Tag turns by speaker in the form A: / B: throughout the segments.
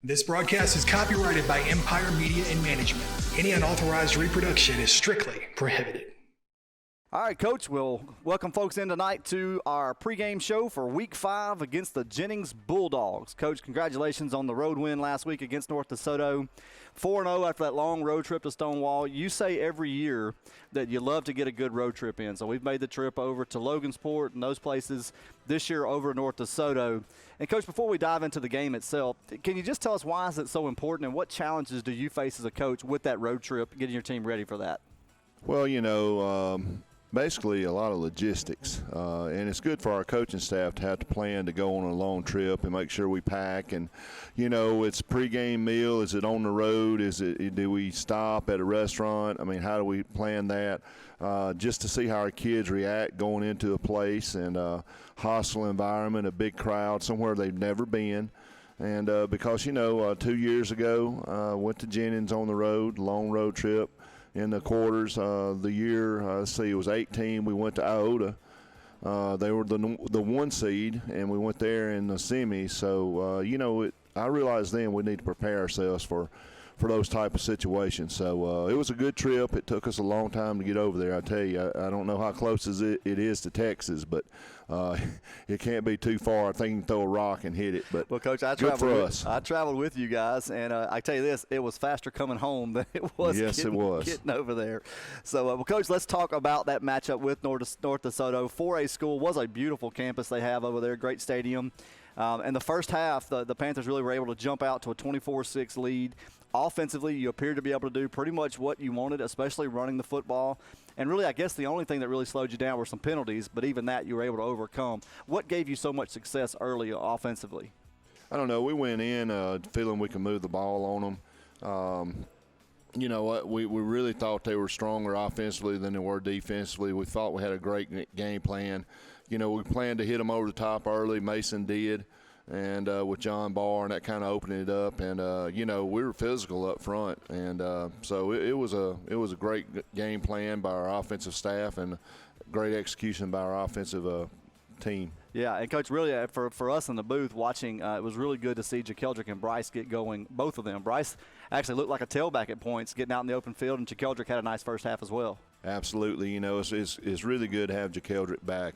A: This broadcast is copyrighted by Empire Media and Management. Any unauthorized reproduction is strictly prohibited.
B: All right, Coach, we'll welcome folks in tonight to our pregame show for Week 5 against the Jennings Bulldogs. Coach, congratulations on the road win last week against North DeSoto. 4-0 after that long road trip to Stonewall. You say every year that you love to get a good road trip in, so we've made the trip over to Logansport and those places this year over North DeSoto. And, Coach, before we dive into the game itself, can you just tell us why is it so important and what challenges do you face as a coach with that road trip, getting your team ready for that?
C: Well, basically a lot of logistics, and it's good for our coaching staff to have to plan to go on a long trip and make sure we pack. And it's pregame meal. Is it on the road? Do we stop at a restaurant? I mean, how do we plan that? Just to see how our kids react going into a place and hostile environment, a big crowd, somewhere they've never been. And because 2 years ago, went to Jennings on the road, long road trip. In the quarters, the year, it was 18, we went to Iota. They were the 1 seed, and we went there in the semis. So, I realized then we need to prepare ourselves for those type of situations. So it was a good trip. It took us a long time to get over there. I tell you, I don't know how close it is to Texas, but it can't be too far. I think you can throw a rock and hit it. But
B: well, Coach, I traveled with you guys, and I tell you this, it was faster coming home than it was, getting over there. So, well, Coach, let's talk about that matchup with North DeSoto. 4A school was a beautiful campus they have over there, great stadium. In the first half, the Panthers really were able to jump out to a 24-6 lead. Offensively, you appeared to be able to do pretty much what you wanted, especially running the football. And really, I guess the only thing that really slowed you down were some penalties, but even that you were able to overcome. What gave you so much success early offensively?
C: I don't know. We went in feeling we could move the ball on them. You know what? We really thought they were stronger offensively than they were defensively. We thought we had a great game plan. We planned to hit them over the top early. Mason did. And with John Barr, and that kind of opened it up. And we were physical up front, and so it was a great game plan by our offensive staff and great execution by our offensive team.
B: Yeah, and Coach, really for us in the booth watching, it was really good to see JaKeldrick and Bryce get going, both of them. Bryce actually looked like a tailback at points, getting out in the open field, and JaKeldrick had a nice first half as well.
C: Absolutely. It's really good to have JaKeldrick back.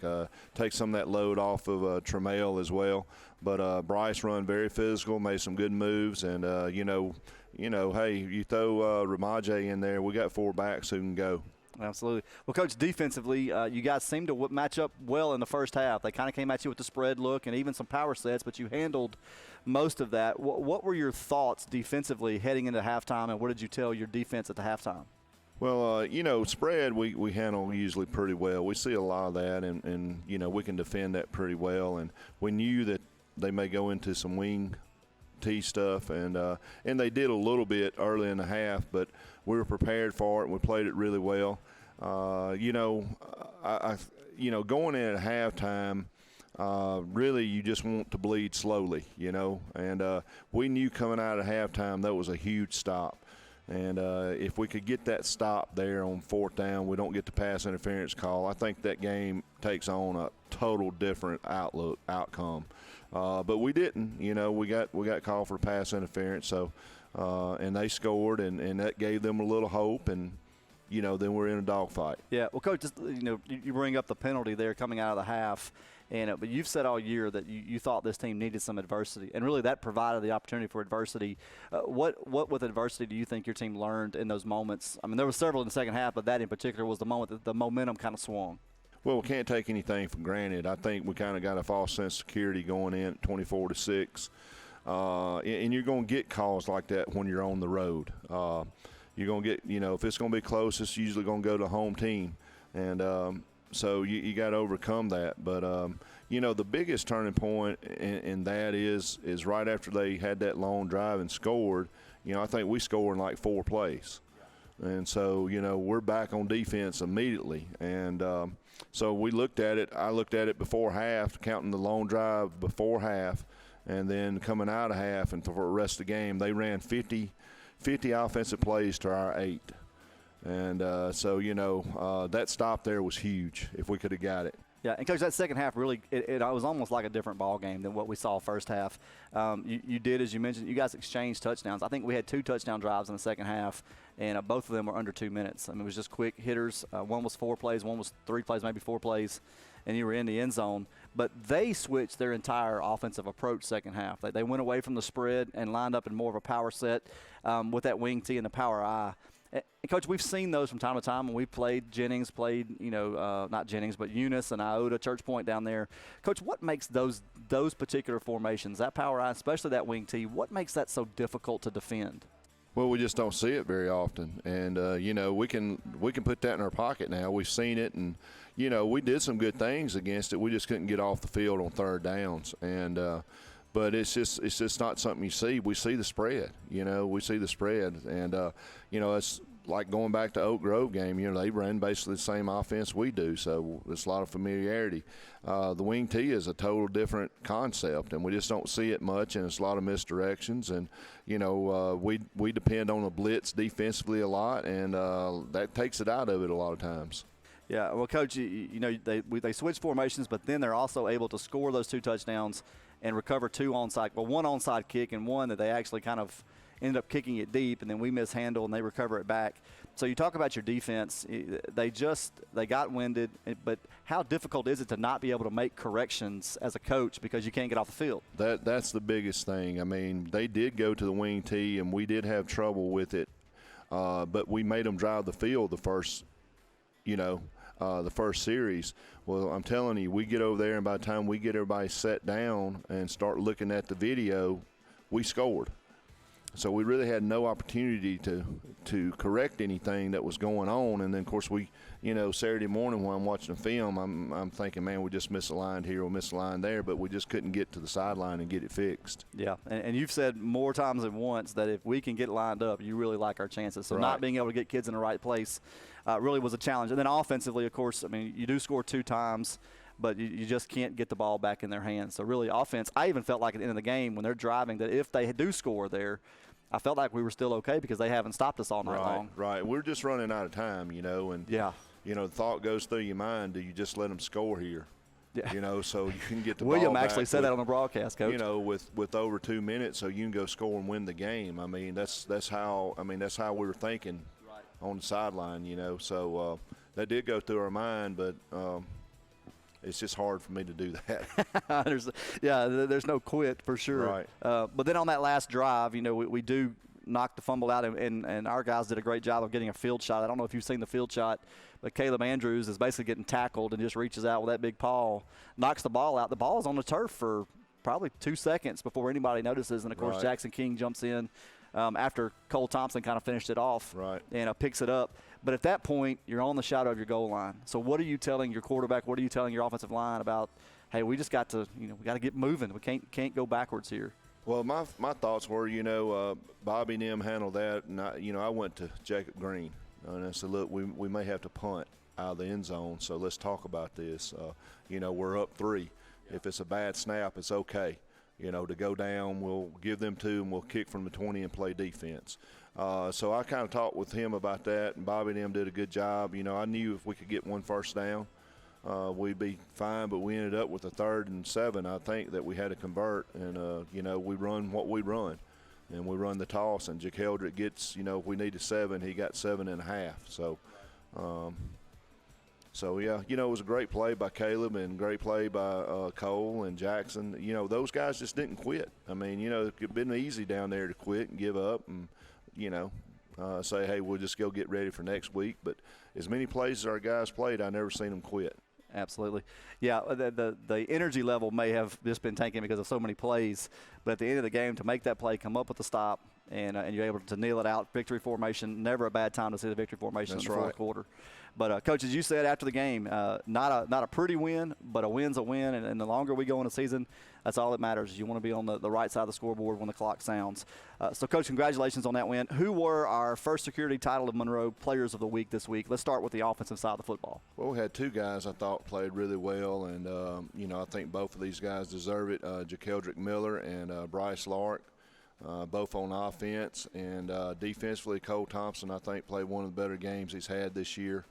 C: Take some of that load off of Tramiel as well. But Bryce run very physical, made some good moves, and hey, you throw Ramaje in there, we got 4 backs who can go.
B: Absolutely. Well, Coach, defensively, you guys seemed to match up well in the first half. They kind of came at you with the spread look and even some power sets, but you handled most of that. What were your thoughts defensively heading into halftime, and what did you tell your defense at the halftime?
C: Well, spread we handle usually pretty well. We see a lot of that, and we can defend that pretty well. And we knew that they may go into some wing T stuff, and they did a little bit early in the half, but we were prepared for it, and we played it really well. Going in at halftime, really you just want to bleed slowly, and we knew coming out of halftime that was a huge stop. And if we could get that stop there on 4th down, we don't get the pass interference call, I think that game takes on a total different outcome. But we didn't. We got called for pass interference, so and they scored, and that gave them a little hope, and then we're in a dogfight.
B: Yeah, well, Coach, you bring up the penalty there coming out of the half. But you've said all year that you thought this team needed some adversity, and really that provided the opportunity for adversity. What with adversity do you think your team learned in those moments? I mean, there were several in the second half, but that in particular was the moment that the momentum kind of swung.
C: Well, we can't take anything for granted. I think we kind of got a false sense of security going in at 24-6. And you're going to get calls like that when you're on the road. You're going to get, if it's going to be close, it's usually going to go to the home team. And so you got to overcome that. But, the biggest turning point in that is right after they had that long drive and scored, I think we scored in like 4 plays. And so, we're back on defense immediately. And so we looked at it. I looked at it before half, counting the long drive before half, and then coming out of half and for the rest of the game, they ran 50 offensive plays to our 8. And so, that stop there was huge if we could have got it.
B: Yeah, and Coach, that second half really, it was almost like a different ball game than what we saw first half. You did, as you mentioned, you guys exchanged touchdowns. I think we had 2 touchdown drives in the second half, and both of them were under 2 minutes. I mean, it was just quick hitters. One was 4 plays, one was 3 plays, maybe 4 plays, and you were in the end zone. But they switched their entire offensive approach second half. They went away from the spread and lined up in more of a power set with that wing T and the power I. And Coach, we've seen those from time to time when we played Jennings, not Jennings, but Eunice and Iota, Church Point down there. Coach, what makes those particular formations, that power I, especially that wing T, what makes that so difficult to defend?
C: Well, we just don't see it very often, and we can put that in our pocket now. We've seen it, and we did some good things against it. We just couldn't get off the field on third downs, and but it's just not something you see. We see the spread, we see the spread, and it's like going back to Oak Grove game. They run basically the same offense we do, so it's a lot of familiarity. The wing T is a total different concept, and we just don't see it much, and it's a lot of misdirections. And we depend on a blitz defensively a lot, and that takes it out of it a lot of times. Yeah, well, Coach, they switch formations, but then they're also able to score those 2 touchdowns and recover 2 onside. Well, 1 onside kick and 1 that they actually kind of ended up kicking it deep, and then we mishandle and they recover it back. So you talk about your defense. They got winded, but how difficult is it to not be able to make corrections as a coach because you can't get off the field? That's the biggest thing. I mean, they did go to the wing T, and we did have trouble with it, but we made them drive the field the first series. Well, I'm telling you, we get over there, and by the time we get everybody set down and start looking at the video, we scored. So we really had no opportunity to correct anything that was going on. And then, of course, we, Saturday morning when I'm watching the film, I'm thinking, man, we just misaligned here, we misaligned there, but we just couldn't get to the sideline and get it fixed. Yeah, and you've said more times than once that if we can get lined up, you really like our chances. So not being able to get kids in the right place really was a challenge. And then offensively, of course, I mean, you do score 2 times, but you just can't get the ball back in their hands. So really offense, I even felt like at the end of the game when they're driving that if they do score there, I felt like we were still okay because they haven't stopped us all night long. Right. We're just running out of time, and the thought goes through your mind, do you just let them score here? Yeah. So you can get the
B: William
C: ball back
B: actually said that on the broadcast, Coach.
C: With over 2 minutes, so you can go score and win the game. I mean, that's how we were thinking on the sideline, So that did go through our mind, but it's just hard for me to do that. There's no quit for sure. Right. But then on that last drive, we do knock the fumble out, and our guys did a great job of getting a field shot. I don't know if you've seen the field shot, but Caleb Andrews is basically getting tackled and just reaches out with that big paw, knocks the ball out. The ball is on the turf for probably 2 seconds before anybody notices, and, of course, Jackson King jumps in after Cole Thompson kind of finished it off and picks it up. But at that point, you're on the shadow of your goal line. So what are you telling your quarterback? What are you telling your offensive line about, hey, we just got to, we got to get moving. We can't go backwards here. Well, my thoughts were, Bobby and them handled that. And I went to Jacob Green. And I said, look, we may have to punt out of the end zone, so let's talk about this. We're up 3. If it's a bad snap, it's okay. To go down, we'll give them 2, and we'll kick from the 20 and play defense. So I kind of talked with him about that, and Bobby and them did a good job. I knew if we could get 1 first down, we'd be fine, but we ended up with a 3rd and 7, I think, that we had to convert. And, we run what we run, and we run the toss, and Jakeldrick gets, if we need a 7, he got 7.5. So, it was a great play by Caleb and great play by Cole and Jackson. Those guys just didn't quit. I mean, it could have been easy down there to quit and give up and, say, hey, we'll just go get ready for next week. But as many plays as our guys played, I never seen them quit. Absolutely. Yeah, the energy level may have just been tanking because of so many plays. But at the end of the game, to make that play, come up with the stop, and you're able to kneel it out, victory formation, never a bad time to see the victory formation in the fourth quarter. But, Coach, as you said after the game, not a pretty win, but a win's a win. And the longer we go in the season, that's all that matters. You want to be on the right side of the scoreboard when the clock sounds. So, Coach, congratulations on that win. Who were our first security title of Monroe Players of the Week this week? Let's start with the offensive side of the football. Well, we had 2 guys I thought played really well, and, I think both of these guys deserve it, Jakeldrick Miller and Bryce Lark. Both on offense, and defensively, Cole Thompson, I think, played one of the better games he's had this year.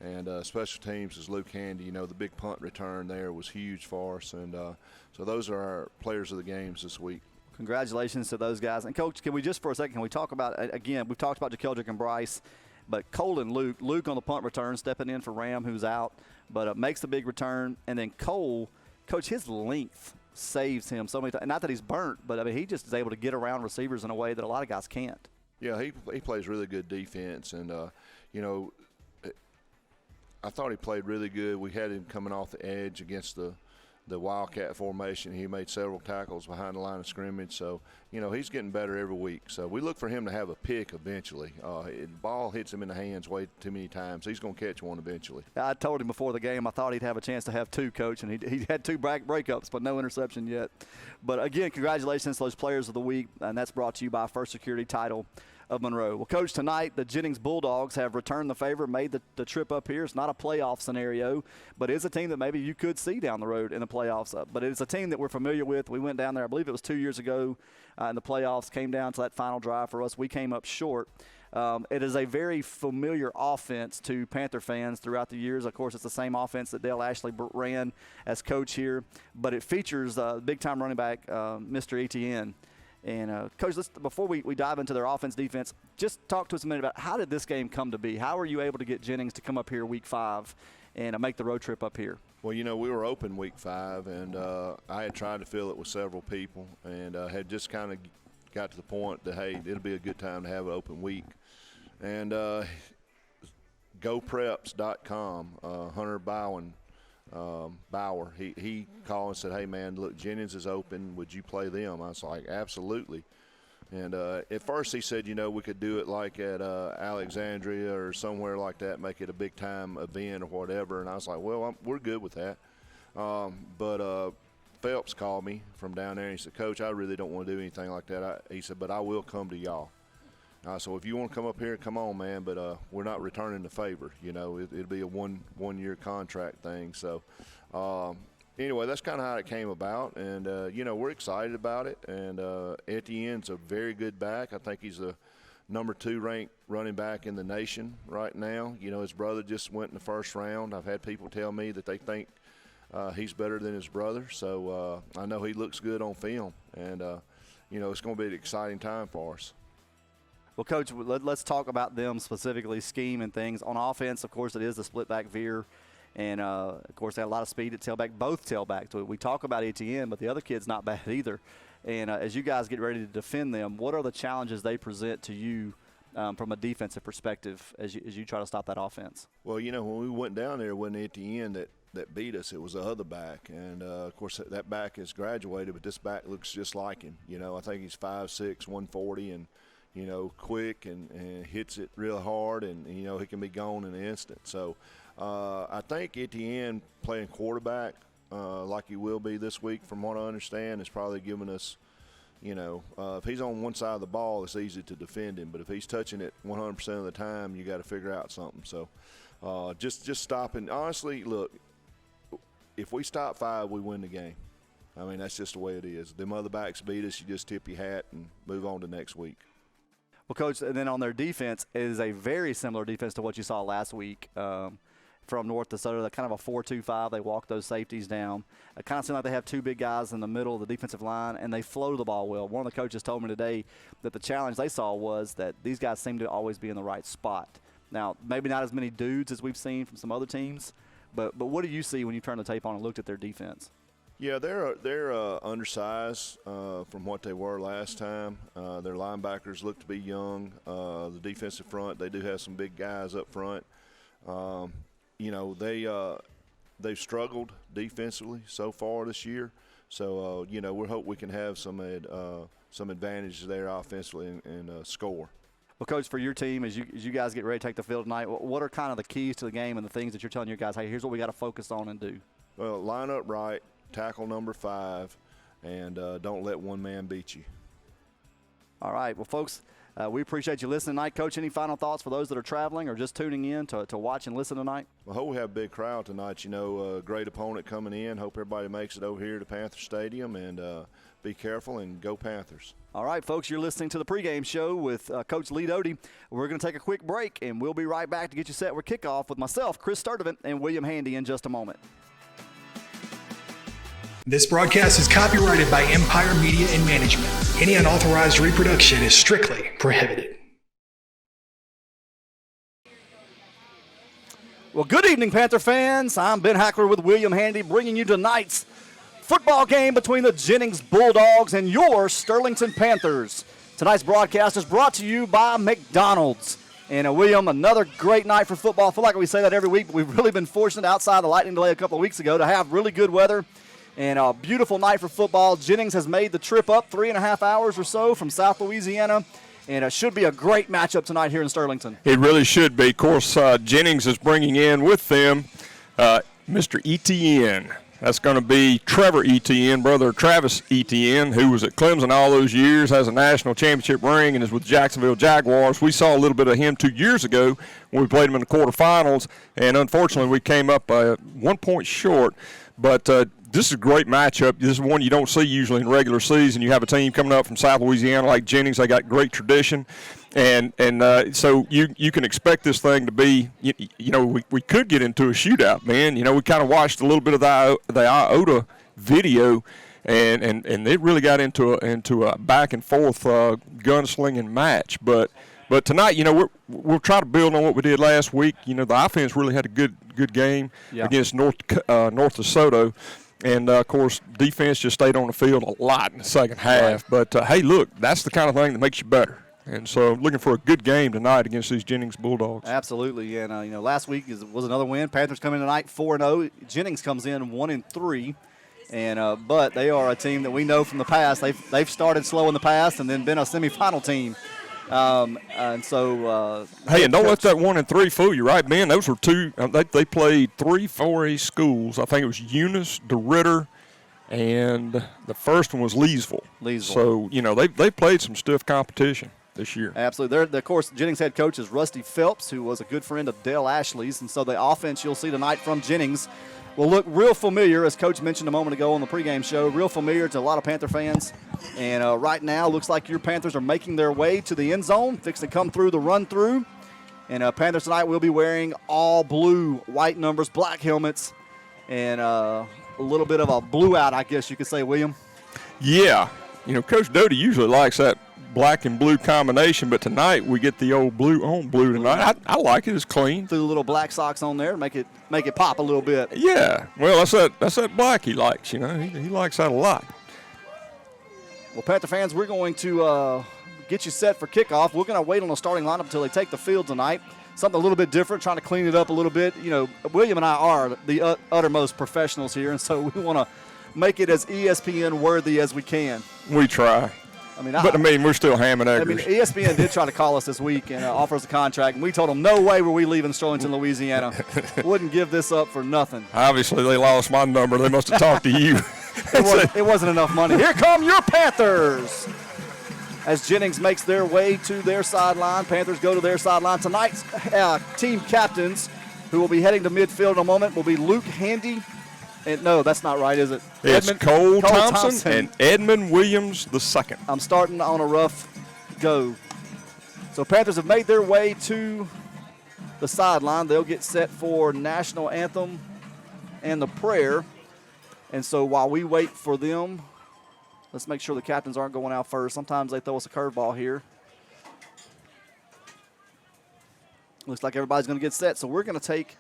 C: And special teams is Luke Handy. You know, the big punt return there was huge for us. And so those are our players of the games this week.
B: Congratulations to those guys. And, Coach, can we just for a second, can we talk about, again, we've talked about JaKeldrick and Bryce, but Cole and Luke on the punt return, stepping in for Ram, who's out, but makes the big return. And then Cole, Coach, his length saves him so many times. Not that he's burnt, but, I mean, he just is able to get around receivers in a way that a lot of guys can't.
C: Yeah, he plays really good defense. And, you know, I thought he played really good. We had him coming off the edge against the Wildcat formation. He made several tackles behind the line of scrimmage. So, you know, he's getting better every week. So we look for him to have a pick eventually. The ball hits him in the hands way too many times. He's going to catch one eventually.
B: I told him before the game I thought he'd have a chance to have two, Coach, and he had two breakups, but no interception yet. But, again, congratulations to those players of the week, and that's brought to you by First Security Title of Monroe. Well, Coach, tonight the Jennings Bulldogs have returned the favor, made the trip up here. It's not a playoff scenario, but it's a team that maybe you could see down the road in the playoffs. But it's a team that we're familiar with. We went down there, I believe it was 2 years ago in the playoffs, came down to that final drive for us. We came up short. It is a very familiar offense to Panther fans throughout the years. Of course, it's the same offense that Dale Ashley ran as coach here, but it features big-time running back Mr. Etienne. And, Coach, before we dive into their offense, defense, just talk to us a minute about how did this game come to be? How were you able to get Jennings to come up here week 5 and make the road trip up here?
C: Well, you know, we were open week 5, and I had tried to fill it with several people and had just kind of got to the point that, hey, it'll be a good time to have an open week. And GoPreps.com, Hunter Bauer, he called and said, hey, man, look, Jennings is open. Would you play them? I was like, absolutely. And at first he said, you know, we could do it like at Alexandria or somewhere like that, make it a big-time event or whatever. And I was like, well, we're good with that. But Phelps called me from down there, and he said, Coach, I really don't want to do anything like that. He said, but I will come to y'all. So if you want to come up here, come on, man, but we're not returning the favor. You know, it'll be a one-year contract thing. So anyway, that's kind of how it came about. And, you know, we're excited about it. And Etienne's a very good back. I think he's the number 2 ranked running back in the nation right now. You know, his brother just went in the first round. I've had people tell me that they think he's better than his brother. So I know he looks good on film. And, you know, it's going to be an exciting time for us.
B: Well, Coach, let's talk about them specifically, scheme and things. On offense, of course, it is the split-back veer. And, of course, they have a lot of speed at tailback, both tailbacks. We talk about Etienne, but the other kid's not bad either. And as you guys get ready to defend them, what are the challenges they present to you from a defensive perspective as you try to stop that offense?
C: Well, you know, when we went down there, it wasn't Etienne that beat us. It was the other back. And, of course, that back has graduated, but this back looks just like him. You know, I think he's 5'6", 140, and – you know, quick and hits it real hard, and, you know, he can be gone in an instant. So I think Etienne playing quarterback like he will be this week, from what I understand, is probably giving us, you know, if he's on one side of the ball, it's easy to defend him. But if he's touching it 100% of the time, you got to figure out something. So just stopping. Honestly, look, if we stop 5, we win the game. I mean, that's just the way it is. Them other backs beat us, you just tip your hat and move on to next week.
B: Well, Coach, and then on their defense, it is a very similar defense to what you saw last week from North DeSoto. They're kind of a 4-2-5. They walk those safeties down. It kind of seems like they have 2 big guys in the middle of the defensive line, and they flow the ball well. One of the coaches told me today that the challenge they saw was that these guys seem to always be in the right spot. Now, maybe not as many dudes as we've seen from some other teams, but what do you see when you turn the tape on and looked at their defense?
C: Yeah, they're undersized from what they were last time. Their linebackers look to be young. The defensive front, they do have some big guys up front. You know, they've struggled defensively so far this year. So you know, we hope we can have some advantages there offensively and score.
B: Well, Coach, for your team, as you guys get ready to take the field tonight, what are kind of the keys to the game and the things that you're telling your guys, hey, here's what we got to focus on and do?
C: Well, line up right. Tackle number 5, and don't let one man beat you.
B: All right. Well, folks, We appreciate you listening tonight. Coach, any final thoughts for those that are traveling or just tuning in to watch and listen tonight?
C: I hope we have a big crowd tonight. A great opponent coming in. Hope everybody makes it over here to Panther Stadium, and be careful and go Panthers.
B: All right, folks, you're listening to the pregame show with Coach Lee Doty. We're going to take a quick break, and we'll be right back to get you set with kickoff with myself, Chris Sturdivant, and William Handy in just a moment.
A: This broadcast is copyrighted by Empire Media and Management. Any unauthorized reproduction is strictly prohibited.
B: Well, good evening, Panther fans. I'm Ben Hackler with William Handy, bringing you tonight's football game between the Jennings Bulldogs and your Sterlington Panthers. Tonight's broadcast is brought to you by McDonald's. And William, another great night for football. I feel like we say that every week, but we've really been fortunate outside the lightning delay a couple of weeks ago to have really good weather and a beautiful night for football. Jennings has made the trip up 3.5 hours or so from South Louisiana, and it should be a great matchup tonight here in Sterlington.
D: It really should be. Of course, Jennings is bringing in with them Mr. Etienne. That's going to be Trevor Etienne, brother of Travis Etienne, who was at Clemson all those years, has a national championship ring, and is with Jacksonville Jaguars. We saw a little bit of him 2 years ago when we played him in the quarterfinals, and unfortunately we came up 1 point short. But this is a great matchup. This is one you don't see usually in regular season. You have a team coming up from South Louisiana like Jennings. They got great tradition. And so you can expect this thing to be, we could get into a shootout, man. We kind of watched a little bit of the IOTA video, and it really got into a back and forth gunslinging match. But tonight, we'll try to build on what we did last week. The offense really had a good game against North DeSoto. And, of course, defense just stayed on the field a lot in the second half. Right. But, hey, look, that's the kind of thing that makes you better. And so looking for a good game tonight against these Jennings Bulldogs.
B: Absolutely. And, last week was another win. Panthers come in tonight 4-0. Jennings comes in 1-3. And but they are a team that we know from the past. They've started slow in the past and then been a semifinal team. And so
D: hey, and don't let that 1-3 fool you, right, Ben? Those were two. They played 3 4A schools. I think it was Eunice, DeRitter, and the first one was Leesville. So they played some stiff competition this year.
B: Absolutely. Of course, Jennings head coach is Rusty Phelps, who was a good friend of Dale Ashley's, and so the offense you'll see tonight from Jennings will look real familiar, as Coach mentioned a moment ago on the pregame show, real familiar to a lot of Panther fans. And right now, looks like your Panthers are making their way to the end zone, fixing to come through the run-through. And Panthers tonight will be wearing all blue, white numbers, black helmets, and a little bit of a blue out, I guess you could say, William.
D: Yeah. Coach Doty usually likes that black and blue combination, but tonight we get the old blue on blue tonight. I like it. It's clean.
B: Threw the little black socks on there, make it pop a little bit.
D: Yeah. Well, that's that black he likes. He likes that a lot.
B: Well, Panther fans, we're going to get you set for kickoff. We're going to wait on the starting lineup until they take the field tonight. Something a little bit different, trying to clean it up a little bit. William and I are the uttermost professionals here, and so we want to make it as ESPN worthy as we can.
D: We try. We're still ham and eggers.
B: ESPN did try to call us this week and offer us a contract, and we told them no way were we leaving Sterlington, Louisiana. Wouldn't give this up for nothing.
D: Obviously, they lost my number. They must have talked to you.
B: It wasn't enough money. Here come your Panthers. As Jennings makes their way to their sideline, Panthers go to their sideline. Tonight's team captains, who will be heading to midfield in a moment, will be Luke Handy. And no, that's not right, is it?
D: It's Cole Thompson and Edmund Williams II.
B: I'm starting on a rough go. So Panthers have made their way to the sideline. They'll get set for national anthem and the prayer. And so while we wait for them, let's make sure the captains aren't going out first. Sometimes they throw us a curveball here. Looks like everybody's going to get set. So we're going to take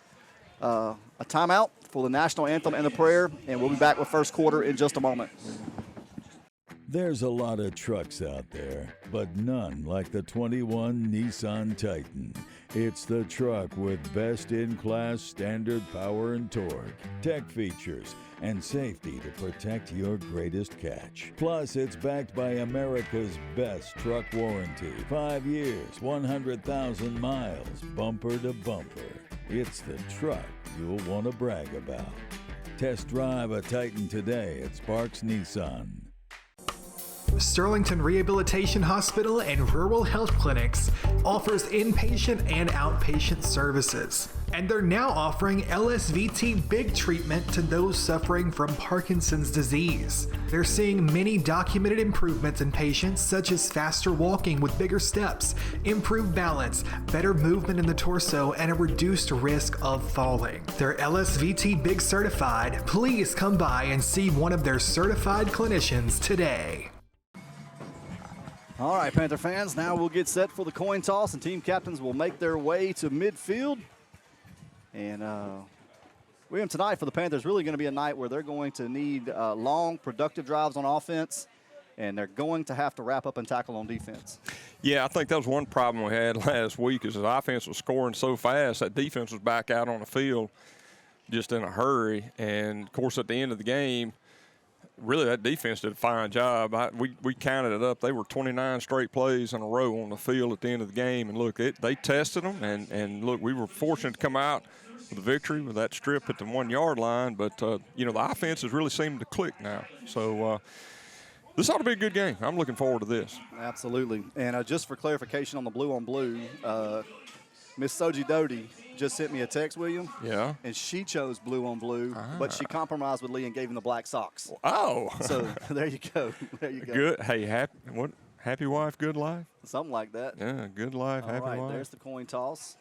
B: a timeout for the national anthem and the prayer, and we'll be back with first quarter in just a moment.
E: There's a lot of trucks out there, but none like the 21 Nissan Titan. It's the truck with best-in-class standard power and torque, tech features, and safety to protect your greatest catch. Plus, it's backed by America's best truck warranty. 5 years, 100,000 miles, bumper to bumper. It's the truck you'll want to brag about. Test drive a Titan today at Sparks Nissan.
A: Sterlington Rehabilitation Hospital and Rural Health Clinics offers inpatient and outpatient services. And they're now offering LSVT big treatment to those suffering from Parkinson's disease. They're seeing many documented improvements in patients, such as faster walking with bigger steps, improved balance, better movement in the torso, and a reduced risk of falling. They're LSVT big certified. Please come by and see one of their certified clinicians today.
B: All right, Panther fans, now we'll get set for the coin toss, and team captains will make their way to midfield. And William, tonight for the Panthers, really going to be a night where they're going to need long, productive drives on offense, and they're going to have to wrap up and tackle on defense.
D: Yeah, I think that was one problem we had last week is the offense was scoring so fast that defense was back out on the field just in a hurry. And, of course, at the end of the game, really that defense did a fine job. We counted it up. They were 29 straight plays in a row on the field at the end of the game. And, look, they tested them. And, look, we were fortunate to come out with a victory with that strip at the 1 yard line. But, you know, the offense has really seemed to click now. So, this ought to be a good game. I'm looking forward to this.
B: Absolutely. And just for clarification on the blue on blue, Miss Soji Doty just sent me a text, William.
D: Yeah.
B: And she chose blue on blue, but she compromised with Lee and gave him the black socks.
D: Oh.
B: So there you go. There you go.
D: Good. Hey, happy wife, good life?
B: Something like that.
D: Yeah, good life, happy wife.
B: All right, there's the coin toss.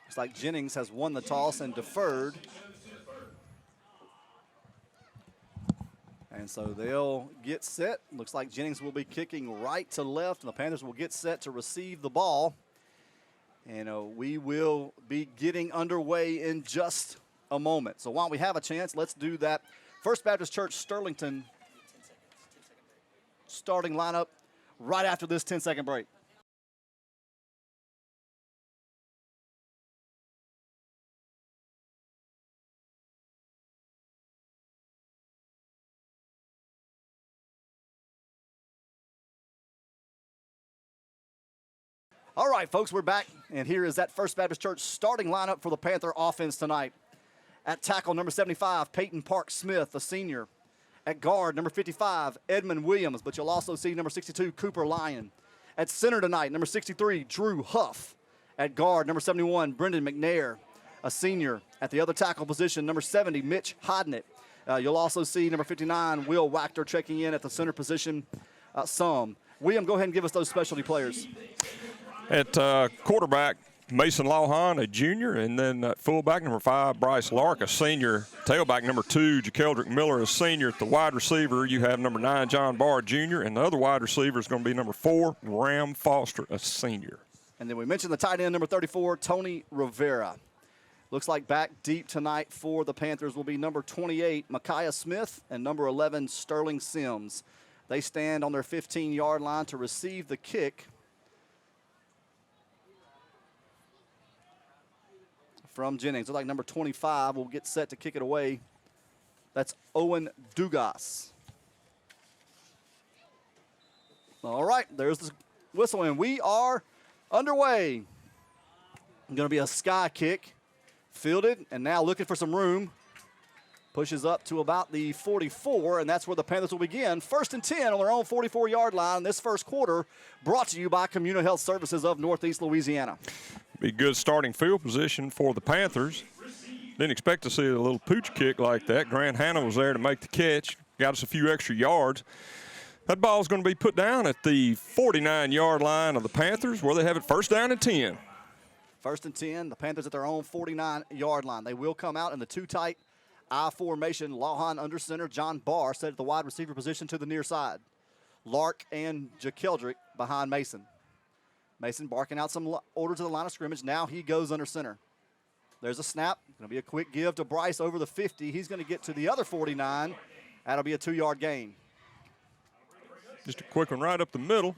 B: Looks like Jennings has won the toss and deferred. And so they'll get set. Looks like Jennings will be kicking right to left, and the Panthers will get set to receive the ball. And we will be getting underway in just a moment. So while we have a chance, let's do that. First Baptist Church Sterlington starting lineup right after this 10-second break. All right, folks, we're back, and here is that First Baptist Church starting lineup for the Panther offense tonight. At tackle, number 75, Peyton Park Smith, a senior. At guard, number 55, Edmund Williams, but you'll also see number 62, Cooper Lyon. At center tonight, number 63, Drew Huff. At guard, number 71, Brendan McNair, a senior. At the other tackle position, number 70, Mitch Hodnett. You'll also see number 59, Will Wachter, checking in at the center position. William, go ahead and give us those specialty players.
D: At quarterback, Mason Lawhon, a junior, and then at fullback, number 5, Bryce Lark, a senior. Tailback, number 2, JaKeldrick Miller, a senior. At the wide receiver, you have number 9, John Barr, junior, and the other wide receiver is going to be number 4, Ram Foster, a senior.
B: And then we mentioned the tight end, number 34, Tony Rivera. Looks like back deep tonight for the Panthers will be number 28, Micaiah Smith, and number 11, Sterling Sims. They stand on their 15-yard line to receive the kick from Jennings. Looks like number 25 will get set to kick it away. That's Owen Dugas. All right, there's the whistle, and we are underway. Going to be a sky kick, fielded, and now looking for some room. Pushes up to about the 44, and that's where the Panthers will begin. 1st and 10 on their own 44-yard line this first quarter, brought to you by CommuniHealth Services of Northeast Louisiana.
D: Be good starting field position for the Panthers. Didn't expect to see a little pooch kick like that. Grant Hanna was there to make the catch, got us a few extra yards. That ball's going to be put down at the 49-yard line of the Panthers, where they have it 1st down and 10.
B: 1st and 10, the Panthers at their own 49-yard line. They will come out in the two-tight I formation. Lawhon under center, John Barr set at the wide receiver position to the near side. Lark and JaKeldrick behind Mason. Mason barking out some orders to the line of scrimmage. Now he goes under center. There's a snap. Going to be a quick give to Bryce over the 50. He's going to get to the other 49. That'll be a 2-yard gain.
D: Just a quick one right up the middle.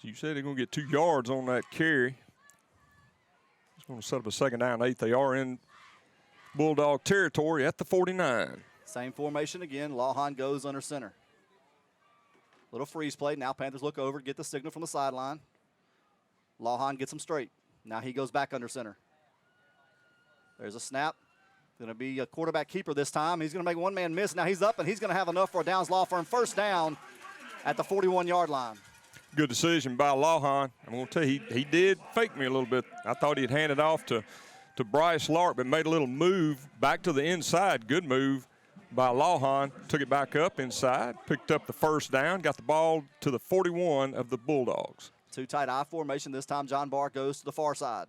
D: You said they're going to get 2 yards on that carry. It's going to set up a 2nd down and 8. They are in Bulldog territory at the 49.
B: Same formation again. Lawhon goes under center. Little freeze play. Now Panthers look over, get the signal from the sideline. Lawhon gets him straight. Now he goes back under center. There's a snap. Going to be a quarterback keeper this time. He's going to make one man miss. Now he's up, and he's going to have enough for a Downs Law Firm first down at the 41-yard line.
D: Good decision by Lawhon. I'm going to tell you, he did fake me a little bit. I thought he'd hand it off to Bryce Lark, but made a little move back to the inside. Good move by Lawhon. Took it back up inside, picked up the first down, got the ball to the 41 of the Bulldogs.
B: Two tight I formation. This time John Barr goes to the far side.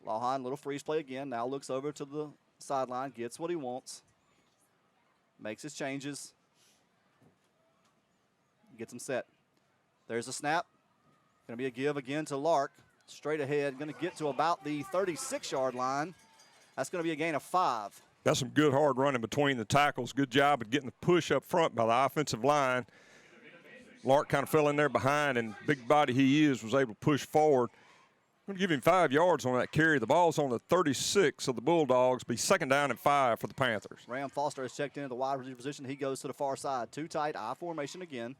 B: Lawhon, little freeze play again. Now looks over to the sideline, gets what he wants, makes his changes, gets him set. There's a snap. Going to be a give again to Lark. Straight ahead, going to get to about the 36-yard line. That's going to be a gain of 5.
D: That's some good hard running between the tackles. Good job of getting the push up front by the offensive line. Lark kind of fell in there behind, and big body he is, was able to push forward. I'm going to give him 5 yards on that carry. The ball's on the 36 of the Bulldogs. Be second down and 5 for the Panthers.
B: Ram Foster has checked into the wide receiver position. He goes to the far side. Two tight I formation again.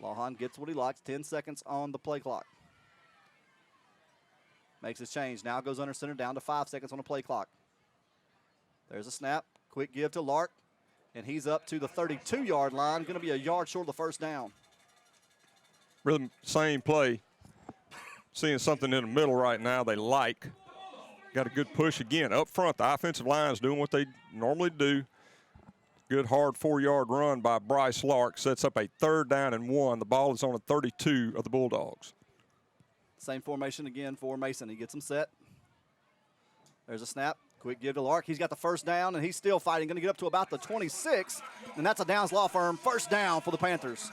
B: Lawhon gets what he likes. 10 seconds on the play clock. Makes his change. Now goes under center down to 5 seconds on the play clock. There's a snap. Quick give to Lark. And he's up to the 32-yard line. Going to be a yard short of the first down.
D: Really same play. Seeing something in the middle right now they like. Got a good push again. Up front, the offensive line is doing what they normally do. Good hard 4-yard run by Bryce Lark. Sets up a 3rd down and 1. The ball is on the 32 of the Bulldogs.
B: Same formation again for Mason. He gets him set. There's a snap. Quick give to Lark. He's got the first down, and he's still fighting. Going to get up to about the 26, and that's a Downs Law Firm first down for the Panthers.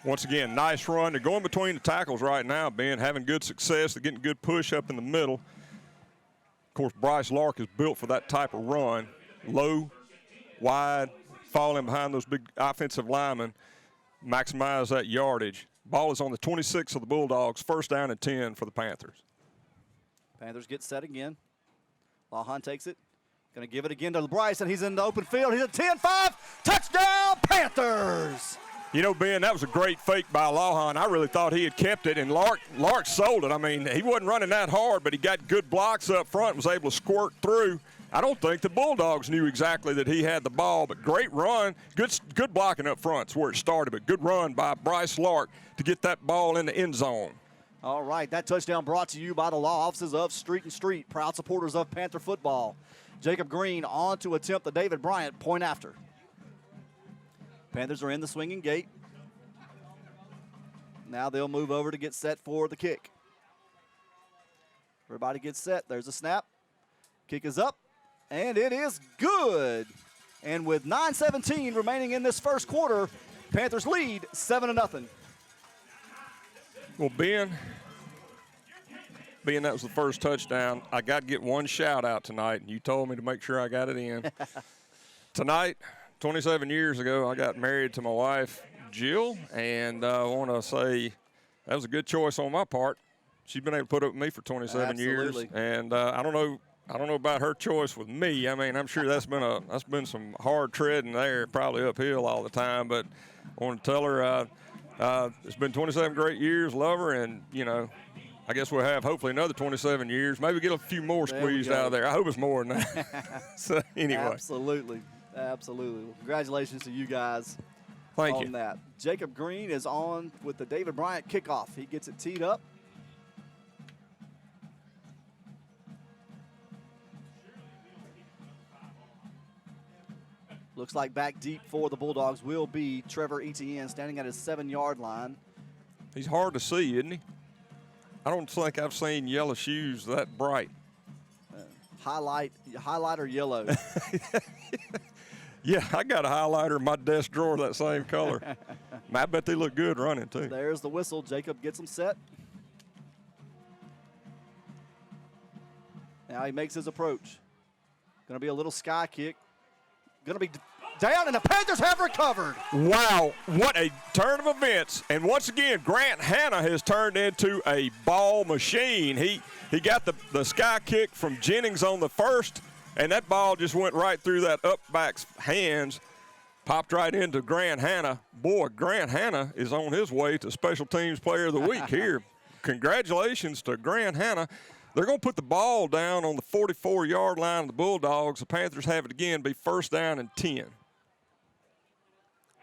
D: Once again, nice run. They're going between the tackles right now, Ben, having good success. They're getting good push up in the middle. Of course, Bryce Lark is built for that type of run. Low, wide, falling behind those big offensive linemen. Maximize that yardage. Ball is on the 26 of the Bulldogs. First down and 10 for the Panthers.
B: Panthers get set again. Lawhon takes it. Going to give it again to Bryce, and he's in the open field. He's at 10-5. Touchdown, Panthers!
D: You know, Ben, that was a great fake by Lawhon. I really thought he had kept it, and Lark sold it. I mean, he wasn't running that hard, but he got good blocks up front and was able to squirt through. I don't think the Bulldogs knew exactly that he had the ball, but great run. Good blocking up front is where it started, but good run by Bryce Lark to get that ball in the end zone.
B: All right, that touchdown brought to you by the law offices of Street and Street, proud supporters of Panther football. Jacob Green on to attempt the David Bryant point after. Panthers are in the swinging gate. Now they'll move over to get set for the kick. Everybody gets set. There's a snap. Kick is up, and it is good. And with 9:17 remaining in this first quarter, Panthers lead 7-0.
D: Well, being that was the first touchdown, I got to get one shout out tonight, and you told me to make sure I got it in. Tonight, 27 years ago, I got married to my wife, Jill, and I want to say that was a good choice on my part. She's been able to put up with me for 27 years, and I don't know about her choice with me. I mean, I'm sure that's been some hard treading there, probably uphill all the time. But I want to tell her it's been 27 great years, love her, and I guess we'll have hopefully another 27 years. Maybe get a few more squeezed out of there. I hope it's more than that. So anyway,
B: absolutely. Well, congratulations to you guys.
D: Thank
B: on
D: you.
B: That. Jacob Green is on with the David Bryant kickoff. He gets it teed up. Looks like back deep for the Bulldogs will be Trevor Etienne standing at his 7-yard line.
D: He's hard to see, isn't he? I don't think I've seen yellow shoes that bright.
B: Highlighter yellow.
D: Yeah, I got a highlighter in my desk drawer that same color. I bet they look good running, too.
B: There's the whistle. Jacob gets them set. Now he makes his approach. Going to be a little sky kick. Going to be down, and the Panthers have recovered.
D: Wow, what a turn of events. And once again, Grant Hanna has turned into a ball machine. He got the sky kick from Jennings on the first, and that ball just went right through that up back's hands, popped right into Grant Hanna. Boy, Grant Hanna is on his way to Special Teams Player of the Week here. congratulations to Grant Hanna. They're going to put the ball down on the 44-yard line of the Bulldogs. The Panthers have it again, be first down and 10.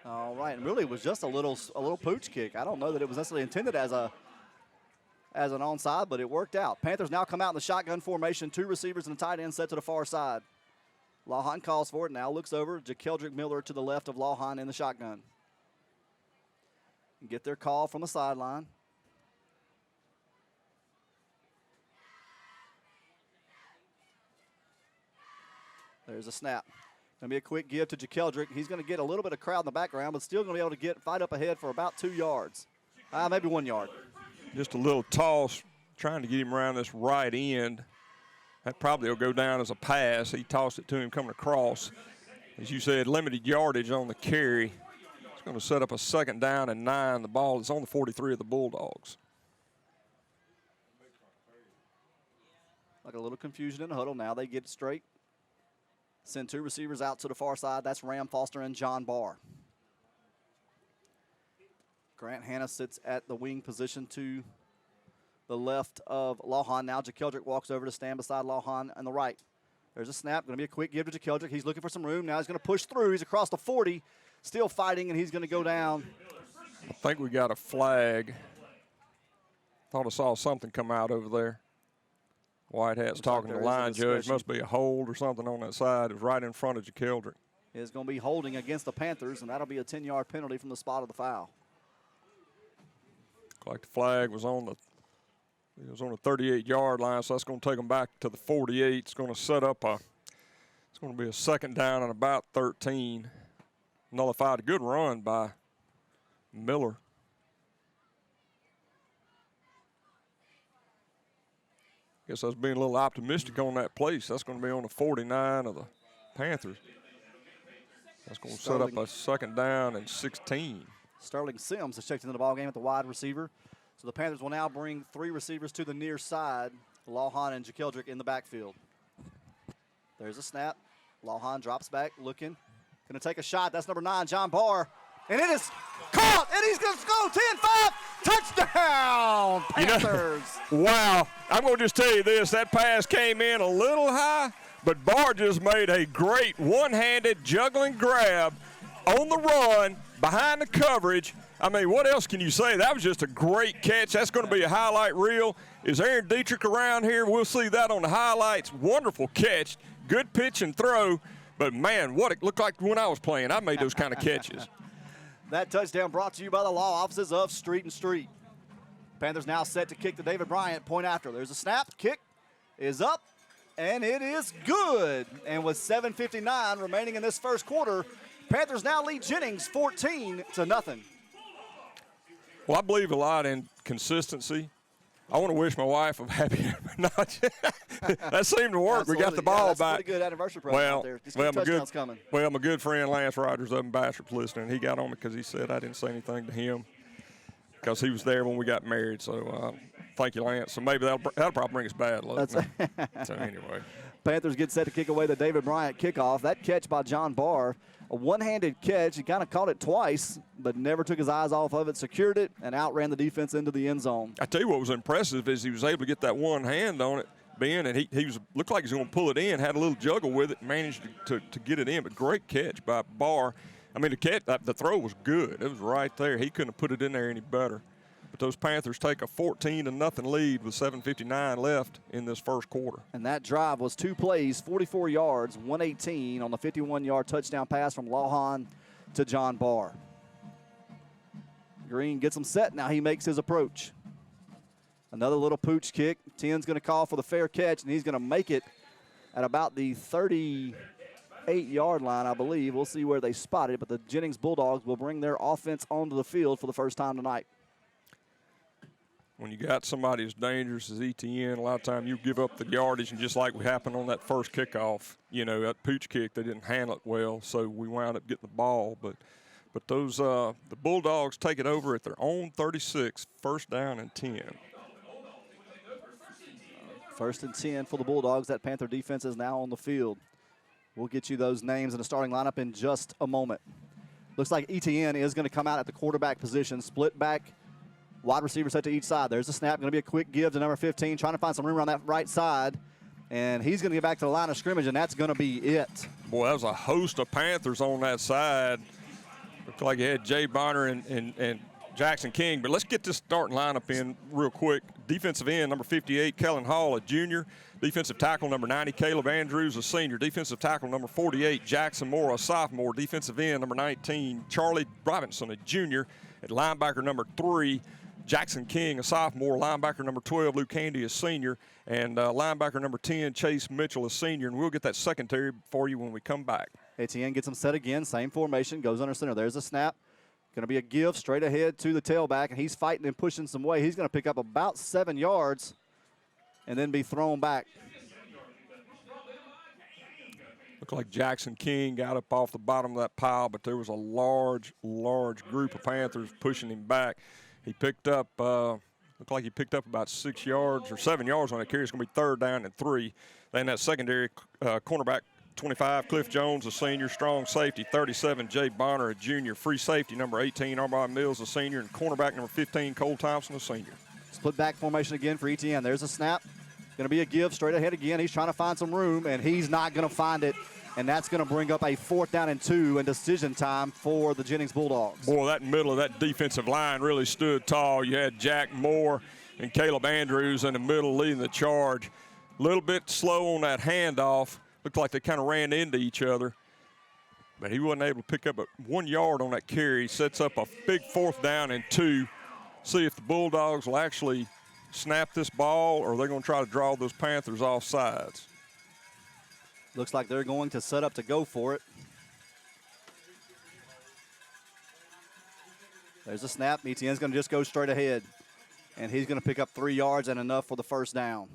B: All right, and really it was just a little pooch kick. I don't know that it was necessarily intended as an onside, but it worked out. Panthers now come out in the shotgun formation, 2 receivers and a tight end set to the far side. Lawhon calls for it, now looks over. JaKeldrick Miller to the left of Lawhon in the shotgun. Get their call from the sideline. There's a snap. Going to be a quick give to JaKeldrick. He's going to get a little bit of crowd in the background, but still going to be able to fight up ahead for about 2 yards. Maybe 1 yard.
D: Just a little toss, trying to get him around this right end. That probably will go down as a pass. He tossed it to him coming across. As you said, limited yardage on the carry. It's going to set up a 2nd down and 9. The ball is on the 43 of the Bulldogs.
B: Like a little confusion in the huddle. Now they get it straight. Send 2 receivers out to the far side. That's Ram Foster and John Barr. Grant Hanna sits at the wing position to the left of Lawhon. Now JaKeldrick walks over to stand beside Lawhon on the right. There's a snap. Going to be a quick give to JaKeldrick. He's looking for some room. Now he's going to push through. He's across the 40. Still fighting, and he's going to go down.
D: I think we got a flag. Thought I saw something come out over there. White hat's talking to the line judge. Must be a hold or something on that side. It was right in front of JaKeldrick.
B: It's going to be holding against the Panthers, and that'll be a 10-yard penalty from the spot of the foul.
D: Looked like the flag was on the 38-yard line, so that's going to take them back to the 48. It's going to set up it's going to be a 2nd down and about 13. Nullified. A good run by Miller. Guess I was being a little optimistic on that place. That's going to be on the 49 of the Panthers. That's going to set up a 2nd down and 16.
B: Sterling Sims has checked into the ballgame at the wide receiver. So the Panthers will now bring 3 receivers to the near side. Lawhon and JaKeldrick in the backfield. There's a snap. Lawhon drops back, looking. Going to take a shot. That's number 9, John Barr. And it is caught, and he's going to go 10-5. Touchdown, Panthers.
D: Wow. I'm going to just tell you this. That pass came in a little high, but Barr just made a great one-handed juggling grab on the run behind the coverage. I mean, what else can you say? That was just a great catch. That's going to be a highlight reel. Is Aaron Dietrich around here? We'll see that on the highlights. Wonderful catch. Good pitch and throw. But, man, what it looked like when I was playing. I made those kind of catches.
B: That touchdown brought to you by the law offices of Street and Street. Panthers now set to kick to David Bryant, point after. There's a snap. Kick is up, and it is good. And with 7:59 remaining in this first quarter, Panthers now lead Jennings 14-0.
D: Well, I believe a lot in consistency. I want to wish my wife a happy that seemed to work.
B: Absolutely.
D: We got the ball
B: that's
D: back.
B: Pretty good anniversary present out there.
D: My good friend Lance Rogers up in Bastrop's listening. He got on me because he said I didn't say anything to him because he was there when we got married. So thank you, Lance. So maybe that'll probably bring us bad luck. So anyway.
B: Panthers get set to kick away the David Bryant kickoff. That catch by John Barr, a one-handed catch. He kind of caught it twice, but never took his eyes off of it, secured it, and outran the defense into the end zone.
D: I tell you what was impressive is he was able to get that one hand on it, Ben, and he looked like he was going to pull it in, had a little juggle with it, managed to get it in. But great catch by Barr. I mean, the throw was good. It was right there. He couldn't have put it in there any better. But those Panthers take a 14-0 lead with 7:59 left in this first quarter.
B: And that drive was 2 plays, 44 yards, 118 on the 51-yard touchdown pass from Lawhon to John Barr. Green gets him set. Now he makes his approach. Another little pooch kick. 10's going to call for the fair catch, and he's going to make it at about the 38-yard line, I believe. We'll see where they spot it, but the Jennings Bulldogs will bring their offense onto the field for the first time tonight.
D: When you got somebody as dangerous as ETN, a lot of time you give up the yardage, and just like what happened on that first kickoff, that pooch kick, they didn't handle it well, so we wound up getting the ball. But those the Bulldogs take it over at their own 36, 1st down and 10.
B: 1st and 10 for the Bulldogs. That Panther defense is now on the field. We'll get you those names in the starting lineup in just a moment. Looks like ETN is going to come out at the quarterback position, split back Wide receiver set to each side. There's a snap. Going to be a quick give to number 15, trying to find some room around that right side. And he's going to get back to the line of scrimmage, and that's going to be it.
D: Boy, that was a host of Panthers on that side. Looked like you had Jay Bonner and Jackson King. But let's get this starting lineup in real quick. Defensive end, number 58, Kellen Hall, a junior. Defensive tackle, number 90, Caleb Andrews, a senior. Defensive tackle, number 48, Jackson Moore, a sophomore. Defensive end, number 19, Charlie Robinson, a junior. At linebacker, number 3, Jackson King, a sophomore. Linebacker, number 12, Luke Handy, a senior. And linebacker, number 10, Chase Mitchell, a senior. And we'll get that secondary for you when we come back.
B: Etienne gets them set again. Same formation, goes under center. There's a snap. Going to be a give straight ahead to the tailback, and he's fighting and pushing some way. He's going to pick up about 7 yards and then be thrown back.
D: Looked like Jackson King got up off the bottom of that pile, but there was a large group of Panthers pushing him back. He picked up, looked like he picked up about 6 yards or 7 yards on that carry. It's going to be 3rd down and 3. Then that secondary cornerback, 25, Cliff Jones, a senior. Strong safety, 37, Jay Bonner, a junior. Free safety, number 18, Armand Mills, a senior. And cornerback, number 15, Cole Thompson, a senior.
B: Split back formation again for Etienne. There's a snap. Going to be a give straight ahead again. He's trying to find some room, and he's not going to find it. And that's going to bring up a 4th down and 2 and decision time for the Jennings Bulldogs.
D: Boy, that middle of that defensive line really stood tall. You had Jack Moore and Caleb Andrews in the middle leading the charge. A little bit slow on that handoff. Looked like they kind of ran into each other. But he wasn't able to pick up 1 yard on that carry. He sets up a big 4th down and 2. See if the Bulldogs will actually snap this ball, or they're going to try to draw those Panthers off sides.
B: Looks like they're going to set up to go for it. There's a snap. Etienne's going to just go straight ahead. And he's going to pick up 3 yards and enough for the 1st down.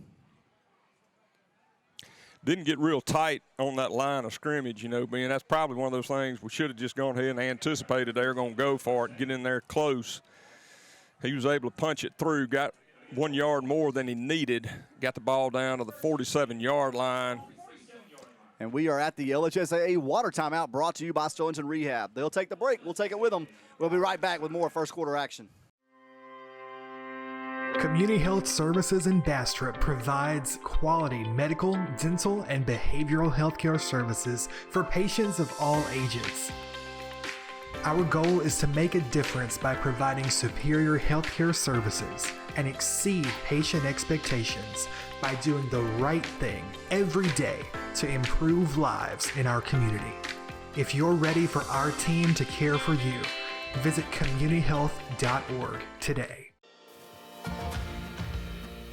D: Didn't get real tight on that line of scrimmage, you know, Ben. That's probably one of those things we should have just gone ahead and anticipated they were going to go for it, get in there close. He was able to punch it through, got 1 yard more than he needed, got the ball down to the 47-yard line.
B: And we are at the LHSAA water timeout brought to you by Sterlington Rehab. They'll take the break. We'll take it with them. We'll be right back with more first quarter action.
A: CommuniHealth Services in Bastrop provides quality medical, dental, and behavioral healthcare services for patients of all ages. Our goal is to make a difference by providing superior healthcare services and exceed patient expectations by doing the right thing every day to improve lives in our community. If you're ready for our team to care for you, visit communihealth.org today.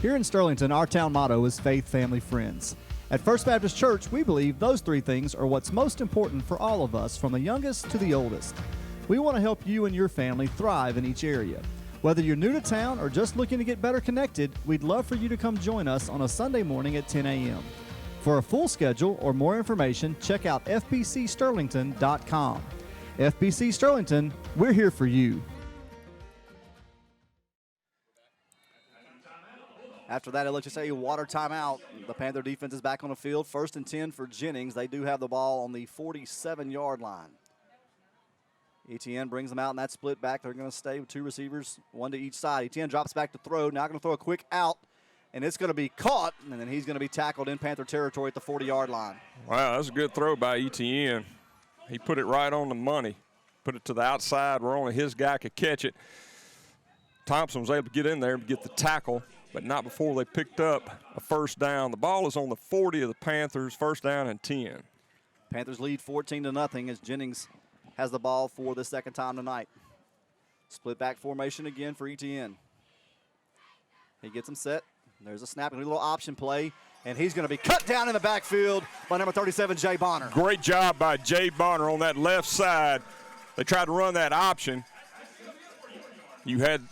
B: Here in Sterlington, our town motto is Faith, Family, Friends. At First Baptist Church, we believe those 3 things are what's most important for all of us, from the youngest to the oldest. We want to help you and your family thrive in each area. Whether you're new to town or just looking to get better connected, we'd love for you to come join us on a Sunday morning at 10 a.m. For a full schedule or more information, check out fbcsterlington.com. FBC Sterlington, we're here for you. After that, let's just say water timeout. The Panther defense is back on the field. 1st and 10 for Jennings. They do have the ball on the 47-yard line. Etienne brings them out in that split back. They're going to stay with 2 receivers, 1 to each side. Etienne drops back to throw. Now going to throw a quick out, and it's going to be caught, and then he's going to be tackled in Panther territory at the 40-yard line.
D: Wow, that's a good throw by Etienne. He put it right on the money. Put it to the outside where only his guy could catch it. Thompson was able to get in there and get the tackle, but not before they picked up a 1st down. The ball is on the 40 of the Panthers, 1st down and 10.
B: Panthers lead 14-0 as Jennings has the ball for the 2nd time tonight. Split back formation again for Etienne. He gets him set. There's a snap and a little option play, and he's going to be cut down in the backfield by number 37, Jay Bonner.
D: Great job by Jay Bonner on that left side. They tried to run that option. You had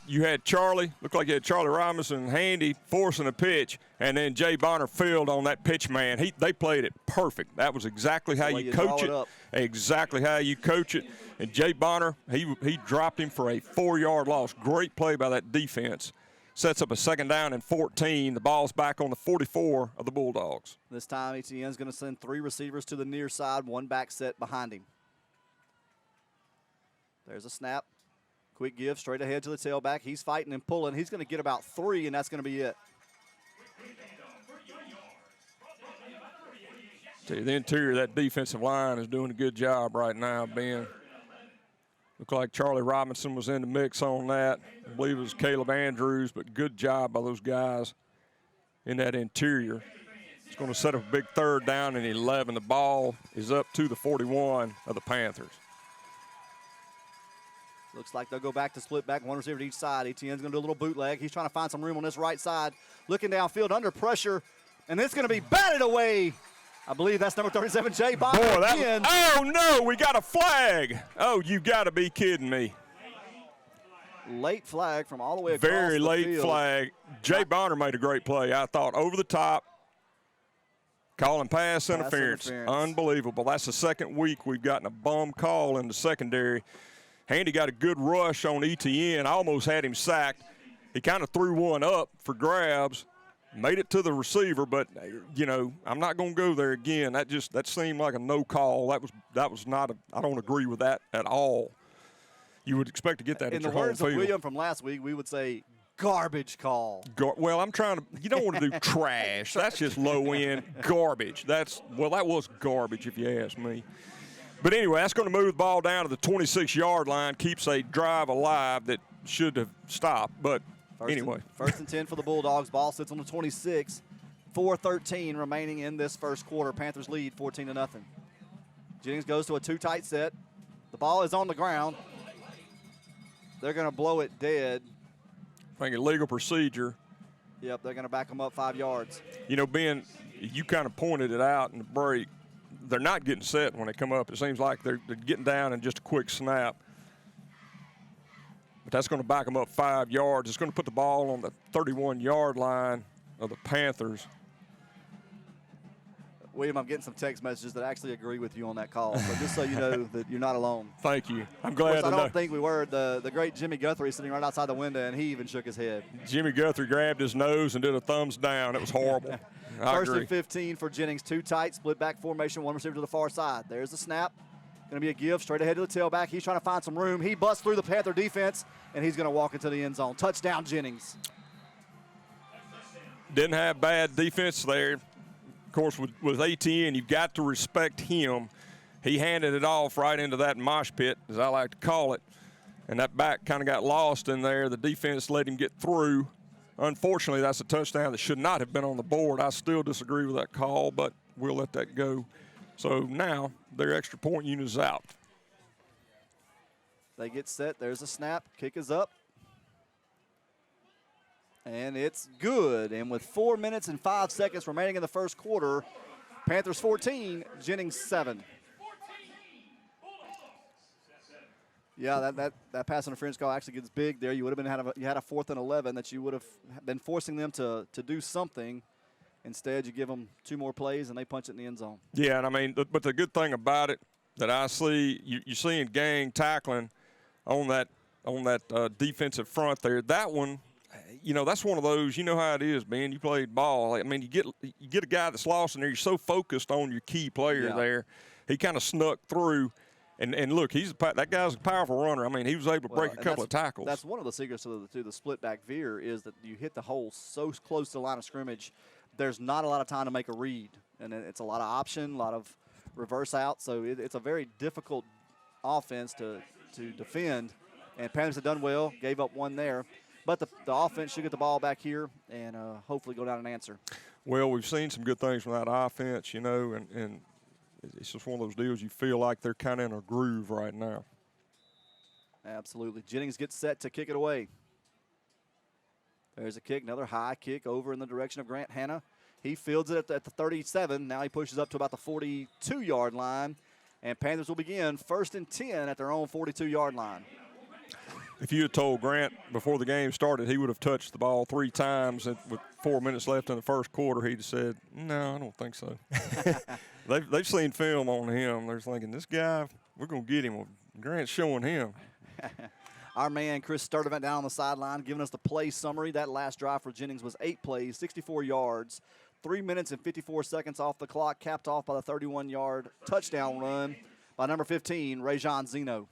D: Charlie, looked like you had Charlie Robinson handy forcing a pitch, and then Jay Bonner filled on that pitch man. They played it perfect. That was exactly how you coach it. Exactly how you coach it. And Jay Bonner, he dropped him for a 4-yard loss. Great play by that defense. Sets up a 2nd down and 14. The ball's back on the 44 of the Bulldogs.
B: This time Etienne's going to send 3 receivers to the near side, 1 back set behind him. There's a snap. Quick give straight ahead to the tailback. He's fighting and pulling. He's going to get about 3, and that's going to be it.
D: See, the interior of that defensive line is doing a good job right now, Ben. Looked like Charlie Robinson was in the mix on that. I believe it was Caleb Andrews, but good job by those guys in that interior. It's going to set up a big 3rd down and 11. The ball is up to the 41 of the Panthers.
B: Looks like they'll go back to split back, one receiver to each side. Etienne's going to do a little bootleg. He's trying to find some room on this right side. Looking downfield under pressure, and it's going to be batted away. I believe that's number 37, Jay Bonner.
D: Oh, no, we got a flag. Oh, you got to be kidding me.
B: Late flag from all the way across
D: Very
B: the
D: late
B: field.
D: flag. Jay Bonner made a great play, I thought. Over the top, calling pass interference. Unbelievable. That's the second week we've gotten a bum call in the secondary. Handy got a good rush on Etienne. I almost had him sacked. He kind of threw one up for grabs. Made it to the receiver, but, you know, I'm not going to go there again. That seemed like a no call. That was not I don't agree with that at all. You would expect to get that
B: in
D: at
B: the
D: your home
B: words
D: field.
B: of William from last week, we would say garbage call.
D: Well, I'm trying to – you don't want to do trash. That's just low-end garbage. That was garbage if you ask me. But anyway, that's going to move the ball down to the 26-yard line, keeps a drive alive that should have stopped, but – anyway.
B: First and 10 for the Bulldogs. Ball sits on the 26. 4:13 remaining in this first quarter. Panthers lead 14-0. Jennings goes to a 2-tight set. The ball is on the ground. They're going to blow it dead.
D: I think illegal procedure.
B: Yep, they're going to back them up 5 yards.
D: You know, Ben, you kind of pointed it out in the break. They're not getting set when they come up. It seems like they're getting down in just a quick snap. But that's going to back them up 5 yards. It's going to put the ball on the 31-yard line of the Panthers.
B: William, I'm getting some text messages that actually agree with you on that call. So just so you know that you're not alone.
D: Thank you. I'm glad to know.
B: I don't think we were. The great Jimmy Guthrie sitting right outside the window, and he even shook his head.
D: Jimmy Guthrie grabbed his nose and did a thumbs down. It was horrible.
B: First and 15 for Jennings. 2 tight, split back formation, 1 receiver to the far side. There's the snap. Going to be a give straight ahead to the tailback. He's trying to find some room. He busts through the Panther defense, and he's going to walk into the end zone. Touchdown, Jennings.
D: Didn't have bad defense there. Of course, with ATN, you've got to respect him. He handed it off right into that mosh pit, as I like to call it, and that back kind of got lost in there. The defense let him get through. Unfortunately, that's a touchdown that should not have been on the board. I still disagree with that call, but we'll let that go. So now their extra point unit is out.
B: They get set. There's a snap. Kick is up. And it's good. And with 4 minutes and 5 seconds remaining in the first quarter, Panthers 14, Jennings 7. Yeah, that pass interference call actually gets big there. You would have been you had a 4th and 11 that you would have been forcing them to do something. Instead, you give them 2 more plays, and they punch it in the end zone.
D: Yeah, and I mean, but the good thing about it that I see, you seeing gang tackling on that defensive front there. That one, you know, that's one of those. You know how it is, man. You played ball. I mean, you get a guy that's lost in there. You're so focused on your key player there. He kind of snuck through. And look, that guy's a powerful runner. I mean, he was able to break a couple of tackles.
B: That's one of the secrets to the split back veer is that you hit the hole so close to the line of scrimmage. There's not a lot of time to make a read, and it's a lot of option, a lot of reverse out. So it's a very difficult offense to defend. And Panthers have done well, gave up 1 there. But the offense should get the ball back here and hopefully go down and answer.
D: Well, we've seen some good things from that offense, you know, and it's just one of those deals you feel like they're kind of in a groove right now.
B: Absolutely. Jennings gets set to kick it away. There's a kick, another high kick over in the direction of Grant Hanna. He fields it at the 37. Now he pushes up to about the 42-yard line. And Panthers will begin 1st and 10 at their own 42-yard line.
D: If you had told Grant before the game started he would have touched the ball 3 times with 4 minutes left in the first quarter, he'd have said, no, I don't think so. They've seen film on him. They're thinking, this guy, we're going to get him. Grant's showing him.
B: Our man Chris Sturdivant down on the sideline giving us the play summary. That last drive for Jennings was 8 plays, 64 yards, 3 minutes and 54 seconds off the clock, capped off by the 31-yard touchdown run by number 15, Rajon Zeno.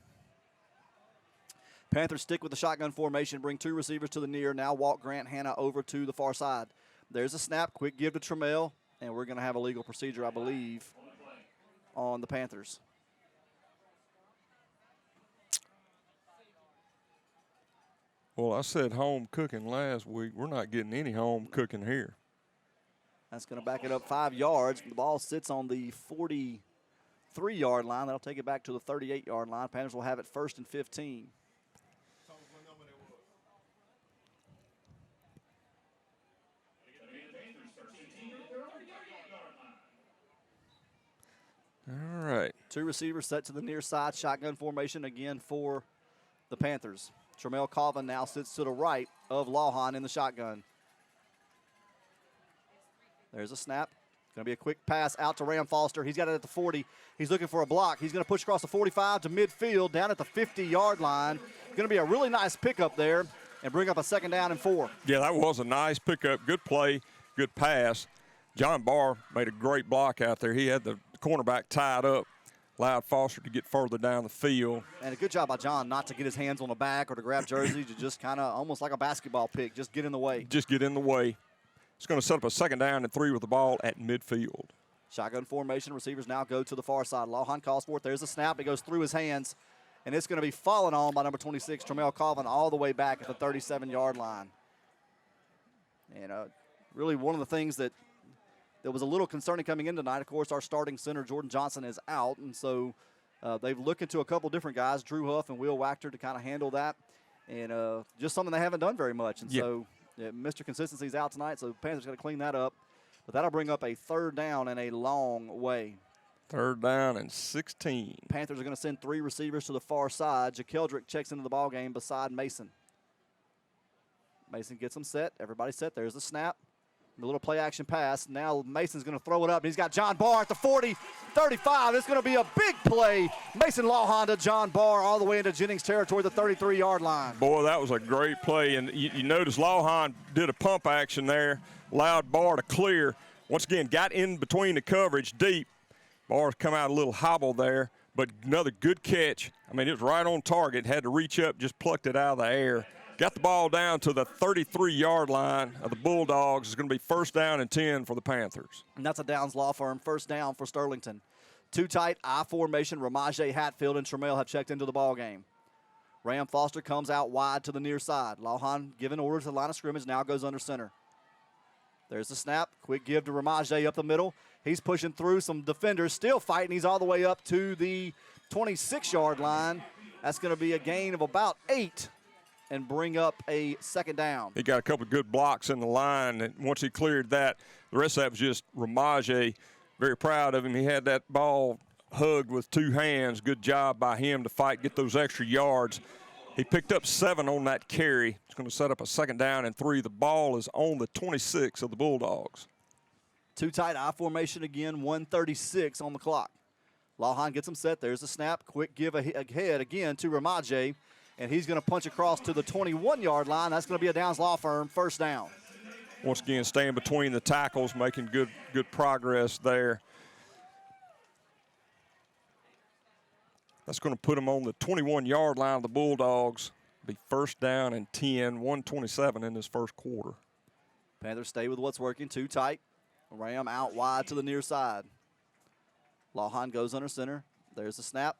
B: Panthers stick with the shotgun formation, bring 2 receivers to the near. Now walk Grant Hanna over to the far side. There's a snap, quick give to Trammell, and we're going to have a legal procedure, I believe, on the Panthers.
D: Well, I said home cooking last week. We're not getting any home cooking here.
B: That's going to back it up 5 yards. The ball sits on the 43-yard line. That'll take it back to the 38-yard line. Panthers will have it 1st and 15.
D: All right.
B: 2 receivers set to the near side. Shotgun formation again for the Panthers. Trammell Colvin now sits to the right of Lawhon in the shotgun. There's a snap. Going to be a quick pass out to Ram Foster. He's got it at the 40. He's looking for a block. He's going to push across the 45 to midfield down at the 50-yard line. Going to be a really nice pickup there and bring up a 2nd down and 4.
D: Yeah, that was a nice pickup. Good play, good pass. John Barr made a great block out there. He had the cornerback tied up, allowed Foster to get further down the field.
B: And a good job by John not to get his hands on the back or to grab jersey, to just kind of almost like a basketball pick, just get in the way.
D: Just get in the way. It's going to set up a 2nd down and 3 with the ball at midfield.
B: Shotgun formation. Receivers now go to the far side. Lawhon calls for it. There's a snap. It goes through his hands, and it's going to be fallen on by number 26, Trammell Colvin, all the way back at the 37-yard line. And really one of the things that was a little concerning coming in tonight, of course, our starting center, Jordan Johnson, is out. And so they've looked into a couple different guys, Drew Huff and Will Wachter, to kind of handle that. And just something they haven't done very much. And so Mr. Consistency's out tonight, so Panthers got to clean that up. But that'll bring up a 3rd down and a long way.
D: 3rd down and 16.
B: Panthers are going to send 3 receivers to the far side. JaKeldrick checks into the ball game beside Mason. Mason gets them set. Everybody's set. There's the snap. A little play-action pass. Now Mason's going to throw it up. He's got John Barr at the 40, 35. It's going to be a big play. Mason Lawhon to John Barr all the way into Jennings territory, the 33-yard line.
D: Boy, that was a great play. And you notice Lawhon did a pump action there, allowed Barr to clear. Once again, got in between the coverage deep. Barr's come out a little hobble there, but another good catch. I mean, it was right on target. Had to reach up, just plucked it out of the air. Got the ball down to the 33-yard line of the Bulldogs. It's going to be 1st down and 10 for the Panthers.
B: And that's a Downs Law Firm 1st down for Sterlington. 2 tight, I formation. Ramaje Hatfield and Trammell have checked into the ball game. Ram Foster comes out wide to the near side. Lawhon giving orders to the line of scrimmage, now goes under center. There's the snap. Quick give to Ramaje up the middle. He's pushing through some defenders, still fighting. He's all the way up to the 26-yard line. That's going to be a gain of about 8. And bring up a 2nd down.
D: He got a couple of good blocks in the line, and once he cleared that, the rest of that was just Ramaje. Very proud of him. He had that ball hugged with 2 hands. Good job by him to fight, get those extra yards. He picked up 7 on that carry. It's going to set up a 2nd down and 3. The ball is on the 26 of the Bulldogs.
B: 2 tight, I formation again, 1:36 on the clock. Lawhon gets him set. There's the snap. Quick give ahead again to Ramaje. And he's going to punch across to the 21-yard line. That's going to be a Downs Law Firm 1st down.
D: Once again, staying between the tackles, making good progress there. That's going to put him on the 21-yard line of the Bulldogs. Be 1st down and 10, 1:27 in this 1st quarter.
B: Panthers stay with what's working. 2 tight. Ram out wide to the near side. Lawhon goes under center. There's the snap.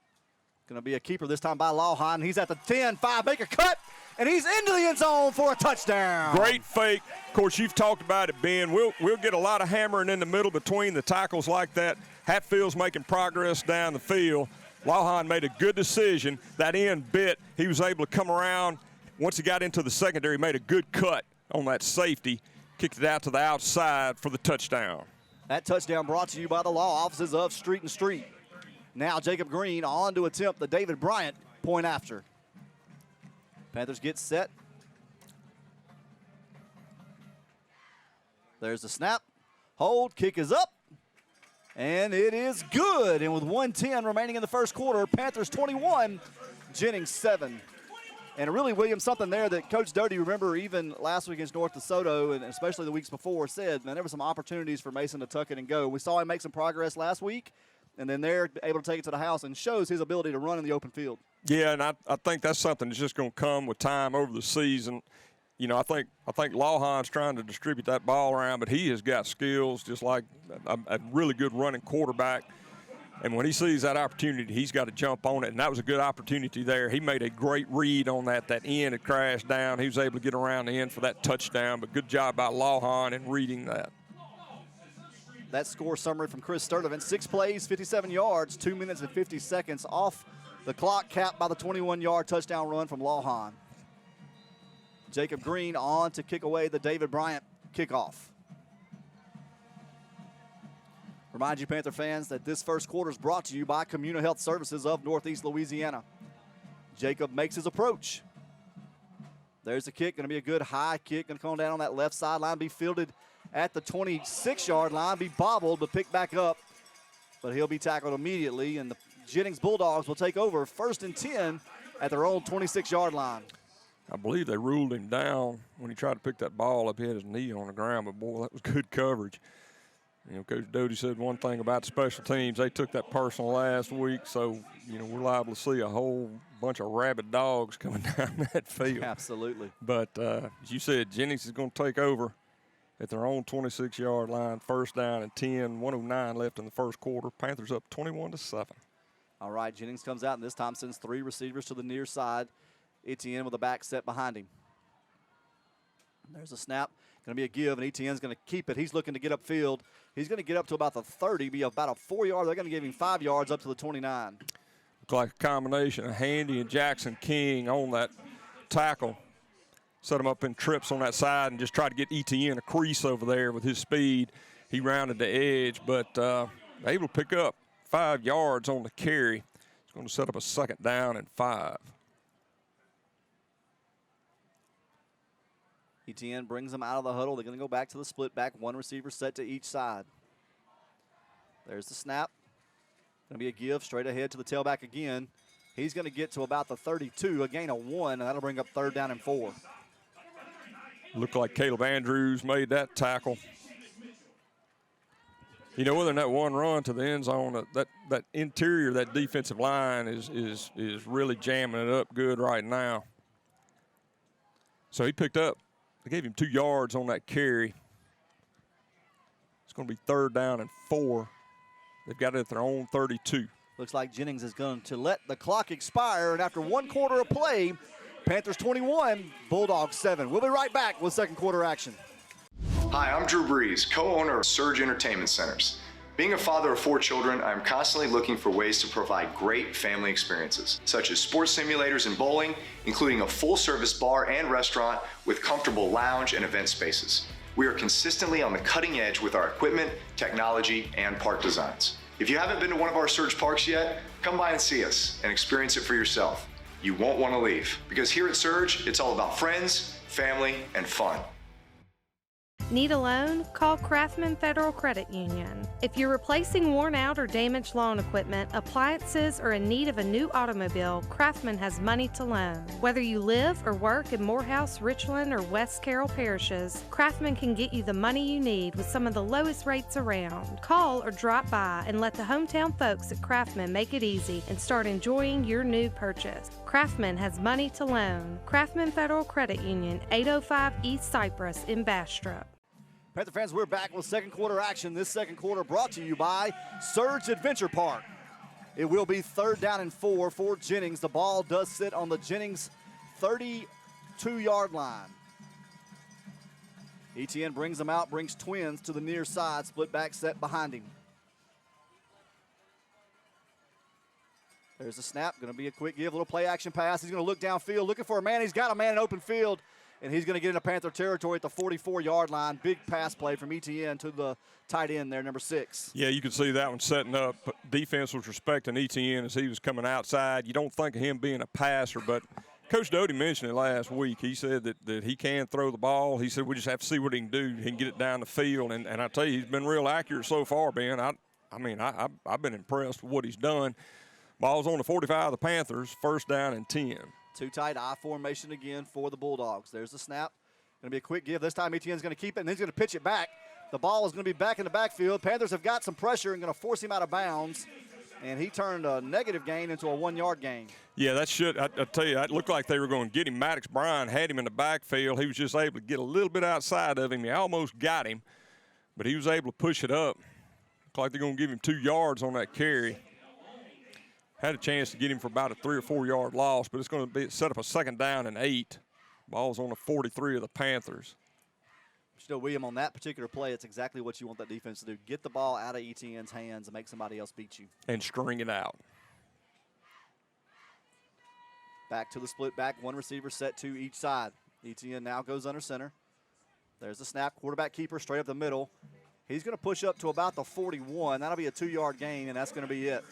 B: Going to be a keeper this time by Lawhon. He's at the 10-5, make a cut, and he's into the end zone for a touchdown.
D: Great fake. Of course, you've talked about it, Ben. We'll get a lot of hammering in the middle between the tackles like that. Hatfield's making progress down the field. Lawhon made a good decision. That end bit, he was able to come around. Once he got into the secondary, made a good cut on that safety. Kicked it out to the outside for the touchdown.
B: That touchdown brought to you by the law offices of Street and Street. Now Jacob Green on to attempt the David Bryant point after. Panthers get set. There's the snap. Hold, kick is up. And it is good. And with 1:10 remaining in the 1st quarter, Panthers 21, Jennings 7. And really, William, something there that Coach Doty, remember even last week against North DeSoto, and especially the weeks before, said, man, there were some opportunities for Mason to tuck it and go. We saw him make some progress last week. and then they're able to take it to the house, and shows his ability to run in the open field.
D: Yeah, and I think that's something that's just going to come with time over the season. You know, I think Lawhon's trying to distribute that ball around, but he has got skills just like a really good running quarterback. And when he sees that opportunity, he's got to jump on it, and that was a good opportunity there. He made a great read on that. That end had crashed down. He was able to get around the end for that touchdown, but good job by Lawhon in reading that.
B: That score summary from Chris Sterlington: 6 plays, 57 yards, 2 minutes and 50 seconds off the clock, capped by the 21-yard touchdown run from Lawhon. Jacob Green on to kick away the David Bryant kickoff. Remind you, Panther fans, that this first quarter is brought to you by CommuniHealth Services of Northeast Louisiana. Jacob makes his approach. There's the kick, going to be a good high kick, going to come down on that left sideline, be fielded at the 26-yard line, be bobbled, but picked back up. But he'll be tackled immediately, and the Jennings Bulldogs will take over 1st and 10 at their own 26-yard line.
D: I believe they ruled him down when he tried to pick that ball up. He had his knee on the ground, but, boy, that was good coverage. You know, Coach Doty said one thing about special teams. They took that personal last week, so, you know, we're liable to see a whole bunch of rabid dogs coming down that field.
B: Absolutely.
D: But as you said, Jennings is going to take over at their own 26-yard line, 1st down and 10, 1:09 left in the first quarter. Panthers up 21-7.
B: All right, Jennings comes out, and this time sends 3 receivers to the near side. Etienne with a back set behind him. There's a snap. Going to be a give, and Etienne's going to keep it. He's looking to get upfield. He's going to get up to about the 30, be about a 4-yard. They're going to give him 5 yards up to the 29.
D: Look like a combination of Handy and Jackson King on that tackle. Set him up in trips on that side and just try to get Etienne a crease over there with his speed. He rounded the edge, but able to pick up 5 yards on the carry. It's going to set up a 2nd down and 5.
B: Etienne brings them out of the huddle. They're going to go back to the split back. 1 receiver set to each side. There's the snap. Going to be a give straight ahead to the tailback again. He's going to get to about the 32, a gain of 1, and that'll bring up 3rd down and 4.
D: Looked like Caleb Andrews made that tackle. You know, within that one run to the end zone, that interior, that defensive line is really jamming it up good right now. So he picked up. They gave him 2 yards on that carry. It's going to be 3rd down and 4. They've got it at their own 32.
B: Looks like Jennings is going to let the clock expire, and after 1 quarter of play, Panthers 21, Bulldogs 7. We'll be right back with second quarter action.
F: Hi, I'm Drew Breeze, co-owner of Surge Entertainment Centers. Being a father of 4 children, I'm constantly looking for ways to provide great family experiences, such as sports simulators and bowling, including a full-service bar and restaurant with comfortable lounge and event spaces. We are consistently on the cutting edge with our equipment, technology, and park designs. If you haven't been to one of our Surge parks yet, come by and see us and experience it for yourself. You won't want to leave, because here at Surge, it's all about friends, family, and fun.
G: Need a loan? Call Kraftman Federal Credit Union. If you're replacing worn out or damaged lawn equipment, appliances, or in need of a new automobile, Kraftman has money to loan. Whether you live or work in Morehouse, Richland, or West Carroll parishes, Kraftman can get you the money you need with some of the lowest rates around. Call or drop by and let the hometown folks at Kraftman make it easy and start enjoying your new purchase. Kraftman has money to loan. Kraftman Federal Credit Union, 805 East Cypress in Bastrop.
B: Panther fans, we're back with second quarter action. This second quarter brought to you by Surge Adventure Park. It will be 3rd down and 4 for Jennings. The ball does sit on the Jennings 32-yard line. Etienne brings them out, brings twins to the near side, split back set behind him. There's a snap, going to be a quick give, little play action pass. He's going to look downfield, looking for a man. He's got a man in open field. And he's going to get into Panther territory at the 44-yard line. Big pass play from Etienne to the tight end there, number 6.
D: Yeah, you could see that one setting up. Defense was respecting Etienne as he was coming outside. You don't think of him being a passer, but Coach Doty mentioned it last week. He said that he can throw the ball. He said we just have to see what he can do. He can get it down the field. And I tell you, he's been real accurate so far, Ben. I've been impressed with what he's done. Ball's on the 45 of the Panthers, 1st down and 10.
B: 2 tight I formation again for the Bulldogs. There's the snap. Going to be a quick give. This time Etienne's going to keep it, and then he's going to pitch it back. The ball is going to be back in the backfield. Panthers have got some pressure and going to force him out of bounds. And he turned a negative gain into a 1-yard gain.
D: Yeah, that should, I tell you, it looked like they were going to get him. Maddox Bryant had him in the backfield. He was just able to get a little bit outside of him. He almost got him, but he was able to push it up. Looked like they're going to give him 2 yards on that carry. Had a chance to get him for about a 3 or 4 yard loss, but it's going to be set up a 2nd down and 8. Ball's on the 43 of the Panthers.
B: Still, William, on that particular play, it's exactly what you want that defense to do. Get the ball out of ETN's hands and make somebody else beat you.
D: And string it out.
B: Back to the split back. 1 receiver set to each side. ETN now goes under center. There's the snap. Quarterback keeper straight up the middle. He's going to push up to about the 41. That'll be a 2-yard gain, and that's going to be it.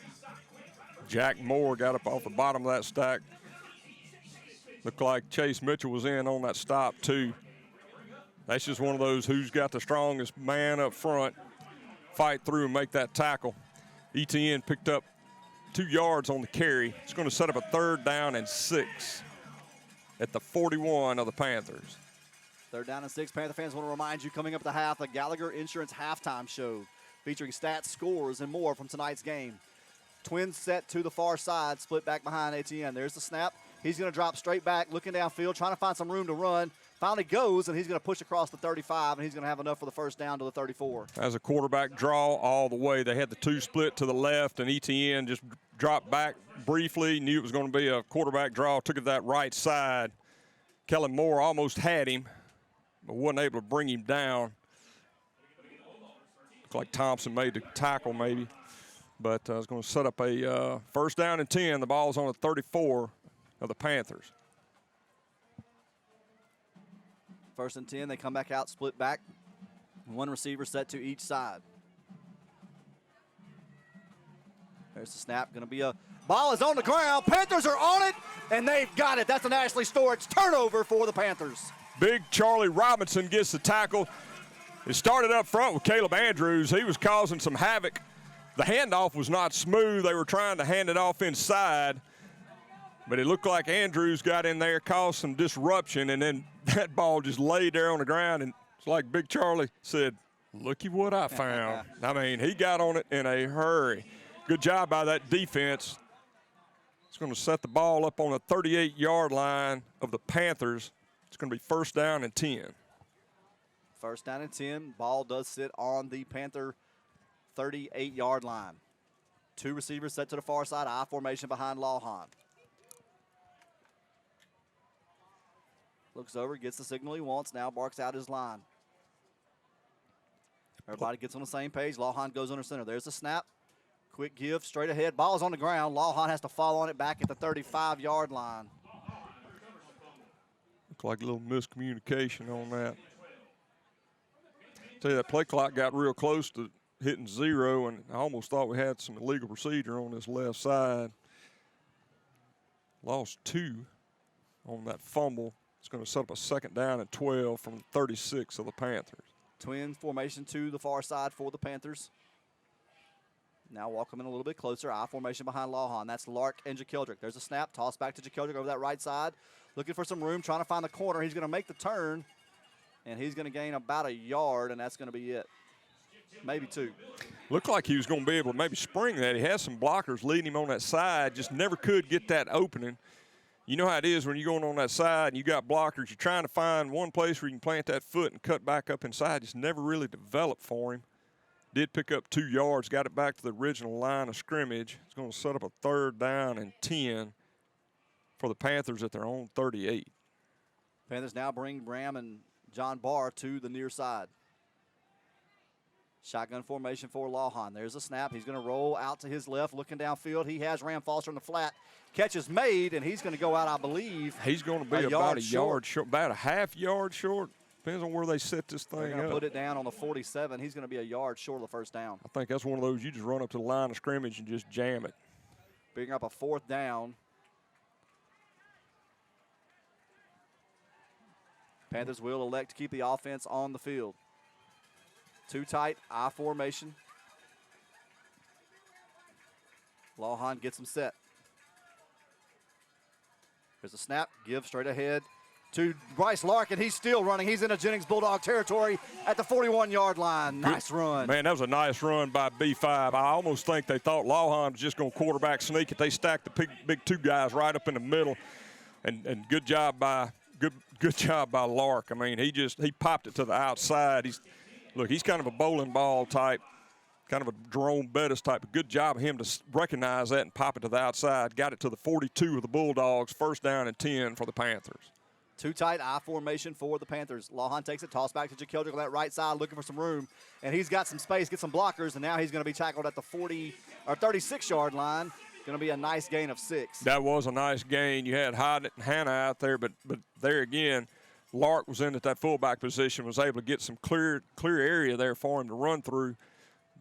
D: Jack Moore got up off the bottom of that stack. Looked like Chase Mitchell was in on that stop, too. That's just one of those who's got the strongest man up front, fight through and make that tackle. ETN picked up 2 yards on the carry. It's going to set up a 3rd down and 6 at the 41 of the Panthers.
B: 3rd down and 6. Panther fans want to remind you, coming up at the half, the Gallagher Insurance halftime show featuring stats, scores, and more from tonight's game. Twins set to the far side, split back behind ETN. There's the snap. He's going to drop straight back, looking downfield, trying to find some room to run. Finally goes, and he's going to push across the 35, and he's going to have enough for the 1st down to the 34.
D: As a quarterback draw all the way. They had the 2 split to the left, and ETN just dropped back briefly, knew it was going to be a quarterback draw, took it to that right side. Kellen Moore almost had him, but wasn't able to bring him down. Looked like Thompson made the tackle maybe, but I was going to set up a 1st down and 10. The ball's on the 34 of the Panthers.
B: 1st and 10, they come back out, split back. 1 receiver set to each side. There's the snap, going to be a ball is on the ground. Panthers are on it, and they've got it. That's an Ashley Storage turnover for the Panthers.
D: Big Charlie Robinson gets the tackle. It started up front with Caleb Andrews. He was causing some havoc. The handoff was not smooth. They were trying to hand it off inside, but it looked like Andrews got in there, caused some disruption, and then that ball just laid there on the ground, and it's like Big Charlie said, looky what I found. I mean, he got on it in a hurry. Good job by that defense. It's going to set the ball up on the 38-yard line of the Panthers. It's going to be 1st down and 10.
B: 1st down and 10. Ball does sit on the Panther 38-yard line. 2 receivers set to the far side. I formation behind Lawhon. Looks over, gets the signal he wants, now barks out his line. Everybody gets on the same page. Lawhon goes under center. There's the snap. Quick give, straight ahead. Ball's on the ground. Lawhon has to fall on it back at the 35-yard line.
D: Looked like a little miscommunication on that. Tell you, that play clock got real close to hitting 0, and I almost thought we had some illegal procedure on this left side. Lost 2 on that fumble. It's going to set up a 2nd down and 12 from the 36 of the Panthers.
B: Twins formation to the far side for the Panthers. Now walk in a little bit closer. I formation behind Lawhon. That's Lark and JaKeldrick. There's a snap. Toss back to JaKeldrick over that right side. Looking for some room, trying to find the corner. He's going to make the turn, and he's going to gain about a yard, and that's going to be it. Maybe 2.
D: Looked like he was going to be able to maybe spring that. He has some blockers leading him on that side. Just never could get that opening. You know how it is when you're going on that side and you got blockers. You're trying to find one place where you can plant that foot and cut back up inside. Just never really developed for him. Did pick up 2 yards, got it back to the original line of scrimmage. It's going to set up a 3rd down and 10 for the Panthers at their own 38.
B: Panthers now bring Bram and John Barr to the near side. Shotgun formation for Lawhon. There's a snap. He's going to roll out to his left, looking downfield. He has Ram Foster in the flat. Catch is made, and he's going to go out, I believe.
D: He's going to be about a yard short, about a half yard short. Depends on where they set this thing up.
B: They're going to put it down on the 47. He's going to be a yard short of the 1st down.
D: I think that's one of those you just run up to the line of scrimmage and just jam it.
B: Picking up a 4th down. Panthers will elect to keep the offense on the field. 2 tight, I formation. Lawhon gets him set. There's a snap, give straight ahead. to Bryce Larkin. He's still running. He's into Jennings Bulldog territory at the 41-yard line. Nice run.
D: Man, that was a nice run by B5. I almost think they thought Lawhon was just going to quarterback sneak it. They stacked the big two guys right up in the middle, and good job by Lark. I mean, he popped it to the outside. He's kind of a bowling ball type, kind of a Jerome Bettis type. Good job of him to recognize that and pop it to the outside. Got it to the 42 of the Bulldogs. First down and 10 for the Panthers.
B: Too tight I formation for the Panthers. Lawhon takes it, toss back to JaKeldrick on that right side, looking for some room, and he's got some space, get some blockers, and now he's going to be tackled at the 36-yard line. Going to be a nice gain of 6.
D: That was a nice gain. You had Hodnett and Hannah out there, but there again, Lark was in at that fullback position, was able to get some clear area there for him to run through.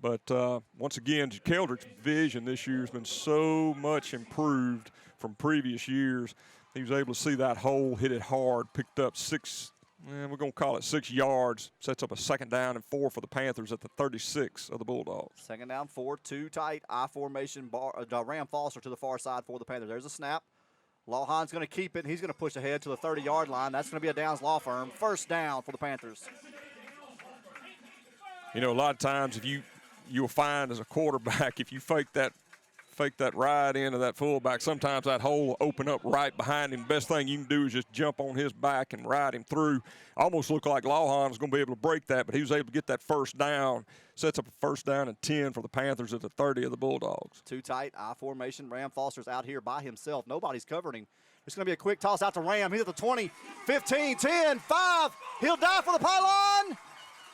D: But once again, JaKeldrick's vision this year has been so much improved from previous years. He was able to see that hole, hit it hard, picked up 6, we're going to call it 6 yards, sets up a 2nd down and 4 for the Panthers at the 36 of the Bulldogs.
B: 2nd down, 4, too tight I formation, Ram Foster to the far side for the Panthers. There's a snap. Lawhon's going to keep it. He's going to push ahead to the 30-yard line. That's going to be a Downs Law Firm. First down for the Panthers.
D: You know, a lot of times you'll find as a quarterback, if you fake that ride into that fullback, sometimes that hole will open up right behind him. Best thing you can do is just jump on his back and ride him through. Almost looked like Lawhon was going to be able to break that, but he was able to get that first down. Sets up a 1st down and 10 for the Panthers at the 30 of the Bulldogs.
B: Too tight I formation. Ram Foster's out here by himself. Nobody's covering him. It's going to be a quick toss out to Ram. He's at the 20, 15, 10, 5. He'll dive for the pylon.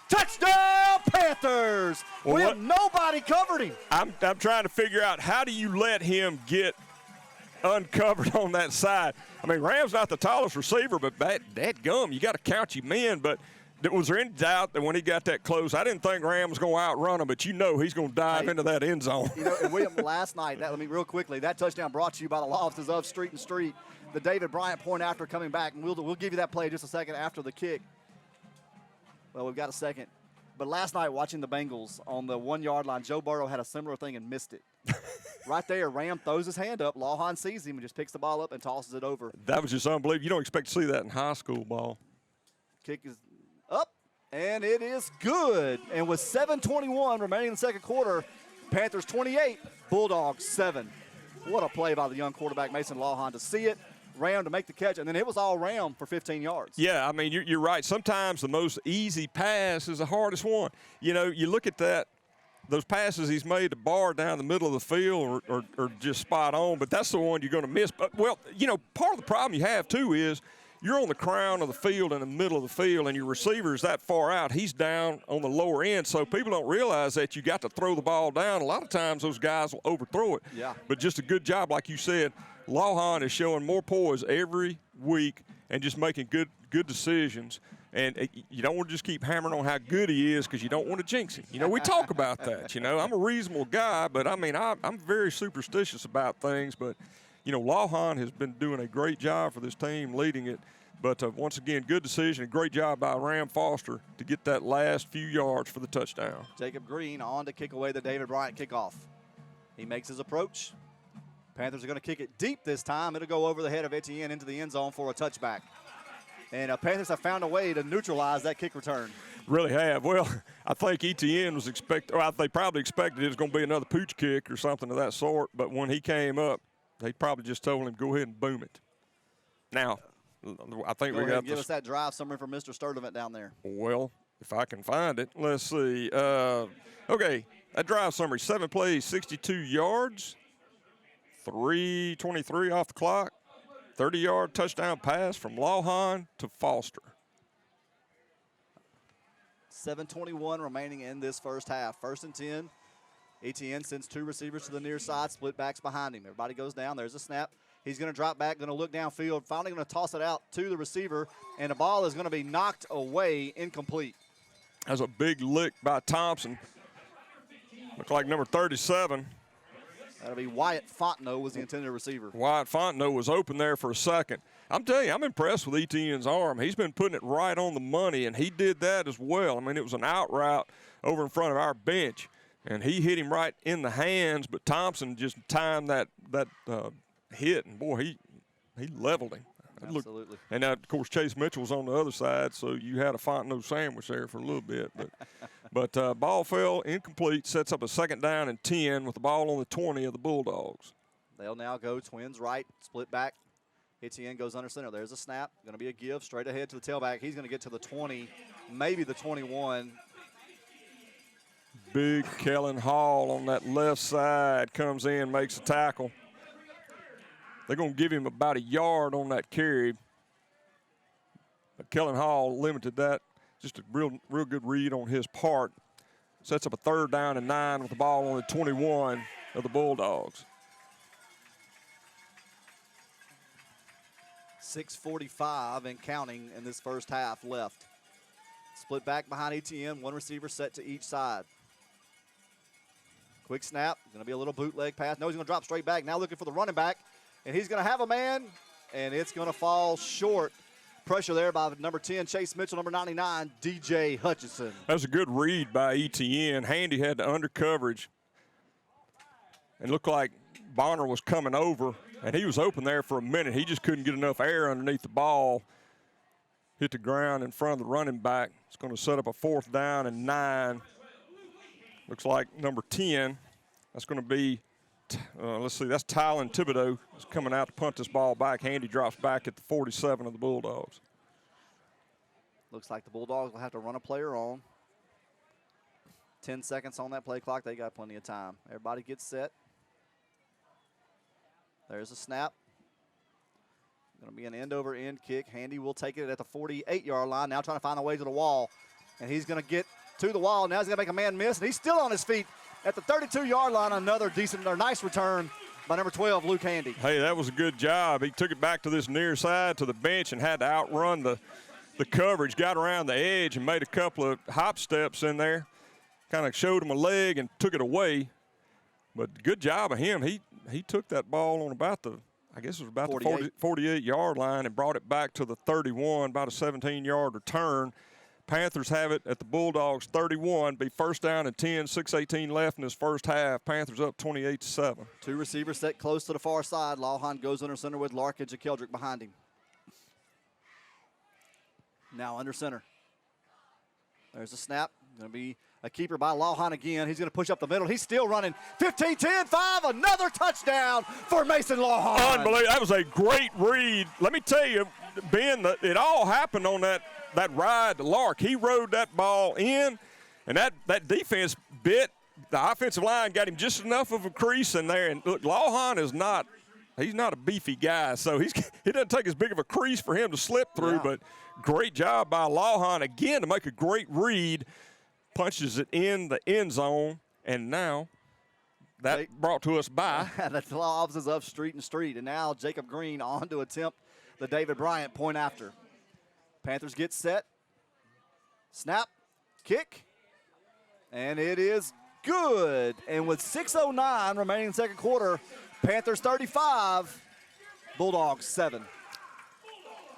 B: Touchdown, Panthers! With nobody covered him.
D: I'm trying to figure out, how do you let him get uncovered on that side? I mean, Ram's not the tallest receiver, but that gum, you got to count your men. But was there any doubt that when he got that close, I didn't think Ram was going to outrun him, but he's going to dive into that end zone.
B: You know, and William, last night, real quickly, that touchdown brought to you by the law offices of Street and Street. The David Bryant point after coming back, and we'll give you that play in just a second after the kick. Well, we've got a second. But last night, watching the Bengals on the 1-yard line, Joe Burrow had a similar thing and missed it. Right there, Ram throws his hand up. Lawhon sees him and just picks the ball up and tosses it over.
D: That was just unbelievable. You don't expect to see that in high school ball.
B: Kick is up, and it is good. And with 7:21 remaining in the second quarter, Panthers 28, Bulldogs 7. What a play by the young quarterback, Mason Lawhon, to see it. Ram to make the catch, and then it was all Ram for 15 yards.
D: Yeah, I mean, you're right. Sometimes the most easy pass is the hardest one. You know, you look at those passes he's made to Barr down the middle of the field are just spot on, but that's the one you're going to miss. But, well, you know, part of the problem you have, too, is you're on the crown of the field in the middle of the field, and your receiver is that far out. He's down on the lower end, so people don't realize that you got to throw the ball down. A lot of times those guys will overthrow it.
B: Yeah.
D: But just a good job, like you said. Lawhon is showing more poise every week and just making good decisions. And you don't want to just keep hammering on how good he is because you don't want to jinx him. You know, we talk about that. You know, I'm a reasonable guy, but, I mean, I'm very superstitious about things. But, you know, Lawhon has been doing a great job for this team, leading it. But, once again, good decision, a great job by Ram Foster to get that last few yards for the touchdown.
B: Jacob Green on to kick away the David Bryant kickoff. He makes his approach. Panthers are going to kick it deep this time. It'll go over the head of Etienne into the end zone for a touchback. And Panthers have found a way to neutralize that kick return.
D: Really have. Well, I think Etienne was they probably expected it was going to be another pooch kick or something of that sort. But when he came up, they probably just told him, go ahead and boom it. Now, I think we got
B: give us that drive summary from Mr. Sterlington down there.
D: Well, if I can find it. Let's see. Okay, that drive summary, 7 plays, 62 yards. 3:23 off the clock, 30-yard touchdown pass from Lawhon to Foster.
B: 7:21 remaining in this first half. 1st and 10. Etienne sends 2 receivers to the near side, split backs behind him. Everybody goes down. There's a snap. He's going to drop back, going to look downfield, finally going to toss it out to the receiver, and the ball is going to be knocked away, incomplete.
D: That's a big lick by Thompson. Looked like number 37.
B: That'll be Wyatt Fontenot was the intended receiver.
D: Wyatt Fontenot was open there for a second. I'm telling you, I'm impressed with Etienne's arm. He's been putting it right on the money, and he did that as well. I mean, it was an out route over in front of our bench, and he hit him right in the hands, but Thompson just timed that hit, and, boy, he leveled him.
B: Absolutely.
D: And now, of course, Chase Mitchell's on the other side, so you had a Fontenot sandwich there for a little bit. But ball fell incomplete, sets up a 2nd down and 10 with the ball on the 20 of the Bulldogs.
B: They'll now go twins right, split back. Etienne goes under center. There's a snap. Going to be a give straight ahead to the tailback. He's going to get to the 20, maybe the 21.
D: Big Kellen Hall on that left side comes in, makes a tackle. They're going to give him about a yard on that carry. But Kellen Hall limited that. Just a real good read on his part. Sets up a 3rd down and 9 with the ball on the 21 of the Bulldogs.
B: 6:45 and counting in this first half left. Split back behind Etienne. One receiver set to each side. Quick snap. Going to be a little bootleg pass. No, he's going to drop straight back. Now looking for the running back. And he's going to have a man, and it's going to fall short. Pressure there by number 10, Chase Mitchell, number 99, DJ Hutchinson.
D: That was a good read by Etienne. Handy had the under coverage. And looked like Bonner was coming over, and he was open there for a minute. He just couldn't get enough air underneath the ball. Hit the ground in front of the running back. It's going to set up a 4th down and 9. Looks like number 10. That's going to be, let's see, that's Tylen Thibodeau. He's coming out to punt this ball back. Handy drops back at the 47 of the Bulldogs.
B: Looks like the Bulldogs will have to run a player on. 10 seconds on that play clock. They got plenty of time. Everybody gets set. There's a snap. Going to be an end-over-end kick. Handy will take it at the 48-yard line. Now trying to find a way to the wall. And he's going to get to the wall. Now he's going to make a man miss. And he's still on his feet at the 32-yard line. Another decent or nice return by number 12, Luke Handy.
D: Hey, that was a good job. He took it back to this near side to the bench and had to outrun the coverage. Got around the edge and made a couple of hop steps in there. Kind of showed him a leg and took it away. But good job of him. He took that ball on about the, I guess it was about 48. The 48-yard line and brought it back to the 31, about a 17-yard return. Panthers have it at the Bulldogs 31, be 1st down and 10, 6:18 left in this first half. Panthers up 28-7.
B: Two receivers set close to the far side. Lawhon goes under center with Larkins and Keldrick behind him. Now under center. There's a snap. Going to be a keeper by Lawhon again. He's going to push up the middle. He's still running. 15, 10, 5. Another touchdown for Mason Lawhon.
D: Unbelievable. That was a great read. Let me tell you, Ben, it all happened on that ride to Lark. He rode that ball in, and that defense bit. The offensive line got him just enough of a crease in there. And look, Lawhon is not – he's not a beefy guy, so it doesn't take as big of a crease for him to slip through. Yeah. But great job by Lawhon again to make a great read. Punches it in the end zone, and now that brought to us by.
B: The lobs is up street and street, and now Jacob Green on to attempt the David Bryant point after. Panthers get set. Snap, kick, and it is good. And with 6:09 remaining in the second quarter, Panthers 35, Bulldogs 7.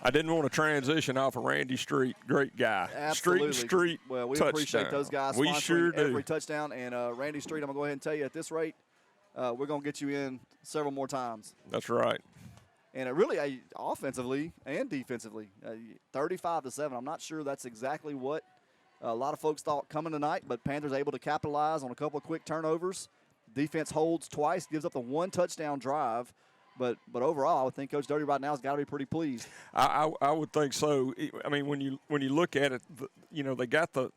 D: I didn't want to transition off of Randy Street. Great guy.
B: Absolutely.
D: Street,
B: well, we
D: touchdown.
B: Appreciate those guys sponsoring
D: we sure do.
B: every touchdown. And Randy Street, I'm going to go ahead and tell you, at this rate, we're going to get you in several more times.
D: That's right.
B: And really, offensively and defensively, 35-7. I'm not sure that's exactly what a lot of folks thought coming tonight, but Panthers able to capitalize on a couple of quick turnovers. Defense holds twice, gives up the 1 touchdown drive. But overall, I would think Coach Doty right now has got to be pretty pleased.
D: I would think so. I mean, when you look at it, they got the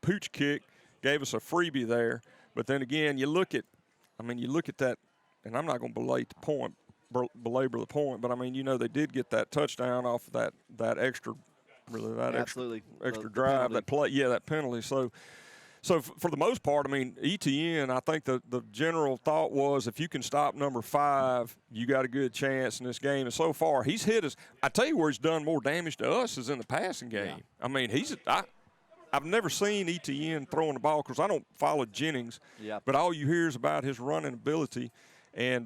D: pooch kick, gave us a freebie there. But then again, you look at that, and I'm not going to belabor the point. But I mean, they did get that touchdown off of that extra, really that
B: Absolutely.
D: extra drive, that play, that penalty. So for the most part, I mean, ETN, I think the general thought was if you can stop number 5, you got a good chance in this game. And so far, he's hit us. I tell you where he's done more damage to us is in the passing game. Yeah. I mean, I've never seen ETN throwing the ball because I don't follow Jennings.
B: Yeah.
D: But all you hear is about his running ability. And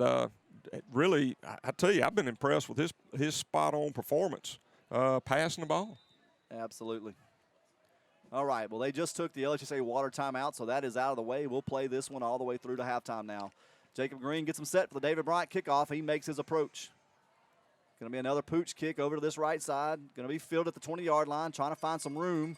D: really, I tell you, I've been impressed with his spot-on performance passing the ball.
B: Absolutely. All right, well, they just took the LHSA water timeout, so that is out of the way. We'll play this one all the way through to halftime now. Jacob Green gets him set for the David Bryant kickoff. He makes his approach. Going to be another pooch kick over to this right side. Going to be fielded at the 20-yard line, trying to find some room.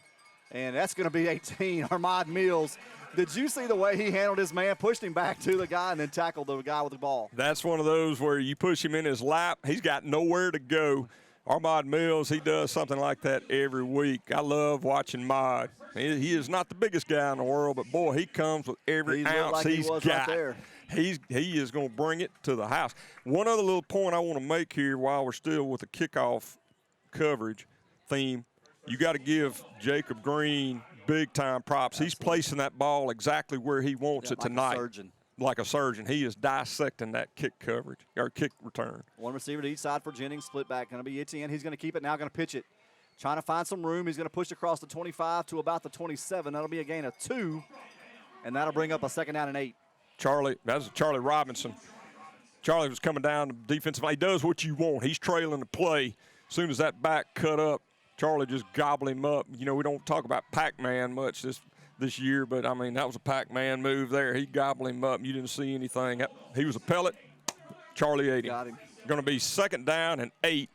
B: And that's going to be 18, Armand Mills. Did you see the way he handled his man, pushed him back to the guy, and then tackled the guy with the ball?
D: That's one of those where you push him in his lap. He's got nowhere to go. Armand Mills, he does something like that every week. I love watching Mod. He is not the biggest guy in the world, but, boy, he comes with every ounce he's got. Right there. He is going to bring it to the house. One other little point I want to make here while we're still with the kickoff coverage theme, you got to give Jacob Green big-time props. Absolutely. He's placing that ball exactly where he wants it tonight.
B: Like a surgeon.
D: Like a surgeon. He is dissecting that kick coverage or kick return.
B: One receiver to each side for Jennings. Split back. Going to be Etienne. He's going to keep it now. Going to pitch it. Trying to find some room. He's going to push across the 25 to about the 27. That'll be a gain of 2, and that'll bring up a 2nd down and 8.
D: That's Charlie Robinson. Charlie was coming down the defensive line. He does what you want. He's trailing the play. As soon as that back cut up, Charlie just gobbled him up. You know, we don't talk about Pac-Man much this year, but, I mean, that was a Pac-Man move there. He gobbled him up. You didn't see anything. He was a pellet. Charlie ate him.
B: Got him.
D: Going to be 2nd down and 8.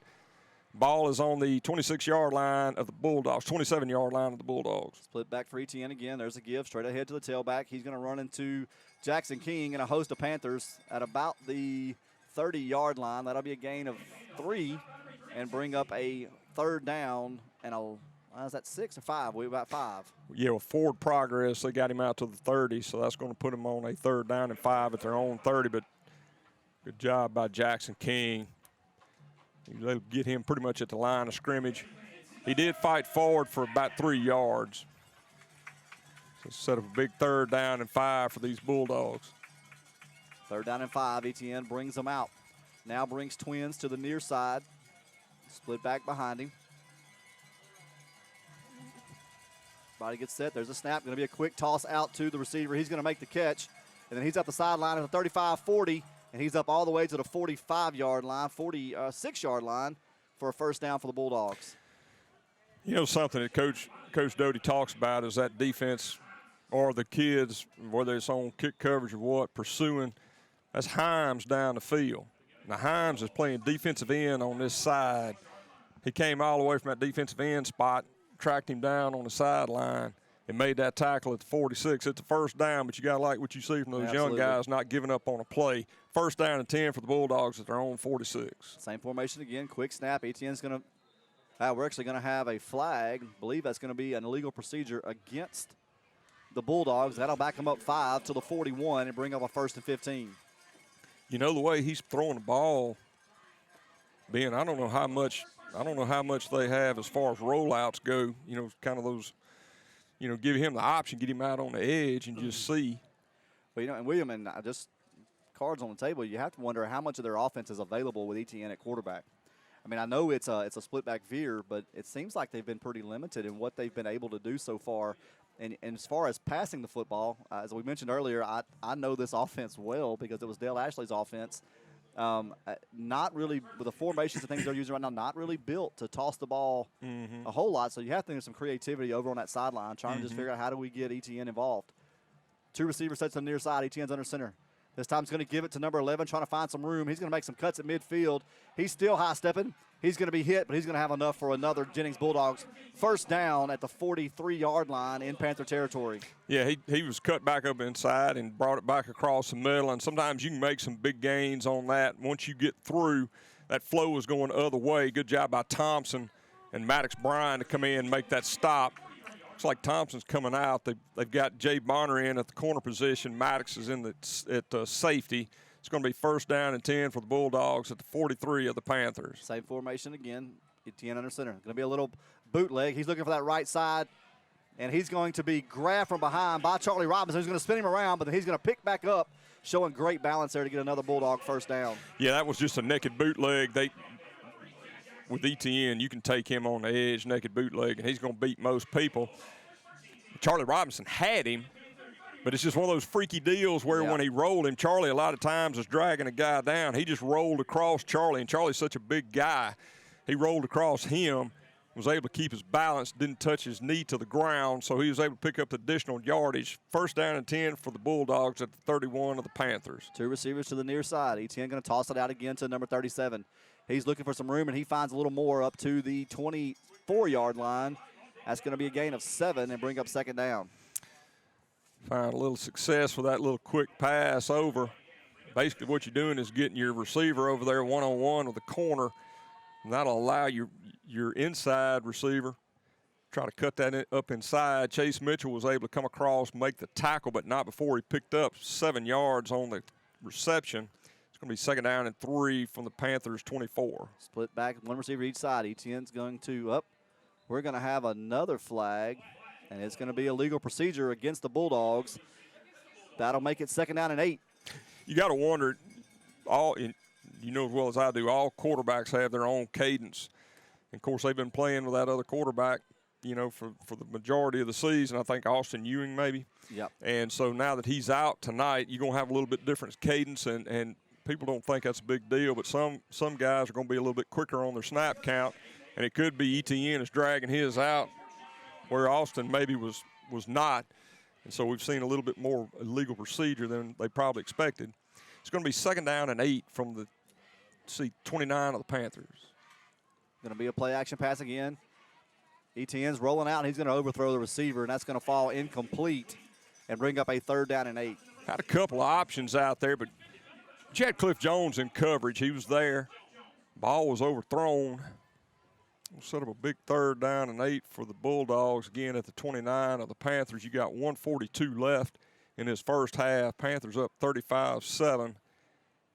D: Ball is on the 26-yard line of the Bulldogs, 27-yard line of the Bulldogs.
B: Split back for Etienne again. There's a give straight ahead to the tailback. He's going to run into Jackson King and a host of Panthers at about the 30-yard line. That'll be a gain of 3 and bring up a 3rd down and is that 6 or 5? We're about 5.
D: Yeah, with forward progress, they got him out to the 30, so that's going to put him on a 3rd down and 5 at their own 30. But good job by Jackson King. They'll get him pretty much at the line of scrimmage. He did fight forward for about 3 yards. So instead of a big 3rd down and 5 for these Bulldogs.
B: 3rd down and 5. Etienne brings them out. Now brings Twins to the near side. Split back behind him. Body gets set. There's a snap. Going to be a quick toss out to the receiver. He's going to make the catch. And then he's up the sideline at the 35-40. And he's up all the way to the 45-yard line, 46-yard line for a 1st down for the Bulldogs.
D: You know, something that Coach Doty talks about is that defense or the kids, whether it's on kick coverage or what, pursuing. That's Himes down the field. Now, Himes is playing defensive end on this side. He came all the way from that defensive end spot, tracked him down on the sideline, and made that tackle at the 46. It's a 1st down, but you got to like what you see from those young guys not giving up on a play. 1st down and 10 for the Bulldogs at their own 46.
B: Same formation again, quick snap. Etienne's going to we're actually going to have a flag. I believe that's going to be an illegal procedure against the Bulldogs. That'll back them up 5 to the 41 and bring up a 1st and 15.
D: You know, the way he's throwing the ball, Ben, I don't know how much they have as far as rollouts go, you know, kind of those, you know, give him the option, get him out on the edge and just see.
B: Well, you know, and William, and just cards on the table, you have to wonder how much of their offense is available with Etienne at quarterback. I mean, I know it's a split back veer, but it seems like they've been pretty limited in what they've been able to do so far. And as far as passing the football, as we mentioned earlier, I know this offense well because it was Dale Ashley's offense. Not really, with the formations and things they're using right now, not really built to toss the ball a whole lot. So you have to think of some creativity over on that sideline, trying to just figure out how do we get Etienne involved. 2 receivers sets to the near side. Etienne's under center. This time he's going to give it to number 11, trying to find some room. He's going to make some cuts at midfield. He's still high-stepping. He's going to be hit, but he's going to have enough for another Jennings Bulldogs 1st down at the 43-yard line in Panther territory.
D: Yeah, he was cut back up inside and brought it back across the middle, and sometimes you can make some big gains on that. Once you get through, that flow is going the other way. Good job by Thompson and Maddox Bryant to come in and make that stop. Looks like Thompson's coming out. They've got Jay Bonner in at the corner position. Maddox is in at safety. It's going to be 1st down and 10 for the Bulldogs at the 43 of the Panthers.
B: Same formation again. Etienne under center. Going to be a little bootleg. He's looking for that right side, and he's going to be grabbed from behind by Charlie Robinson, who's going to spin him around, but then he's going to pick back up, showing great balance there to get another Bulldog 1st down.
D: Yeah, that was just a naked bootleg. With Etienne, you can take him on the edge, naked bootleg, and he's going to beat most people. Charlie Robinson had him, but it's just one of those freaky deals where when he rolled him, Charlie a lot of times is dragging a guy down. He just rolled across Charlie, and Charlie's such a big guy. He rolled across him, was able to keep his balance, didn't touch his knee to the ground, so he was able to pick up the additional yardage. First down and 10 for the Bulldogs at the 31 of the Panthers.
B: Two receivers to the near side. Etienne going to toss it out again to number 37. He's looking for some room, and he finds a little more up to the 24-yard line. That's going to be a gain of 7 and bring up second down.
D: Find a little success with that little quick pass over. Basically what you're doing is getting your receiver over there one-on-one with the corner, and that'll allow your inside receiver try to cut that up inside. Chase Mitchell was able to come across, make the tackle, but not before he picked up 7 yards on the reception. It's going to be second down and 3 from the Panthers' 24.
B: Split back, one receiver each side. Etienne's going to up. We're going to have another flag, and it's going to be a legal procedure against the Bulldogs. That'll make it second down and 8.
D: You got to wonder, you know as well as I do, all quarterbacks have their own cadence. And of course, they've been playing with that other quarterback, you know, for the majority of the season. I think Austin Ewing maybe.
B: Yep.
D: And so now that he's out tonight, you're going to have a little bit different cadence, and people don't think that's a big deal, but some guys are going to be a little bit quicker on their snap count, and it could be Etienne is dragging his out where Austin maybe was not. And so we've seen a little bit more legal procedure than they probably expected. It's going to be second down and 8 from the 29 of the Panthers.
B: Going to be a play-action pass again. Etienne's rolling out, and he's going to overthrow the receiver, and that's going to fall incomplete and bring up a third down and 8.
D: Had a couple of options out there, but you had Cliff Jones in coverage. He was there. Ball was overthrown. We'll set up a big third down and 8 for the Bulldogs again at the 29 of the Panthers. You got 1:42 left in this first half. Panthers up 35-7.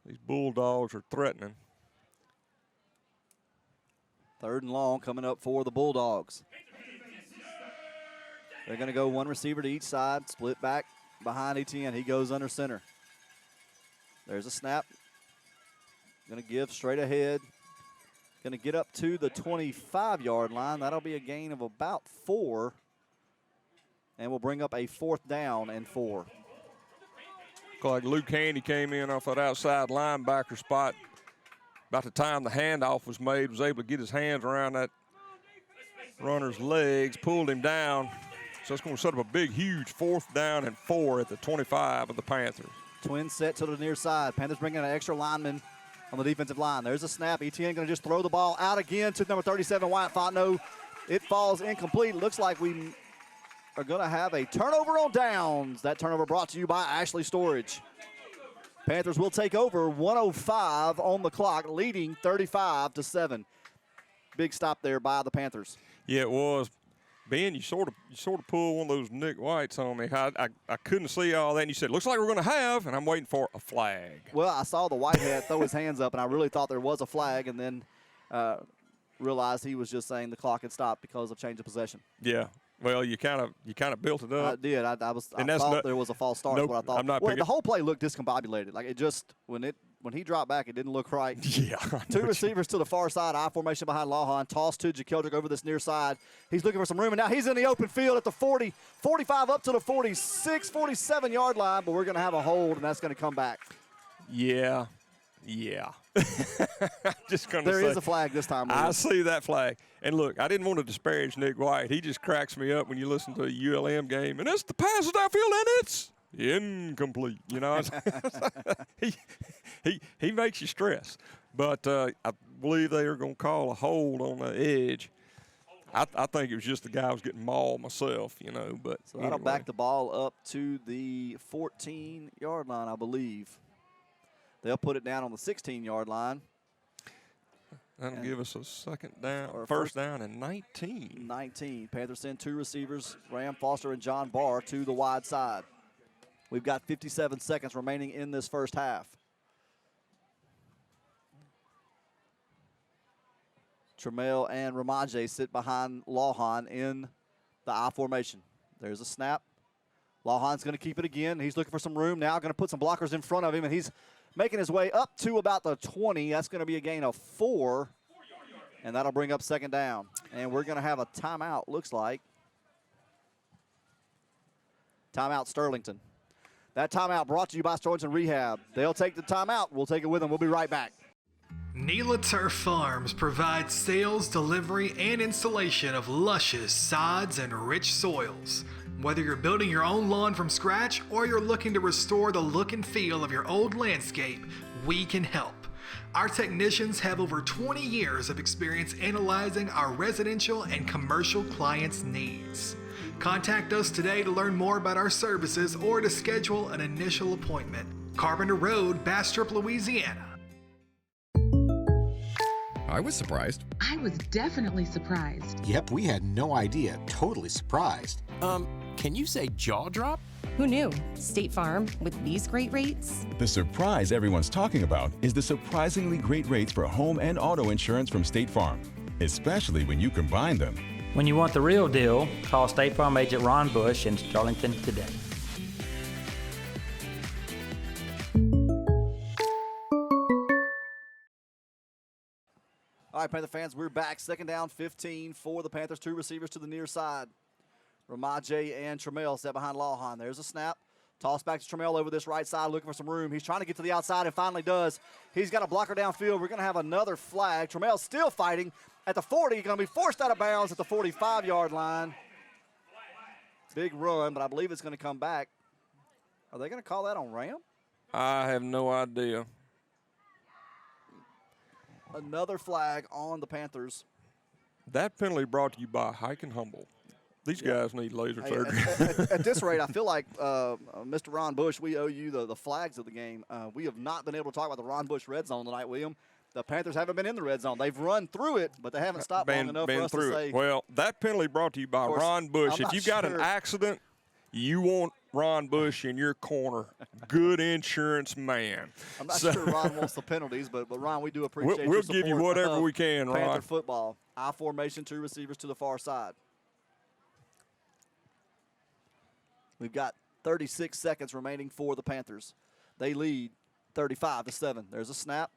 D: These Bulldogs are threatening.
B: Third and long coming up for the Bulldogs. They're going to go one receiver to each side, split back behind Etienne. He goes under center. There's a snap. Going to give straight ahead. Going to get up to the 25-yard line. That'll be a gain of about 4. And we'll bring up a fourth down and 4.
D: Looked like Luke Handy came in off that outside linebacker spot. About the time the handoff was made, was able to get his hands around that runner's legs, pulled him down. So it's going to set up a big, huge fourth down and 4 at the 25 of the Panthers.
B: Twin set to the near side. Panthers bringing an extra lineman on the defensive line. There's a snap. Etienne going to just throw the ball out again to number 37, Wyatt Fontenot. It falls incomplete. It looks like we are going to have a turnover on downs. That turnover brought to you by Ashley Storage. Panthers will take over, 1:05 on the clock, leading 35-7. Big stop there by the Panthers.
D: Yeah, it was. Ben, you sort of pulled one of those Nick Whites on me. I couldn't see all that, and you said, looks like we're going to have, and I'm waiting for a flag.
B: Well, I saw the Whitehead throw his hands up, and I really thought there was a flag, and then realized he was just saying the clock had stopped because of change of possession.
D: Yeah. Well, you kind of built it up.
B: I did. I thought there was a false start.
D: Nope,
B: what I thought.
D: I'm not
B: the whole play looked discombobulated. Like it just when he dropped back, it didn't look right.
D: Yeah.
B: Two receivers to the far side, I formation behind Lawhon. Toss to JaKeldrick over this near side. He's looking for some room, and now he's in the open field at the 40, 45 up to the 46, 47-yard line. But we're going to have a hold, and that's going to come back.
D: Yeah. Just going to say.
B: There is a flag this time.
D: I see that flag. And look, I didn't want to disparage Nick White. He just cracks me up when you listen to a ULM game. And it's the pass downfield, and it's incomplete. You know, he makes you stress. But I believe they are going to call a hold on the edge. I think it was just the guy who was getting mauled myself, you know. But
B: so that'll back the ball up to the 14-yard line, I believe. They'll put it down on the 16-yard line.
D: That'll give us a second down, or first down and 19.
B: 19. Panthers send two receivers, Graham Foster and John Barr, to the wide side. We've got 57 seconds remaining in this first half. Trammell and Ramage sit behind Lawhon in the I formation. There's a snap. Lawhon's going to keep it again. He's looking for some room now, going to put some blockers in front of him, and he's making his way up to about the 20. That's going to be a gain of 4, and that'll bring up second down. And we're going to have a timeout, looks like. Timeout, Sterlington. That timeout brought to you by Sterlington Rehab. They'll take the timeout. We'll take it with them. We'll be right back.
A: NELA Turf Farms provides sales, delivery, and installation of luscious sods and rich soils. Whether you're building your own lawn from scratch or you're looking to restore the look and feel of your old landscape, we can help. Our technicians have over 20 years of experience analyzing our residential and commercial clients' needs. Contact us today to learn more about our services or to schedule an initial appointment. Carpenter Road, Bastrop, Louisiana.
H: I was surprised.
I: I was definitely surprised.
J: Yep, we had no idea. Totally surprised.
H: Can you say jaw drop?
K: Who knew? State Farm with these great rates?
L: The surprise everyone's talking about is the surprisingly great rates for home and auto insurance from State Farm, especially when you combine them.
M: When you want the real deal, call State Farm agent Ron Bush in Sterlington today.
B: All right, Panther fans, we're back. Second down, 15 for the Panthers. Two receivers to the near side. Ramaje and Trammell set behind Lawhon. There's a snap. Toss back to Trammell over this right side, looking for some room. He's trying to get to the outside and finally does. He's got a blocker downfield. We're going to have another flag. Trammell's still fighting at the 40. He's going to be forced out of bounds at the 45-yard line. Big run, but I believe it's going to come back. Are they going to call that on Ram?
D: I have no idea.
B: Another flag on the Panthers.
D: That penalty brought to you by Hike and Humble. These guys need laser surgery.
B: At this rate, I feel like, Mr. Ron Bush, we owe you the flags of the game. We have not been able to talk about the Ron Bush red zone tonight, William. The Panthers haven't been in the red zone. They've run through it, but they haven't stopped long enough for us to say.
D: Well, that penalty brought to you by Ron Bush. If you've got an accident, you want Ron Bush in your corner. Good insurance man.
B: I'm not sure Ron wants the penalties, but Ron, we do appreciate your support.
D: We'll give you whatever we can, Ron.
B: Panther football. I formation, two receivers to the far side. We've got 36 seconds remaining for the Panthers. They lead 35-7. There's a snap.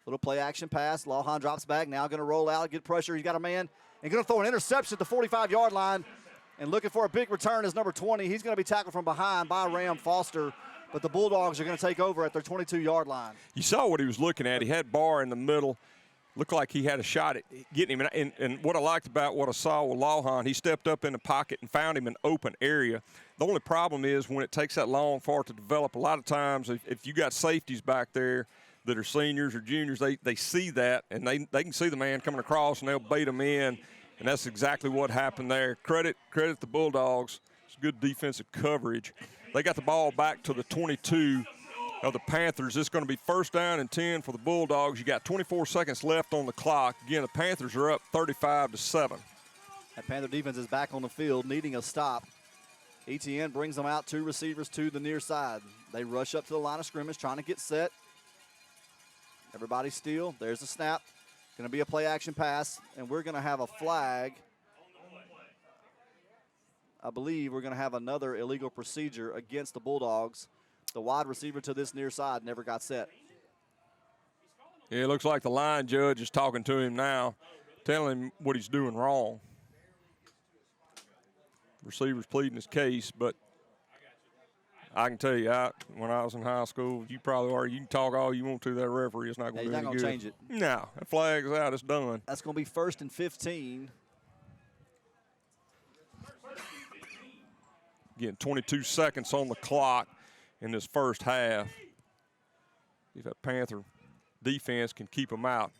B: Little play action pass. Lawhon drops back. Now going to roll out, get pressure. He's got a man and going to throw an interception at the 45-yard line. And looking for a big return is number 20. He's going to be tackled from behind by Ram Foster. But the Bulldogs are going to take over at their 22-yard line.
D: You saw what he was looking at. He had Barr in the middle. Looked like he had a shot at getting him. And what I liked about what I saw with Lawhon, he stepped up in the pocket and found him an open area. The only problem is when it takes that long for it to develop, a lot of times if you got safeties back there that are seniors or juniors, they see that, and they can see the man coming across, and they'll bait him in. And that's exactly what happened there. Credit the Bulldogs. It's good defensive coverage. They got the ball back to the 22 of the Panthers. It's going to be first down and 10 for the Bulldogs. You got 24 seconds left on the clock. Again, the Panthers are up 35-7.
B: That Panther defense is back on the field, needing a stop. ETN brings them out, two receivers to the near side. They rush up to the line of scrimmage, trying to get set. Everybody still. There's the snap. Going to be a play action pass, and we're going to have a flag. I believe we're going to have another illegal procedure against the Bulldogs. The wide receiver to this near side never got set.
D: Yeah, it looks like the line judge is talking to him now, telling him what he's doing wrong. Receiver's pleading his case, but I can tell you, when I was in high school, you probably are. You can talk all you want to. That referee is not going to do any good.
B: He's not going to change it.
D: No, that flag's out. It's done.
B: That's going to be first and 15.
D: Again, 22 seconds on the clock in this first half. If that Panther defense can keep them out.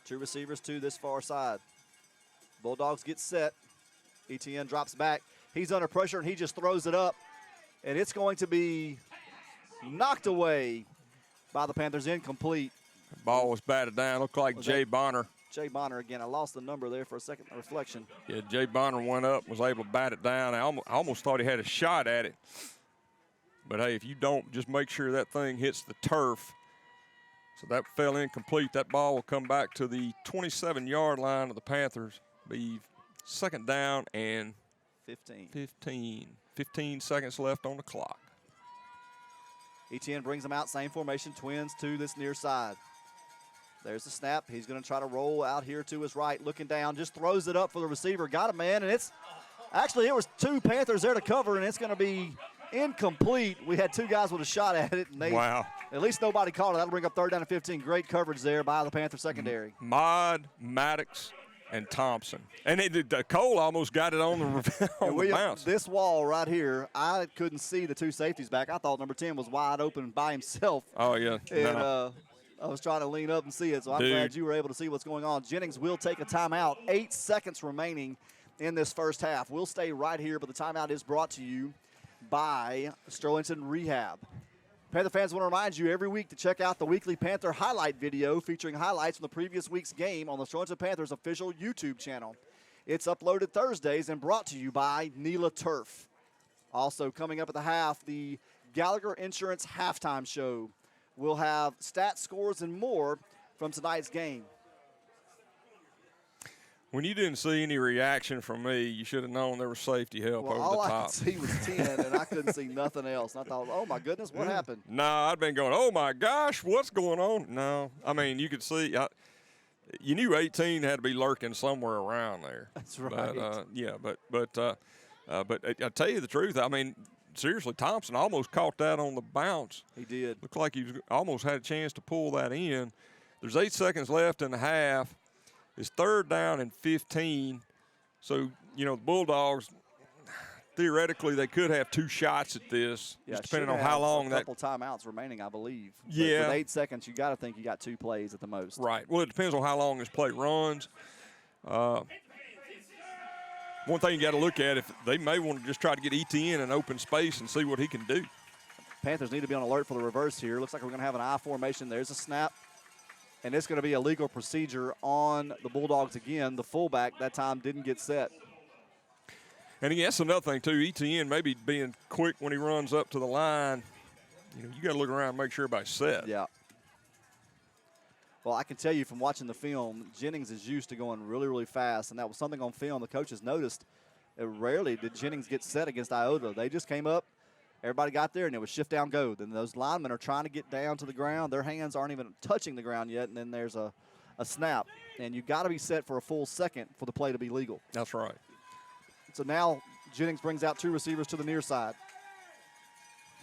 B: Two receivers to this far side. Bulldogs get set. ETN drops back. He's under pressure, and he just throws it up. And it's going to be knocked away by the Panthers, incomplete.
D: The ball was batted down. Looked like Jay Bonner.
B: Jay Bonner again. I lost the number there for a second reflection.
D: Yeah, Jay Bonner went up, was able to bat it down. I almost thought he had a shot at it. But, hey, if you don't, just make sure that thing hits the turf. So that fell incomplete. That ball will come back to the 27-yard line of the Panthers. Be second down and 15 seconds left on the clock.
B: ETN brings them out, same formation, twins to this near side. There's the snap. He's going to try to roll out here to his right, looking down, just throws it up for the receiver. Got a man, and it's actually, it was two Panthers there to cover, and it's going to be incomplete. We had two guys with a shot at it, and at least nobody caught it. That'll bring up 3rd down and 15. Great coverage there by the Panther secondary.
D: Maude, Maddox, and Thompson. And Cole almost got it on the bounce.
B: This wall right here, I couldn't see the two safeties back. I thought number 10 was wide open by himself.
D: Oh, yeah.
B: And I was trying to lean up and see it, so I'm glad you were able to see what's going on. Jennings will take a timeout. 8 seconds remaining in this first half. We'll stay right here, but the timeout is brought to you by Sterlington Rehab. Panther fans, want to remind you every week to check out the weekly Panther highlight video featuring highlights from the previous week's game on the Sterlington Panthers official YouTube channel. It's uploaded Thursdays and brought to you by NELA Turf. Also coming up at the half, the Gallagher Insurance halftime show. We'll have stats, scores, and more from tonight's game.
D: When you didn't see any reaction from me, you should have known there was safety help over the top.
B: All I could see was 10, and I couldn't see nothing else. And I thought, oh, my goodness, what happened?
D: No, I'd been going, oh, my gosh, what's going on? No, I mean, you could see. You knew 18 had to be lurking somewhere around there.
B: That's right.
D: But I tell you the truth, I mean, seriously, Thompson almost caught that on the bounce.
B: He did.
D: Looked like he almost had a chance to pull that in. There's 8 seconds left in the half. It's 3rd down and 15. So, the Bulldogs, theoretically, they could have 2 shots at this, just depending on how long that.
B: A couple timeouts remaining, I believe.
D: Yeah.
B: But with 8 seconds, you got to think you got 2 plays at the most.
D: Right. Well, it depends on how long this play runs. One thing you got to look at, if they may want to just try to get ETN in open space and see what he can do.
B: Panthers need to be on alert for the reverse here. Looks like we're going to have an I formation. There's a snap. And it's going to be a legal procedure on the Bulldogs again. The fullback that time didn't get set.
D: And again, that's another thing, too. ETN maybe being quick when he runs up to the line. You got to look around and make sure everybody's set.
B: Yeah. Well, I can tell you from watching the film, Jennings is used to going really, really fast, and that was something on film the coaches noticed. Rarely did Jennings get set against Iota. They just came up, everybody got there, and it was shift down go. Then those linemen are trying to get down to the ground. Their hands aren't even touching the ground yet, and then there's a snap. And you've got to be set for a full second for the play to be legal.
D: That's right.
B: So now Jennings brings out 2 receivers to the near side.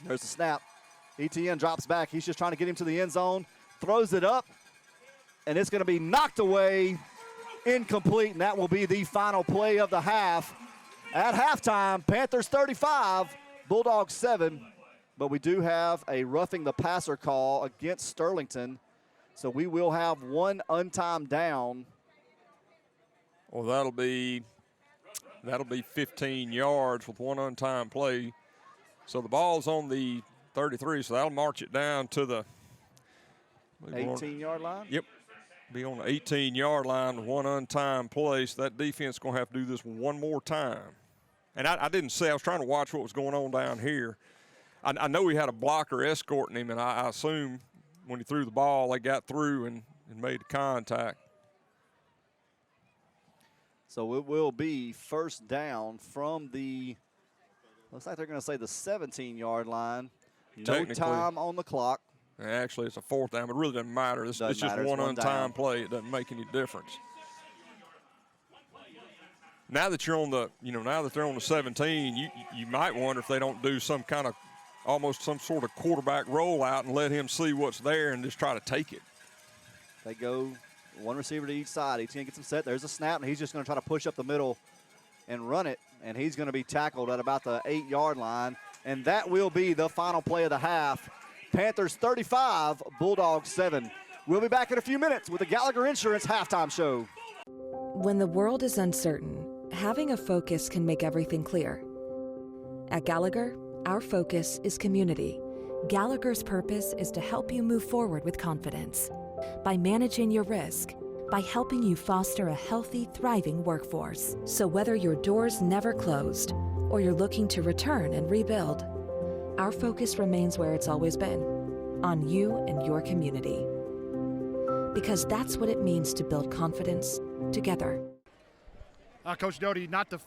B: There's the snap. ETN drops back. He's just trying to get him to the end zone, throws it up, and it's going to be knocked away, incomplete, and that will be the final play of the half. At halftime, Panthers 35, Bulldogs 7, but we do have a roughing the passer call against Sterlington, so we will have 1 untimed down.
D: Well, that'll be 15 yards with 1 untimed play. So the ball's on the 33, so that'll march it down to the
B: 18-yard line?
D: Yep. Be on the 18-yard line with 1 untimed play, so that defense is going to have to do this one more time. And I didn't see. I was trying to watch what was going on down here. I know he had a blocker escorting him, and I assume when he threw the ball, they got through and made the contact.
B: So it will be first down from the, looks like they're going to say the 17-yard line. No time on the clock.
D: Actually, it's a 4th down, but it really doesn't matter. It's just one untimed play. It doesn't make any difference. Now that you're on the, now that they're on the 17, you might wonder if they don't do some kind of, almost some sort of quarterback rollout and let him see what's there and just try to take it.
B: They go 1 receiver to each side. He's going to get some set. There's a snap, and he's just going to try to push up the middle and run it, and he's going to be tackled at about the 8-yard line, and that will be the final play of the half. Panthers 35, Bulldogs 7. We'll be back in a few minutes with the Gallagher Insurance halftime show.
N: When the world is uncertain, having a focus can make everything clear. At Gallagher, our focus is community. Gallagher's purpose is to help you move forward with confidence by managing your risk, by helping you foster a healthy, thriving workforce. So whether your doors never closed or you're looking to return and rebuild, our focus remains where it's always been, on you and your community. Because that's what it means to build confidence together.
O: Coach Doty, not the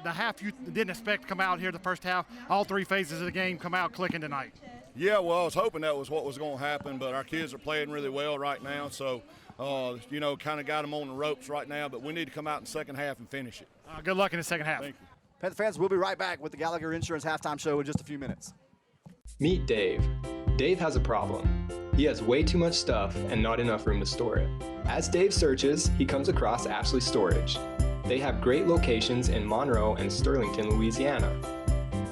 O: half you didn't expect to come out here the first half. All 3 phases of the game come out clicking tonight.
P: Yeah, well, I was hoping that was what was going to happen, but our kids are playing really well right now, so, kind of got them on the ropes right now, but we need to come out in the second half and finish it.
O: Good luck in the second half.
P: Thank you.
B: Panther fans, we'll be right back with the Gallagher Insurance halftime show in just a few minutes.
Q: Meet Dave. Dave has a problem. He has way too much stuff and not enough room to store it. As Dave searches, he comes across Ashley Storage. They have great locations in Monroe and Sterlington, Louisiana.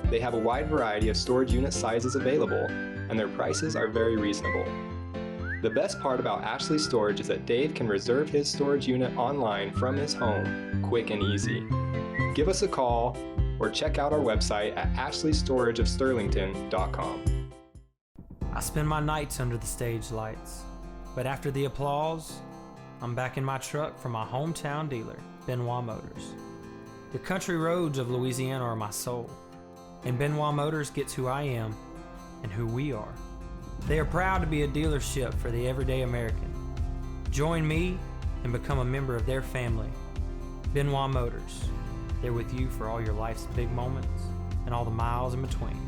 Q: They have a wide variety of storage unit sizes available, and their prices are very reasonable. The best part about Ashley Storage is that Dave can reserve his storage unit online from his home, quick and easy. Give us a call or check out our website at ashleystorageofsterlington.com.
M: I spend my nights under the stage lights, but after the applause, I'm back in my truck from my hometown dealer, Benoit Motors. The country roads of Louisiana are my soul, and Benoit Motors gets who I am and who we are. They are proud to be a dealership for the everyday American. Join me and become a member of their family. Benoit Motors. They're with you for all your life's big moments and all the miles in between.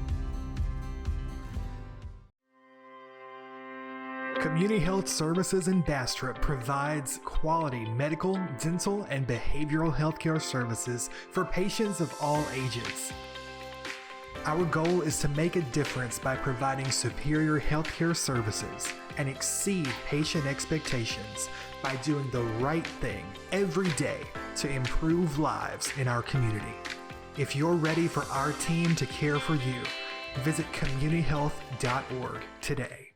A: CommuniHealth Services in Bastrop provides quality medical, dental, and behavioral healthcare services for patients of all ages. Our goal is to make a difference by providing superior healthcare services and exceed patient expectations by doing the right thing every day to improve lives in our community. If you're ready for our team to care for you, visit communihealth.org today.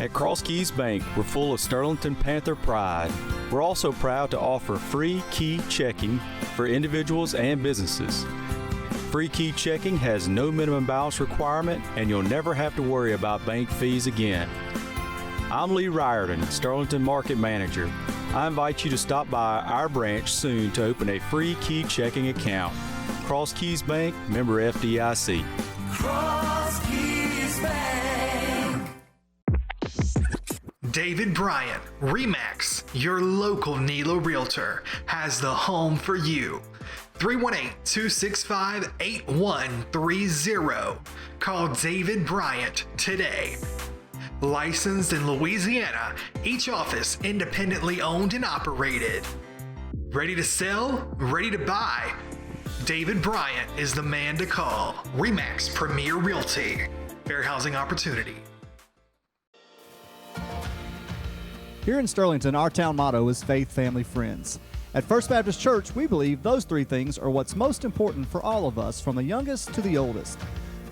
R: At Cross Keys Bank, we're full of Sterlington Panther pride. We're also proud to offer free key checking for individuals and businesses. Free key checking has no minimum balance requirement, and you'll never have to worry about bank fees again. I'm Lee Riordan, Sterlington Market Manager. I invite you to stop by our branch soon to open a free key checking account. Cross Keys Bank, member FDIC.
A: Cross Keys Bank. David Bryant, RE/MAX, your local NELA Realtor, has the home for you. 318-265-8130. Call David Bryant today. Licensed in Louisiana, each office independently owned and operated. Ready to sell? Ready to buy? David Bryant is the man to call. RE/MAX Premier Realty. Fair housing opportunity.
B: Here in Sterlington, our town motto is Faith, Family, Friends. At First Baptist Church, we believe those three things are what's most important for all of us, from the youngest to the oldest.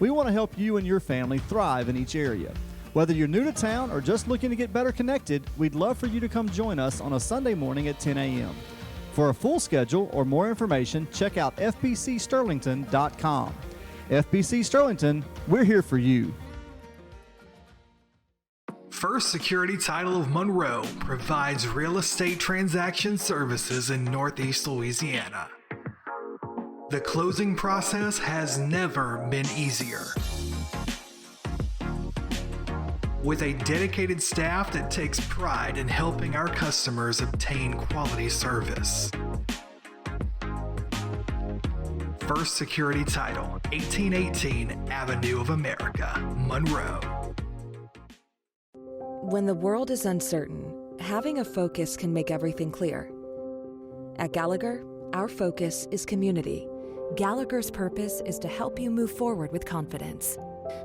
B: We want to help you and your family thrive in each area. Whether you're new to town or just looking to get better connected, we'd love for you to come join us on a Sunday morning at 10 a.m. For a full schedule or more information, check out fbcsterlington.com. FBC Sterlington, we're here for you.
A: First Security Title of Monroe provides real estate transaction services in Northeast Louisiana. The closing process has never been easier. With a dedicated staff that takes pride in helping our customers obtain quality service. First Security Title, 1818 Avenue of America, Monroe.
N: When the world is uncertain, having a focus can make everything clear. At Gallagher, our focus is community. Gallagher's purpose is to help you move forward with confidence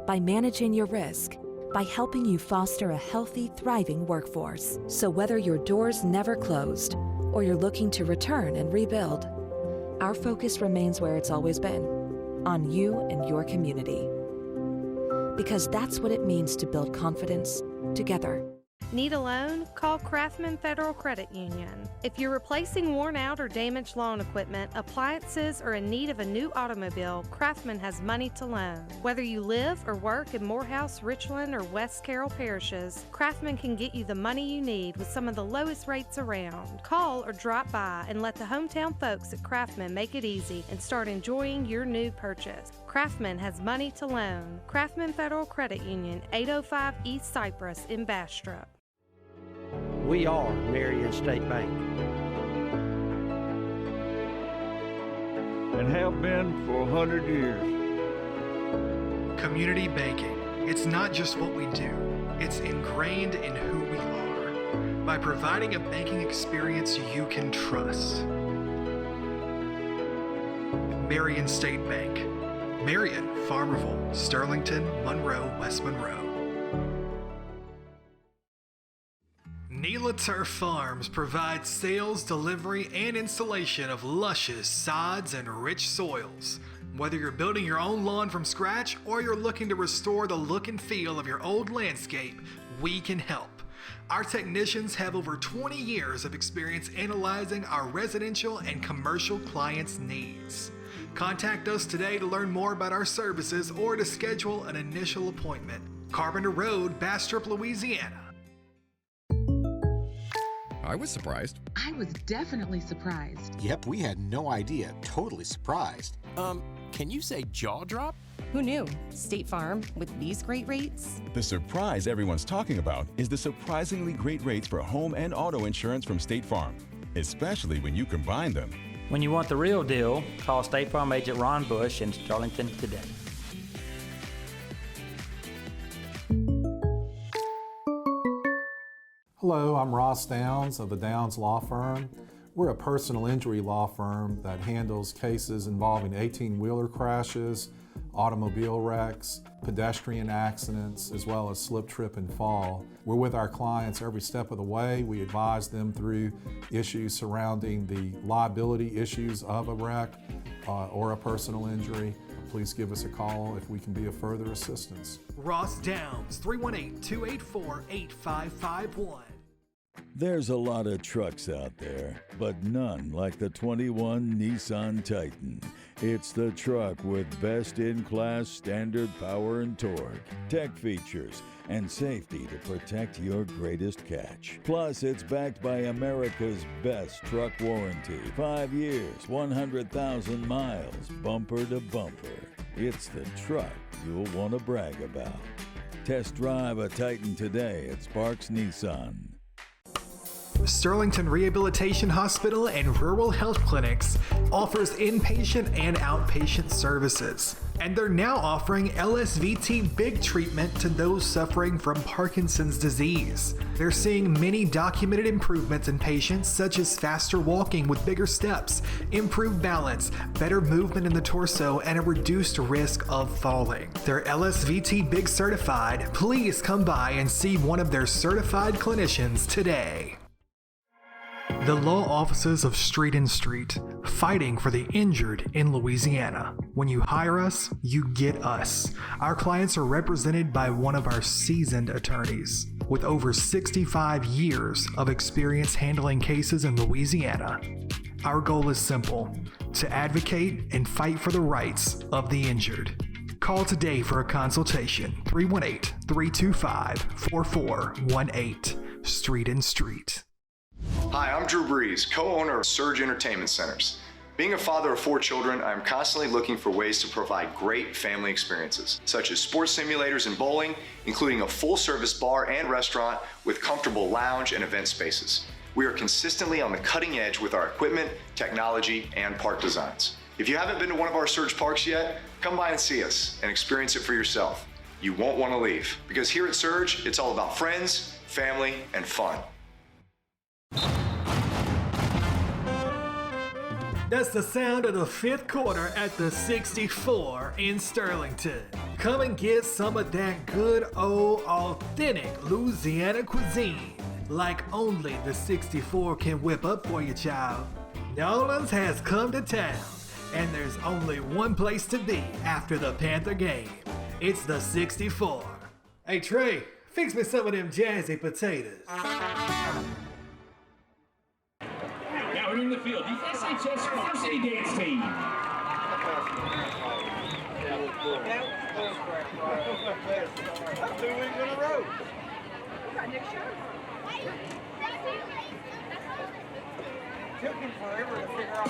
N: by managing your risk, by helping you foster a healthy, thriving workforce. So whether your doors never closed or you're looking to return and rebuild, our focus remains where it's always been, on you and your community. Because that's what it means to build confidence together.
G: Need a loan? Call Kraftman Federal Credit Union. If you're replacing worn out or damaged lawn equipment, appliances, or in need of a new automobile, Kraftman has money to loan. Whether you live or work in Morehouse, Richland, or West Carroll parishes, Kraftman can get you the money you need with some of the lowest rates around. Call or drop by and let the hometown folks at Kraftman make it easy and start enjoying your new purchase. Kraftman has money to loan. Kraftman Federal Credit Union, 805 East Cypress in Bastrop.
S: We are Marion State Bank.
T: And have been for 100 years.
A: Community banking. It's not just what we do, it's ingrained in who we are. By providing a banking experience you can trust. Marion State Bank. Marion, Farmerville, Sterlington, Monroe, West Monroe. NELA Turf Farms provides sales, delivery, and installation of luscious sods and rich soils. Whether you're building your own lawn from scratch or you're looking to restore the look and feel of your old landscape, we can help. Our technicians have over 20 years of experience analyzing our residential and commercial clients' needs. Contact us today to learn more about our services or to schedule an initial appointment. Carpenter Road, Bastrop, Louisiana.
H: I was surprised.
I: I was definitely surprised.
J: Yep, we had no idea. Totally surprised.
H: Can you say jaw drop?
K: Who knew? State Farm, with these great rates?
L: The surprise everyone's talking about is the surprisingly great rates for home and auto insurance from State Farm, especially when you combine them.
M: When you want the real deal, call State Farm agent Ron Bush in Sterlington today.
U: Hello, I'm Ross Downs of the Downs Law Firm. We're a personal injury law firm that handles cases involving 18-wheeler crashes, automobile wrecks, pedestrian accidents, as well as slip, trip, and fall. We're with our clients every step of the way. We advise them through issues surrounding the liability issues of a wreck or a personal injury. Please give us a call if we can be of further assistance.
A: Ross Downs, 318-284-8551.
E: There's a lot of trucks out there, but none like the 21 Nissan Titan. It's the truck with best-in-class standard power and torque, tech features, and safety to protect your greatest catch. Plus, it's backed by America's best truck warranty. 5 years, 100,000 miles, bumper to bumper. It's the truck you'll want to brag about. Test drive a Titan today at Sparks Nissan.
A: Sterlington Rehabilitation Hospital and Rural Health Clinics offers inpatient and outpatient services. And they're now offering LSVT big treatment to those suffering from Parkinson's disease. They're seeing many documented improvements in patients, such as faster walking with bigger steps, improved balance, better movement in the torso, and a reduced risk of falling. They're LSVT big certified. Please come by and see one of their certified clinicians today. The law offices of Street and Street, fighting for the injured in Louisiana. When you hire us, you get us. Our clients are represented by one of our seasoned attorneys with over 65 years of experience handling cases in Louisiana. Our goal is simple: to advocate and fight for the rights of the injured. Call today for a consultation, 318-325-4418, Street and Street.
F: Hi, I'm Drew Brees, co-owner of Surge Entertainment Centers. Being a father of 4 children, I'm constantly looking for ways to provide great family experiences, such as sports simulators and bowling, including a full-service bar and restaurant with comfortable lounge and event spaces. We are consistently on the cutting edge with our equipment, technology, and park designs. If you haven't been to one of our Surge parks yet, come by and see us and experience it for yourself. You won't want to leave, because here at Surge, it's all about friends, family, and fun.
A: That's the sound of the 5th quarter at the 64 in Sterlington. Come and get some of that good old authentic Louisiana cuisine, like only the 64 can whip up for you, child. Nolan's has come to town, and there's only one place to be after the Panther game. It's the 64. Hey Trey, fix me some of them jazzy potatoes.
V: Now in the field, the SHS Varsity dance team.
W: 2 weeks in a row. Took him forever to figure out.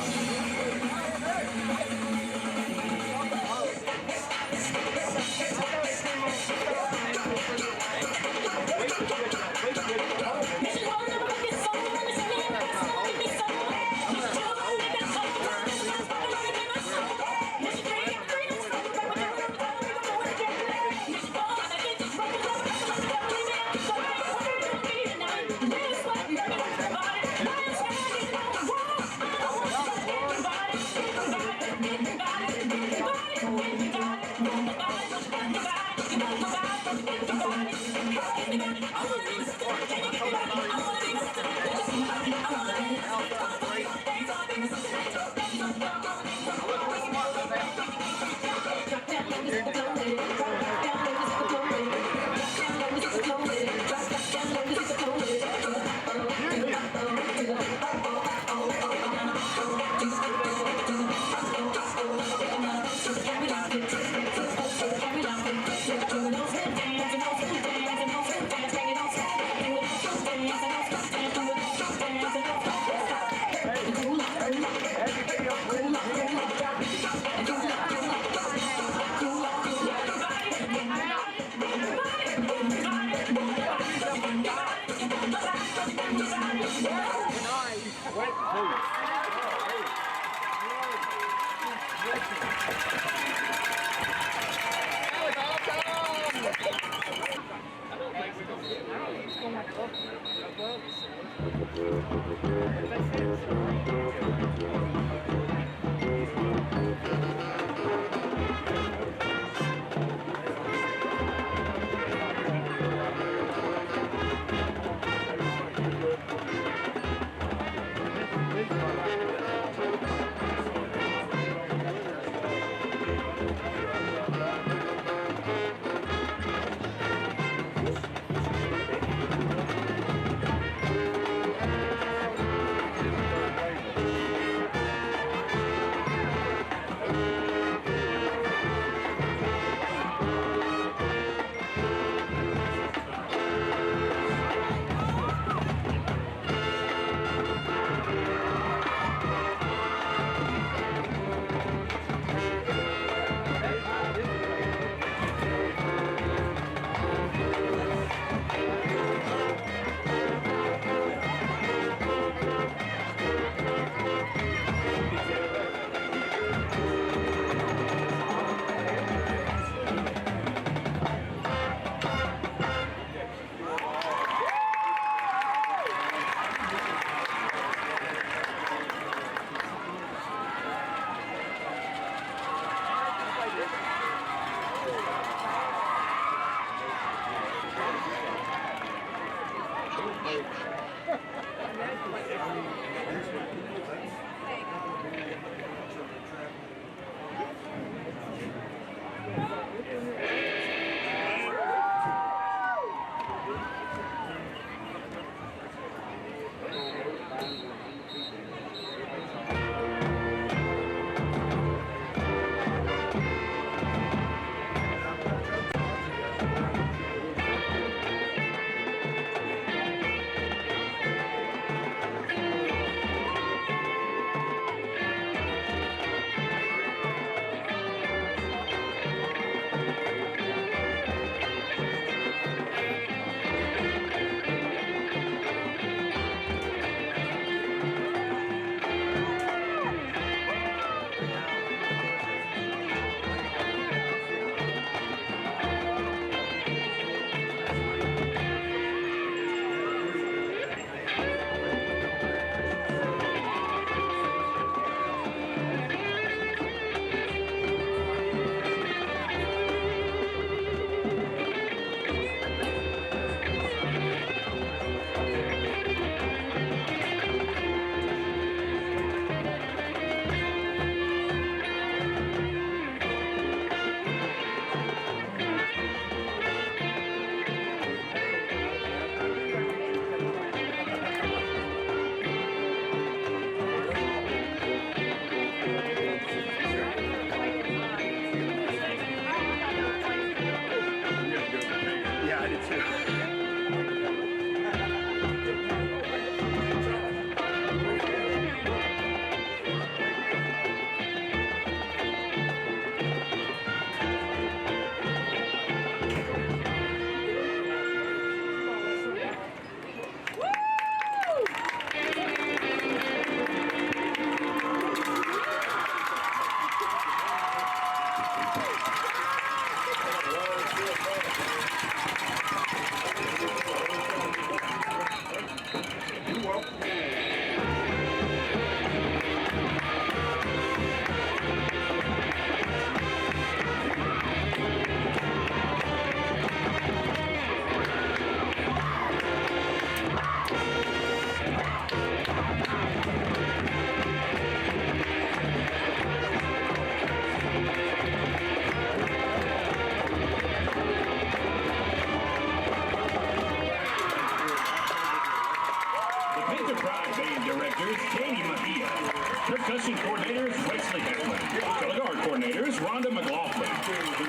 V: Rushing coordinator is Wesley Hackler. Color guard coordinator is Rhonda McLaughlin.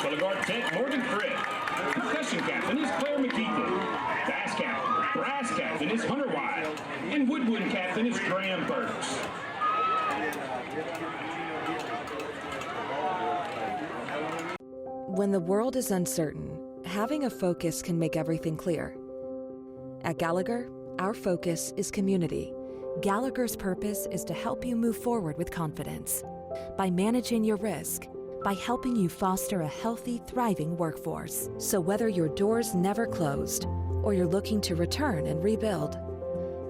V: Color guard tech Morgan Fripp. Percussion captain is Claire McKeithen. Bass captain, brass captain is Hunter White. And woodwind captain is Graham Burks.
N: When the world is uncertain, having a focus can make everything clear. At Gallagher, our focus is community. Gallagher's purpose is to help you move forward with confidence by managing your risk, by helping you foster a healthy, thriving workforce. So whether your doors never closed or you're looking to return and rebuild,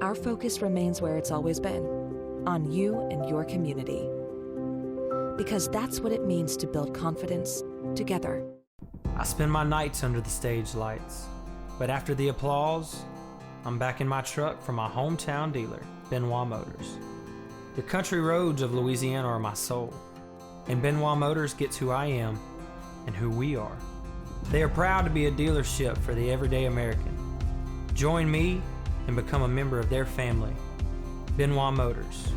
N: our focus remains where it's always been, on you and your community. Because that's what it means to build confidence together.
M: I spend my nights under the stage lights, but after the applause, I'm back in my truck from my hometown dealer, Benoit Motors. The country roads of Louisiana are my soul, and Benoit Motors gets who I am and who we are. They are proud to be a dealership for the everyday American. Join me and become a member of their family. Benoit Motors,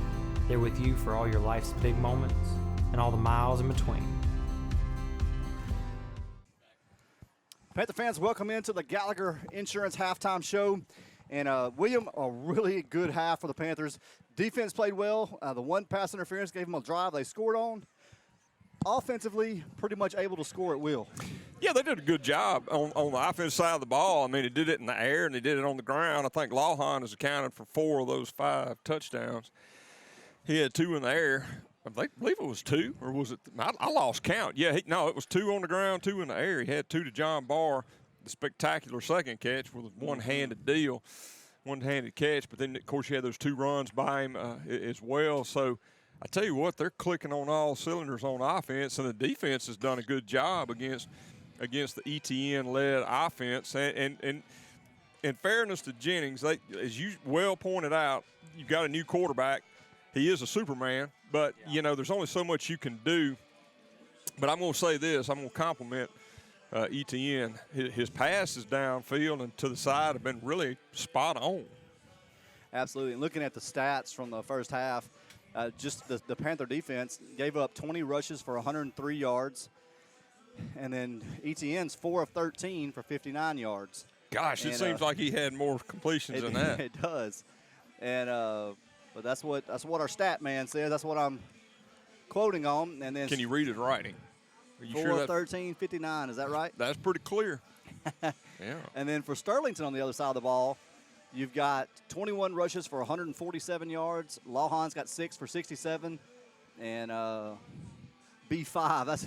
M: they're with you for all your life's big moments and all the miles in between.
B: Panther fans, welcome into the Gallagher Insurance halftime show. And William, a really good half for the Panthers. Defense played well. The one pass interference gave them a drive they scored on. Offensively, pretty much able to score at will.
C: Yeah, they did a good job on the offensive side of the ball. I mean, they did it in the air and they did it on the ground. I think Lawhon has accounted for 4 of those 5 touchdowns. He had 2 in the air. I believe it was 2, or was it? I lost count. Yeah, it was 2 on the ground, 2 in the air. He had 2 to John Barr, the spectacular second catch with a one-handed deal, one-handed catch. But then, of course, you had those 2 runs by him as well. So I tell you what, they're clicking on all cylinders on offense, and the defense has done a good job against the ETN-led offense. And in fairness to Jennings, as you well pointed out, you've got a new quarterback. He is a Superman, but, there's only so much you can do. But I'm going to say this. I'm going to compliment ETN. His passes downfield and to the side have been really spot on.
B: Absolutely. And looking at the stats from the first half, just the Panther defense gave up 20 rushes for 103 yards. And then ETN's 4 of 13 for 59 yards.
C: Gosh, it seems like he had more completions than that.
B: It does. And but that's what our stat man says. That's what I'm quoting on. And then
C: can you read his writing? Are you
B: 4
C: sure
B: of 13, 59. Is that right?
C: That's pretty clear. Yeah.
B: And then for Sterlington on the other side of the ball, you've got 21 rushes for 147 yards. Lawhon's got 6 for 67. And B5, that's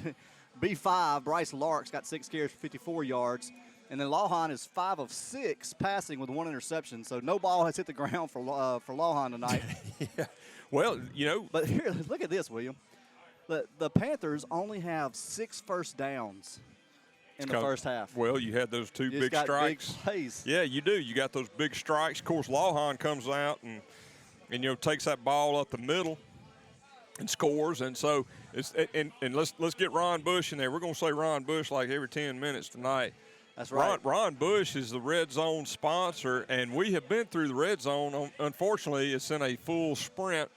B: B5, Bryce Lark's got 6 carries for 54 yards. And then Lawhon is 5 of 6 passing with 1 interception. So no ball has hit the ground for Lawhon tonight.
C: Yeah. Well,
B: But here, look at this, William. The Panthers only have 6 first downs in the first half.
C: Well, you had those 2 big strikes.
B: Big plays.
C: Yeah, you do. You got those big strikes. Of course, Lawhon comes out and takes that ball up the middle and scores. And so let's get Ron Bush in there. We're going to say Ron Bush like every 10 minutes tonight.
B: That's right.
C: Ron Bush is the Red Zone sponsor, and we have been through the Red Zone. Unfortunately, it's in a full sprint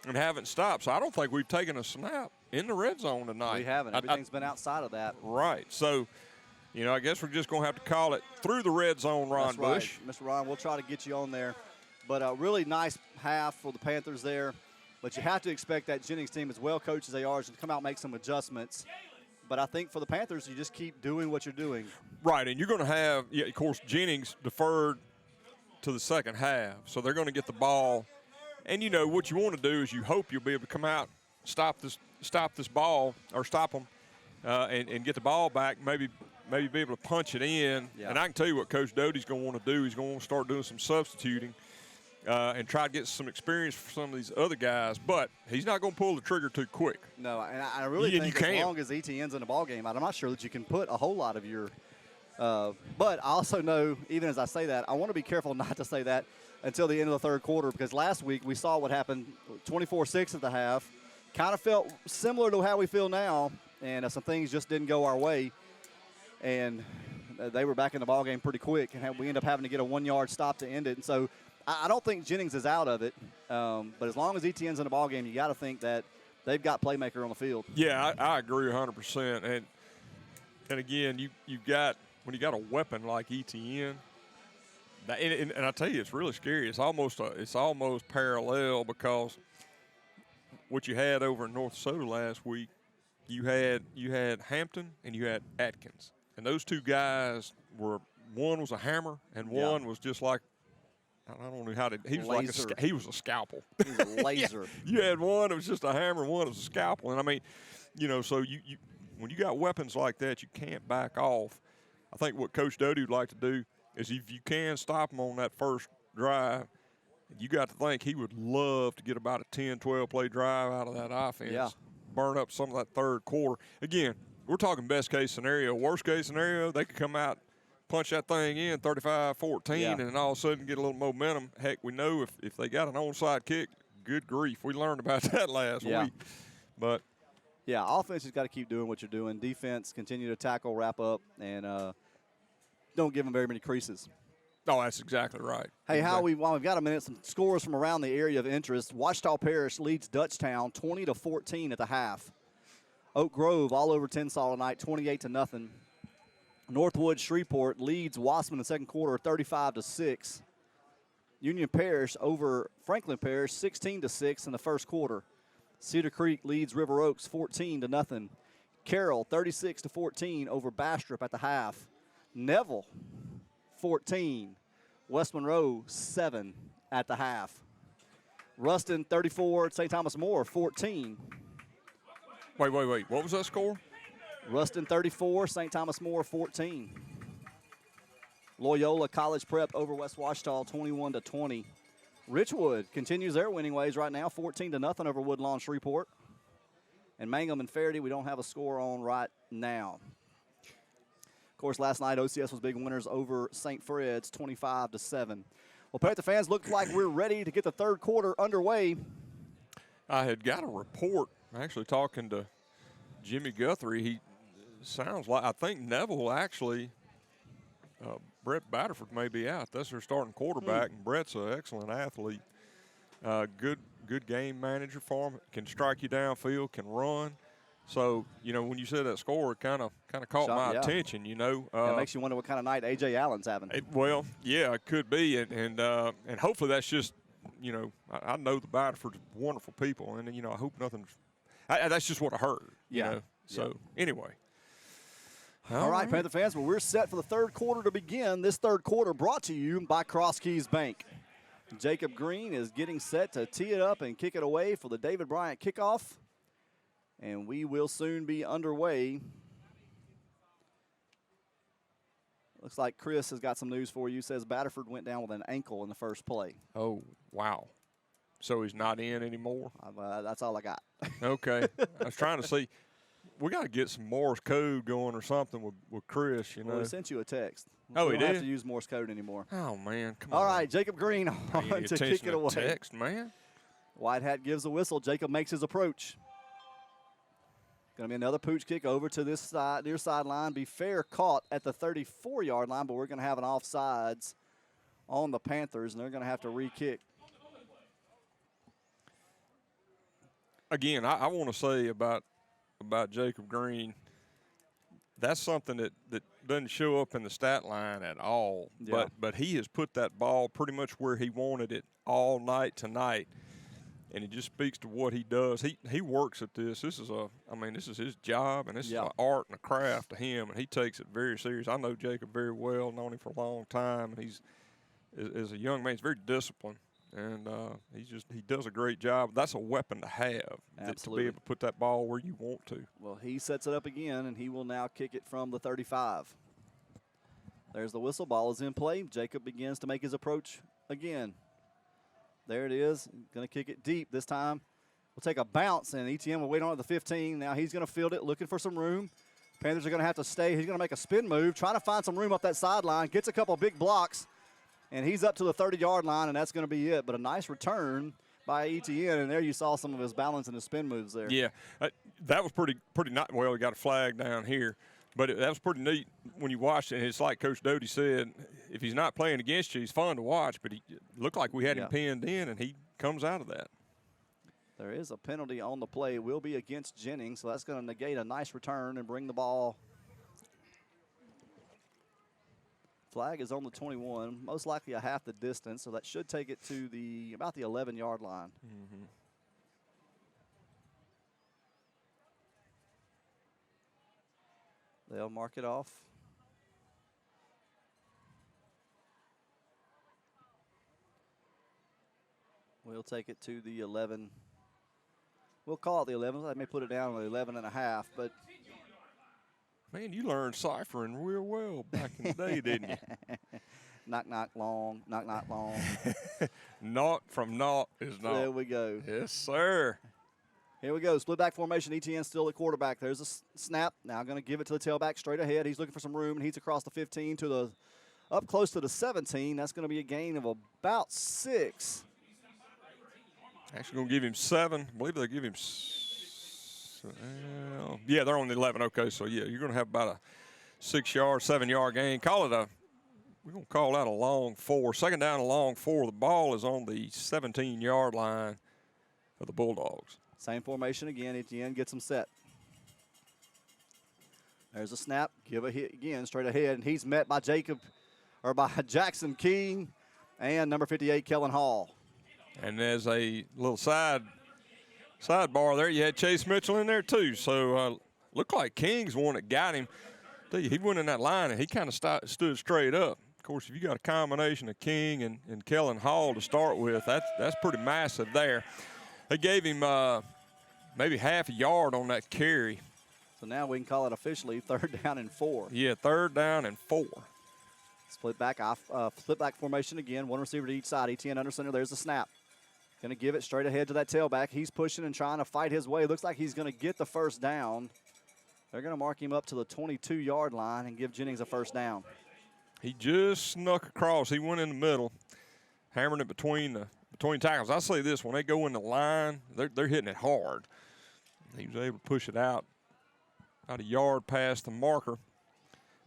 C: and haven't stopped. So I don't think we've taken a snap in the Red Zone tonight.
B: We haven't. Everything's been outside of that.
C: Right. So, I guess we're just going to have to call it through the Red Zone, Ron
B: That's
C: Bush.
B: Right. Mr. Ron, we'll try to get you on there. But a really nice half for the Panthers there. But you have to expect that Jennings team, as well coached as they are, to come out and make some adjustments. But I think for the Panthers, you just keep doing what you're doing.
C: Right, and you're going to have, of course, Jennings deferred to the second half. So they're going to get the ball. And, what you want to do is you hope you'll be able to come out, stop this ball, or stop them, and get the ball back, maybe be able to punch it in. Yeah. And I can tell you what Coach Doty's going to want to do. He's going to want to start doing some substituting and try to get some experience for some of these other guys. But he's not going to pull the trigger too quick.
B: No, and I really think as long as ETN's in the ball game, I'm not sure that you can put a whole lot of your but I also know, even as I say that, I want to be careful not to say that until the end of the third quarter, because last week we saw what happened 24-6 at the half. Kind of felt similar to how we feel now, and some things just didn't go our way. And they were back in the ball game pretty quick, and we ended up having to get a 1-yard stop to end it. And so I don't think Jennings is out of it, but as long as Etienne's in the ball game, you got to think that they've got playmaker on the field.
C: Yeah, I agree 100%. And again, you got when you got a weapon like Etienne, and I tell you, it's really scary. It's almost parallel because what you had over in North Dakota last week, you had Hampton and you had Atkins, and those two guys were, one was a hammer and one was just like, I don't know how to. He was he was a scalpel.
B: He was a laser.
C: Yeah, you had one that was just a hammer, and one that was a scalpel. And I mean, so you when you got weapons like that, you can't back off. I think what Coach Doty would like to do is, if you can stop him on that first drive, you got to think he would love to get about a 10, 12 play drive out of that offense.
B: Yeah.
C: Burn up some of that third quarter. Again, we're talking best case scenario. Worst case scenario, they could come out, punch that thing in 35-14, and then all of a sudden get a little momentum. Heck, we know if they got an onside kick, good grief. We learned about that last week. But
B: yeah, offense has got to keep doing what you're doing. Defense, continue to tackle, wrap up, and don't give them very many creases.
C: Oh, that's exactly right.
B: Hey, while we've got a minute, some scores from around the area of interest. Ouachita Parish leads Dutchtown 20-14 at the half. Oak Grove all over Tensall tonight, 28-0. Northwood Shreveport leads Wasserman in the second quarter, 35-6. Union Parish over Franklin Parish, 16-6 in the first quarter. Cedar Creek leads River Oaks 14-0. Carroll 36-14 over Bastrop at the half. Neville 14. West Monroe 7 at the half. Ruston 34. St. Thomas More 14.
C: Wait. What was that score?
B: Ruston 34. St. Thomas More 14. Loyola College Prep over West Ouachita 21-20. Richwood continues their winning ways right now, 14-0 over Woodlawn Shreveport. And Mangum and Faraday, we don't have a score on right now. Of course, last night OCS was big winners over St. Fred's, 25-7. Well, Panther fans, looks like we're ready to get the third quarter underway.
C: I had got a report, actually talking to Jimmy Guthrie. He sounds like, I think Neville actually, Brett Batterford may be out. That's their starting quarterback, and Brett's an excellent athlete. Good game manager for him. Can strike you downfield, can run. So, when you said that score, it kind of caught my attention, It
B: makes you wonder what kind of night A.J. Allen's having.
C: It could be. And hopefully that's just, I know the Batterfords are wonderful people, and, I hope nothing's – that's just what I heard, you know. So, anyway.
B: All right, Panther fans, well, we're set for the third quarter to begin. This third quarter brought to you by Cross Keys Bank. Jacob Green is getting set to tee it up and kick it away for the David Bryant kickoff. And we will soon be underway. Looks like Chris has got some news for you. Says Batterford went down with an ankle in the first play.
C: Oh, wow. So he's not in anymore?
B: That's all I got.
C: Okay. I was trying to see. We got to get some Morse code going or something with Chris,
B: Well, he sent you a text.
C: Oh,
B: we
C: he
B: don't
C: did?
B: have to use Morse code anymore.
C: Oh, man, come on.
B: All right, Jacob Green on to kick it away.
C: Text, man.
B: White Hat gives the whistle. Jacob makes his approach. Going to be another pooch kick over to this side, near sideline. Be fair caught at the 34-yard line, but we're going to have an offsides on the Panthers, and they're going to have to re-kick.
C: Again, I want to say about Jacob Green, that's something that doesn't show up in the stat line at all.
B: Yeah.
C: But he has put that ball pretty much where he wanted it all night tonight. And it just speaks to what he does. He works at this. This is his job, and this is an art and a craft to him, and he takes it very serious. I know Jacob very well, known him for a long time, and he's as a young man, he's very disciplined, and he does a great job. That's a weapon to have, to be able to put that ball where you want to.
B: Well, he sets it up again, and he will now kick it from the 35. There's the whistle. Ball is in play. Jacob begins to make his approach again. There it is. Going to kick it deep this time. We'll take a bounce, and ETN will wait on it at the 15. Now he's going to field it, looking for some room. Panthers are going to have to stay. He's going to make a spin move, trying to find some room up that sideline. Gets a couple big blocks, and he's up to the 30-yard line, and that's going to be it. But a nice return by ETN, and there you saw some of his balance and his spin moves there.
C: Yeah, that was pretty not well. He got a flag down here. But that was pretty neat when you watched it. It's like Coach Doty said, if he's not playing against you, he's fun to watch. But he looked like we had him pinned in, and he comes out of that.
B: There is a penalty on the play. Will be against Jennings, so that's going to negate a nice return and bring the ball. Flag is on the 21, most likely a half the distance, so that should take it to about the 11-yard line.
C: Mm-hmm.
B: They'll mark it off. We'll take it to the 11. We'll call it the 11. I may put it down on the 11.5, but.
C: Man, you learned ciphering real well back in the day, didn't you?
B: Knock, knock, long. Knock, knock, long.
C: Naught from naught is naught.
B: There we go.
C: Yes, sir.
B: Here we go. Split back formation. ETN still the quarterback. There's a snap. Now going to give it to the tailback straight ahead. He's looking for some room, and he's across the 15 to the up close to the 17. That's going to be a gain of about 6.
C: Actually going to give him 7. I believe they'll give him yeah, they're on the 11. Okay, so, yeah, you're going to have about a 6-yard, 7-yard gain. We're going to call that a long 4. Second down, a long 4. The ball is on the 17-yard line for the Bulldogs.
B: Same formation again. ETN gets them set. There's a snap. Give a hit again straight ahead, and he's met by Jackson King and number 58, Kellen Hall.
C: And there's a little sidebar there. You had Chase Mitchell in there, too. So looked like King's one that got him. He went in that line, and he kind of stood straight up. Of course, if you got a combination of King and Kellen Hall to start with, that's pretty massive there. They gave him maybe half a yard on that carry.
B: So now we can call it officially 3rd down and 4.
C: Yeah, 3rd down and 4.
B: Split back formation again. One receiver to each side. ETN under center. There's the snap. Going to give it straight ahead to that tailback. He's pushing and trying to fight his way. Looks like he's going to get the first down. They're going to mark him up to the 22-yard line and give Jennings a first down.
C: He just snuck across. He went in the middle, hammering it between tackles. I say this, when they go in the line, they're hitting it hard. He was able to push it out about a yard past the marker.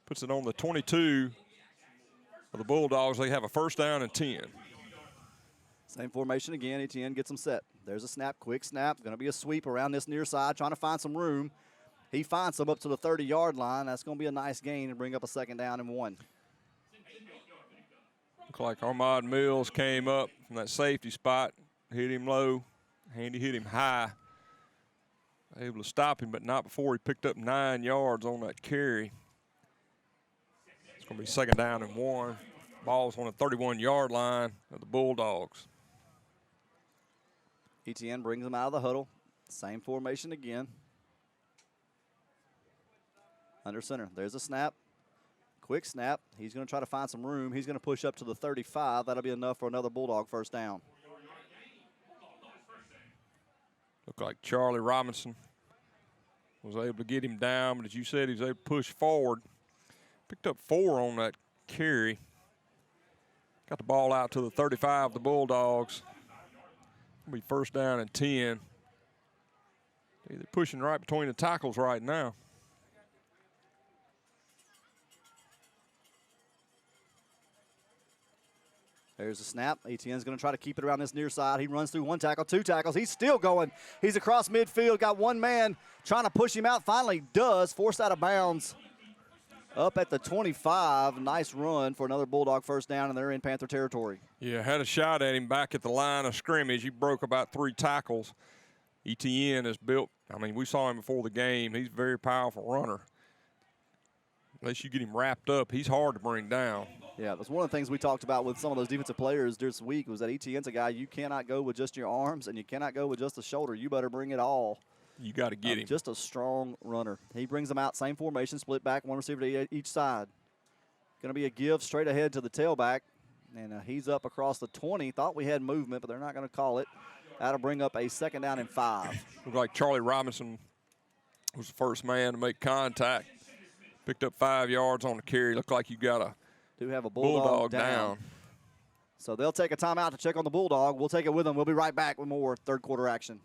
C: Puts it on the 22 of the Bulldogs. They have a first down and 10.
B: Same formation again. ETN gets them set. There's a snap, quick snap. Going to be a sweep around this near side, trying to find some room. He finds them up to the 30-yard line. That's going to be a nice gain and bring up a 2nd down and 1.
C: Looks like Armand Mills came up from that safety spot, hit him low. Handy hit him high. Able to stop him, but not before he picked up 9 yards on that carry. It's going to be 2nd down and 1. Ball's on the 31-yard line of the Bulldogs.
B: ETN brings them out of the huddle. Same formation again. Under center. There's a snap. Quick snap. He's going to try to find some room. He's going to push up to the 35. That'll be enough for another Bulldog first down.
C: Looked like Charlie Robinson was able to get him down, but as you said, he was able to push forward. Picked up 4 on that carry. Got the ball out to the 35 of the Bulldogs. It'll be first down and 10. They're pushing right between the tackles right now.
B: There's a snap. ETN's going to try to keep it around this near side. He runs through 1 tackle, 2 tackles. He's still going. He's across midfield. Got 1 man trying to push him out. Finally does. Forced out of bounds. Up at the 25. Nice run for another Bulldog first down, and they're in Panther territory.
C: Yeah, had a shot at him back at the line of scrimmage. He broke about 3 tackles. ETN is built. I mean, we saw him before the game. He's a very powerful runner. Unless you get him wrapped up, he's hard to bring down.
B: Yeah, that's one of the things we talked about with some of those defensive players this week was that ETN's a guy you cannot go with just your arms and you cannot go with just the shoulder. You better bring it all.
C: You got to get him.
B: Just a strong runner. He brings them out, same formation, split back, 1 receiver to each side. Going to be a give straight ahead to the tailback, and he's up across the 20. Thought we had movement, but they're not going to call it. That'll bring up a 2nd down and 5.
C: Looked like Charlie Robinson was the first man to make contact. Picked up 5 yards on the carry. Looked like you got a
B: do have a Bulldog down. So they'll take a timeout to check on the Bulldog. We'll take it with them. We'll be right back with more third quarter action.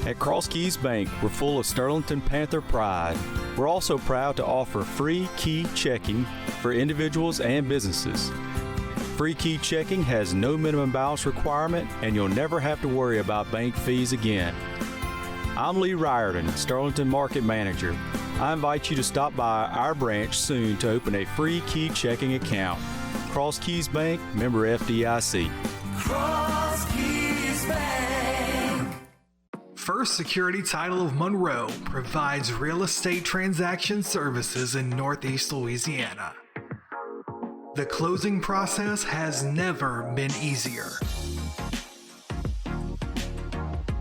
R: At Cross Keys Bank, we're full of Sterlington Panther pride. We're also proud to offer free key checking for individuals and businesses. Free key checking has no minimum balance requirement, and you'll never have to worry about bank fees again. I'm Lee Riordan, Sterlington Market Manager. I invite you to stop by our branch soon to open a free key checking account. Cross Keys Bank, member FDIC.
A: Cross Keys Bank. First Security Title of Monroe provides real estate transaction services in Northeast Louisiana. The closing process has never been easier.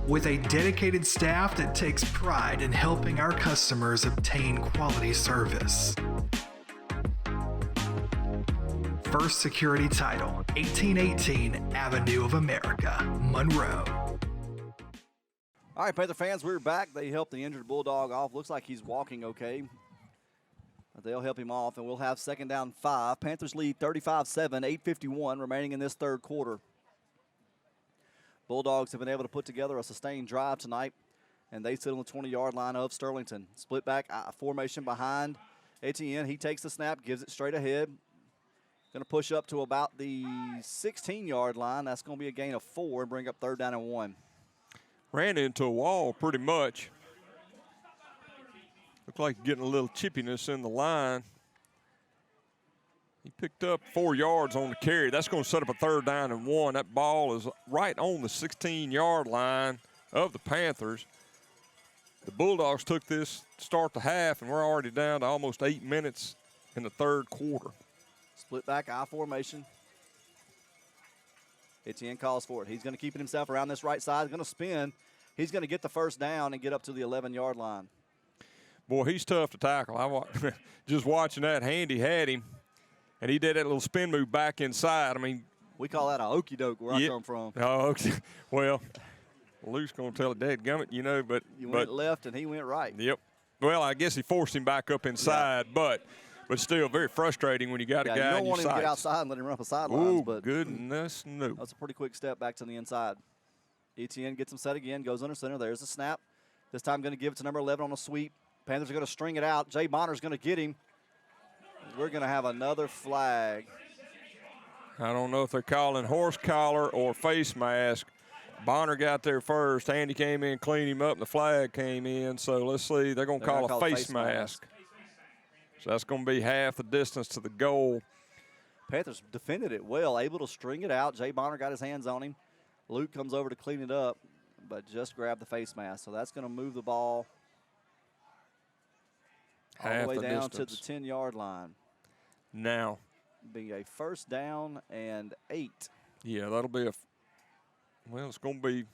A: With a dedicated staff that takes pride in helping our customers obtain quality service. First Security Title, 1818 Avenue of America, Monroe.
B: All right, Panther fans, we're back. They helped the injured Bulldog off. Looks like he's walking okay. They'll help him off, and we'll have second down 5. Panthers lead 35-7, 8:51 remaining in this third quarter. Bulldogs have been able to put together a sustained drive tonight, and they sit on the 20-yard line of Sterlington. Split back formation behind Etienne. He takes the snap, gives it straight ahead. Going to push up to about the 16-yard line. That's going to be a gain of 4 and bring up third down and 1.
C: Ran into a wall pretty much. Looked like getting a little chippiness in the line. He picked up 4 yards on the carry. That's going to set up a third down and 1. That ball is right on the 16-yard line of the Panthers. The Bulldogs took this start the half, and we're already down to almost 8 minutes in the third quarter.
B: Split back I formation. Etienne calls for it. He's going to keep it himself around this right side. He's going to spin. He's going to get the first down and get up to the 11-yard line.
C: Boy, he's tough to tackle. Just watching that, Handy had him, and he did that little spin move back inside. I mean,
B: we call that a okey doke where I come from.
C: Oh, okay. Well, Luke's going to tell it, dadgummit, you know, but
B: you went left and he went right.
C: Yep. Well, I guess he forced him back up inside, but still very frustrating when you got a guy in your sights.
B: You don't want him to get outside and let him run up the sidelines.
C: Oh, goodness, no.
B: That's a pretty quick step back to the inside. Etienne gets him set again, goes under center. There's the snap. This time going to give it to number 11 on a sweep. Panthers are going to string it out. Jay Bonner's going to get him. We're going to have another flag.
C: I don't know if they're calling horse collar or face mask. Bonner got there first. Andy came in, cleaned him up, and the flag came in. So let's see. They're going to call a face mask. So that's going to be half the distance to the goal.
B: Panthers defended it well, able to string it out. Jay Bonner got his hands on him. Luke comes over to clean it up, but just grabbed the face mask. So that's going to move the ball all the way down to the 10-yard line.
C: Now.
B: Be a first down and 8.
C: Yeah, that'll be well, it's going to be,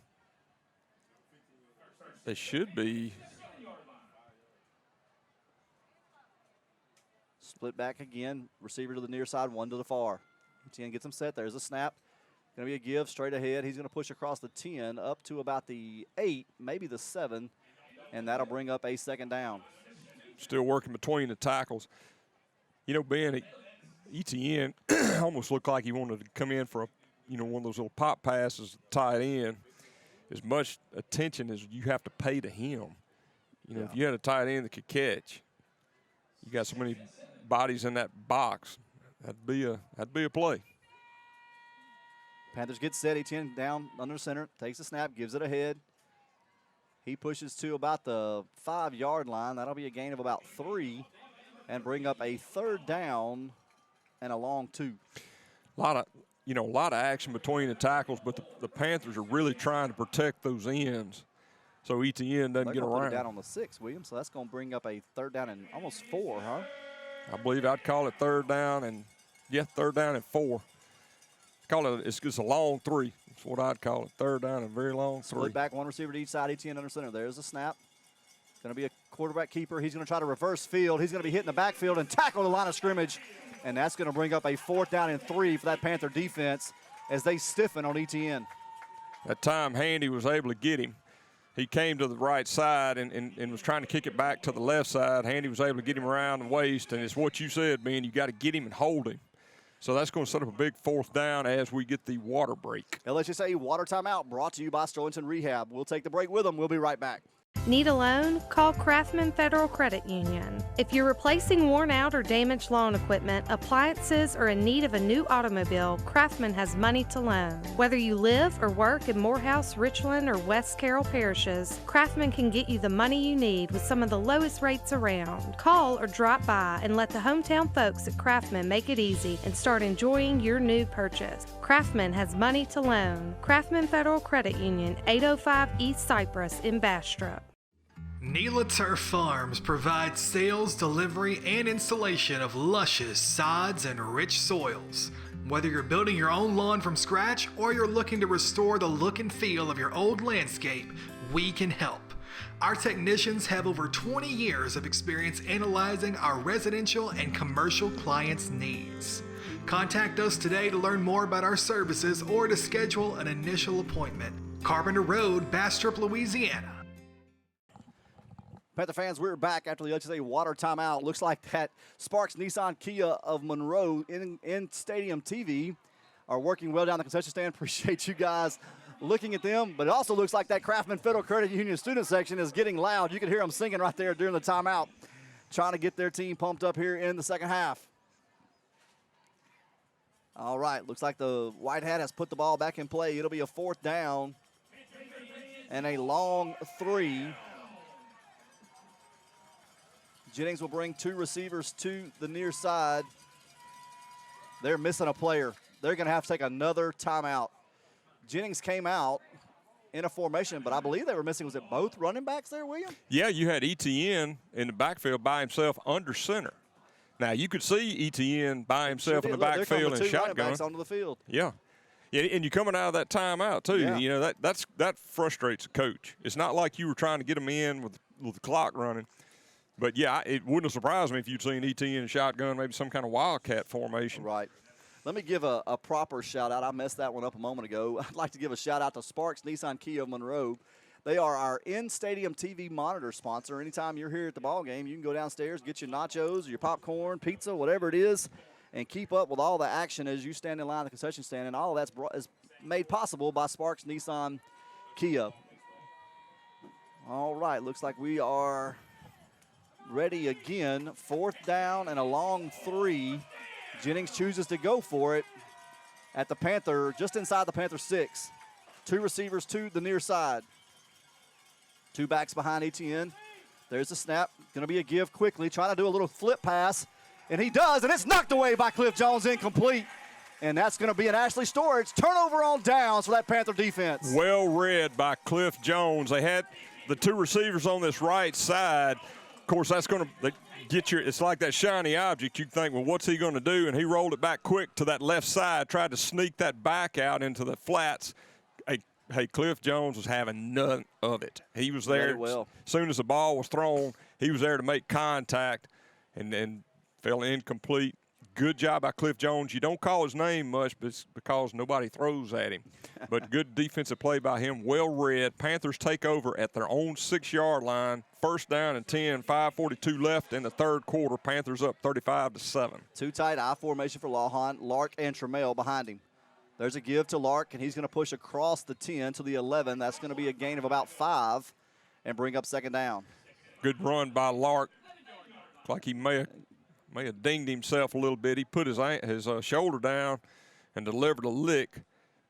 C: it should be.
B: Split back again, receiver to the near side, 1 to the far. Etienne gets him set. There's a snap. Going to be a give straight ahead. He's going to push across the 10 up to about the 8, maybe the 7, and that'll bring up a second down.
C: Still working between the tackles. You know, Ben, Etienne almost looked like he wanted to come in for one of those little pop passes tight end. As much attention as you have to pay to him. If you had a tight end that could catch, you got so many bodies in that box, that'd be a play.
B: Panthers get set. Etienne down under center, takes the snap, gives it ahead. He pushes to about the 5-yard line. That'll be a gain of about 3 and bring up a third down and a long 2.
C: A lot of action between the tackles, but the Panthers are really trying to protect those ends so Etienne doesn't get around.
B: Put it down on the 6, William, so that's going to bring up a third down and almost 4, huh?
C: I believe I'd call it third down and 4. It's a long 3. That's what I'd call it. Third down and very long 3.
B: Split back, 1 receiver to each side. Etienne under center. There's the snap. Going to be a quarterback keeper. He's going to try to reverse field. He's going to be hitting the backfield and tackle the line of scrimmage. And that's going to bring up a 4th down and 3 for that Panther defense as they stiffen on Etienne.
C: That time Handy was able to get him. He came to the right side and was trying to kick it back to the left side. Handy was able to get him around the waist, and it's what you said, man. You got to get him and hold him. So that's going to set up a big 4th down as we get the water break.
B: LHSA Water Timeout brought to you by Sterlington Rehab. We'll take the break with them. We'll be right back.
G: Need a loan? Call Kraftman Federal Credit Union. If you're replacing worn out or damaged lawn equipment, appliances, or in need of a new automobile, Kraftman has money to loan. Whether you live or work in Morehouse, Richland, or West Carroll parishes, Kraftman can get you the money you need with some of the lowest rates around. Call or drop by and let the hometown folks at Kraftman make it easy and start enjoying your new purchase. Kraftman has money to loan. Kraftman Federal Credit Union, 805 East Cypress in Bastrop.
A: NELA Turf Farms provides sales, delivery, and installation of luscious sods and rich soils. Whether you're building your own lawn from scratch or you're looking to restore the look and feel of your old landscape, we can help. Our technicians have over 20 years of experience analyzing our residential and commercial clients' needs. Contact us today to learn more about our services or to schedule an initial appointment. Carpenter Road, Bastrop, Louisiana.
B: Panther fans, we're back after the LHSA Water Timeout. Looks like that Sparks Nissan Kia of Monroe in Stadium TV are working well down the concession stand. Appreciate you guys looking at them. But it also looks like that Kraftman Federal Credit Union student section is getting loud. You can hear them singing right there during the timeout, trying to get their team pumped up here in the second half. All right, looks like the White Hat has put the ball back in play. It'll be a 4th down and a long 3. Jennings will bring 2 receivers to the near side. They're missing a player. They're going to have to take another timeout. Jennings came out in a formation, but I believe they were missing, was it both running backs there, William?
C: Yeah, you had ETN in the backfield by himself under center. Now, you could see ETN by himself in the backfield and shotgun.
B: Running backs onto the field.
C: Yeah. Yeah, and you're coming out of that timeout, too.
B: Yeah.
C: You know, that frustrates a coach. It's not like you were trying to get them in with the clock running. But, yeah, it wouldn't have surprised me if you'd seen ETN shotgun, maybe some kind of wildcat formation.
B: Right. Let me give a proper shout-out. I messed that one up a moment ago. I'd like to give a shout-out to Sparks Nissan Kia of Monroe. They are our in-stadium TV monitor sponsor. Anytime you're here at the ball game, you can go downstairs, get your nachos, your popcorn, pizza, whatever it is, and keep up with all the action as you stand in line at the concession stand. And all of that's is made possible by Sparks Nissan Kia. All right, looks like we are ready again. 4th down and a long 3. Jennings chooses to go for it at the Panther, just inside the Panther 6. 2 receivers to the near side. 2 backs behind ETN. There's the snap. Going to be a give quickly. Trying to do a little flip pass. And he does, and it's knocked away by Cliff Jones, incomplete. And that's going to be an Ashley Storage turnover on downs for that Panther defense.
C: Well read by Cliff Jones. They had the 2 receivers on this right side. Of course, that's going to get it's like that shiny object. You think, well, what's he going to do? And he rolled it back quick to that left side, tried to sneak that back out into the flats. Hey, Cliff Jones was having none of it. He was there
B: well.
C: As soon as the ball was thrown. He was there to make contact and then fell incomplete. Good job by Cliff Jones. You don't call his name much because nobody throws at him. But good defensive play by him, well read. Panthers take over at their own 6-yard line. 1st down and 10, 5:42 left in the 3rd quarter. Panthers up 35-7.
B: 2 tight I formation for Lawhon. Lark and Trammell behind him. There's a give to Lark, and he's going to push across the 10 to the 11. That's going to be a gain of about 5 and bring up 2nd down.
C: Good run by Lark. Looks like he may have dinged himself a little bit. He put his shoulder down and delivered a lick.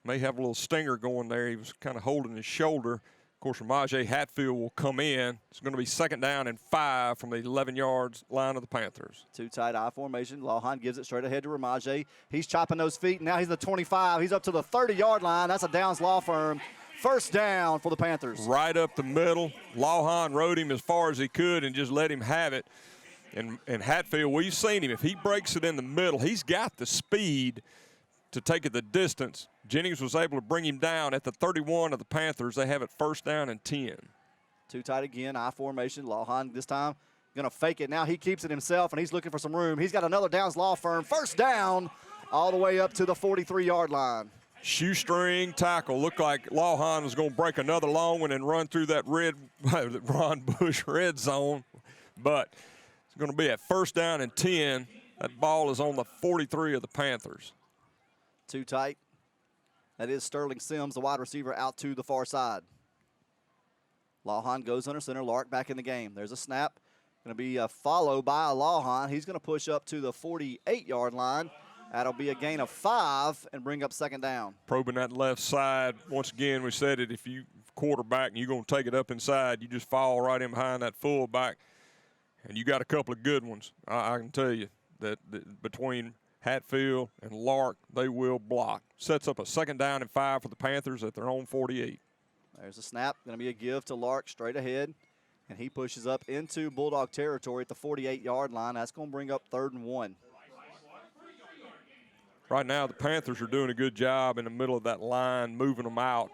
C: May have a little stinger going there. He was kind of holding his shoulder. Of course, Ramaje Hatfield will come in. It's going to be 2nd down and 5 from the 11-yard line of the Panthers.
B: 2 tight I formation. Lawhon gives it straight ahead to Ramaje. He's chopping those feet. Now he's the 25. He's up to the 30-yard line. That's a Downs Law Firm. 1st down for the Panthers.
C: Right up the middle. Lawhon rode him as far as he could and just let him have it. And Hatfield, we've seen him. If he breaks it in the middle, he's got the speed to take it the distance. Jennings was able to bring him down at the 31 of the Panthers. They have it 1st down and 10.
B: 2 tight again, I formation. Lawhon this time going to fake it. Now he keeps it himself, and he's looking for some room. He's got another Downs Law Firm. 1st down all the way up to the 43-yard line.
C: Shoestring tackle. Looked like Lawhon was going to break another long one and run through that Ron Bush red zone. But it's going to be at 1st down and 10. That ball is on the 43 of the Panthers.
B: Too tight. That is Sterling Sims, the wide receiver, out to the far side. Lawhon goes under center. Lark back in the game. There's a snap. Going to be followed by Lawhon. He's going to push up to the 48-yard line. That'll be a gain of 5 and bring up second down.
C: Probing that left side. Once again, we said it, if you quarterback and you're going to take it up inside, you just fall right in behind that fullback. And you got a couple of good ones. I can tell you that between Hatfield and Lark, they will block. Sets up a second down and 5 for the Panthers at their own 48.
B: There's a snap. Going to be a give to Lark straight ahead. And he pushes up into Bulldog territory at the 48-yard line. That's going to bring up 3rd and 1.
C: Right now, the Panthers are doing a good job in the middle of that line, moving them out.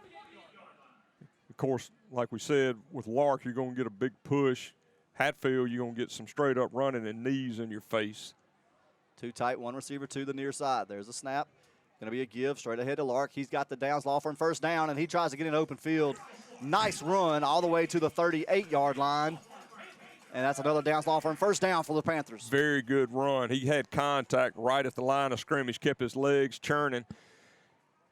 C: Of course, like we said, with Lark, you're going to get a big push. Hatfield, you're going to get some straight-up running and knees in your face.
B: Too tight, one receiver to the near side. There's a snap. Going to be a give straight ahead to Lark. He's got the downs law for first down, and he tries to get in open field. Nice run all the way to the 38-yard line. And that's another downs law for first down for the Panthers.
C: Very good run. He had contact right at the line of scrimmage, kept his legs churning,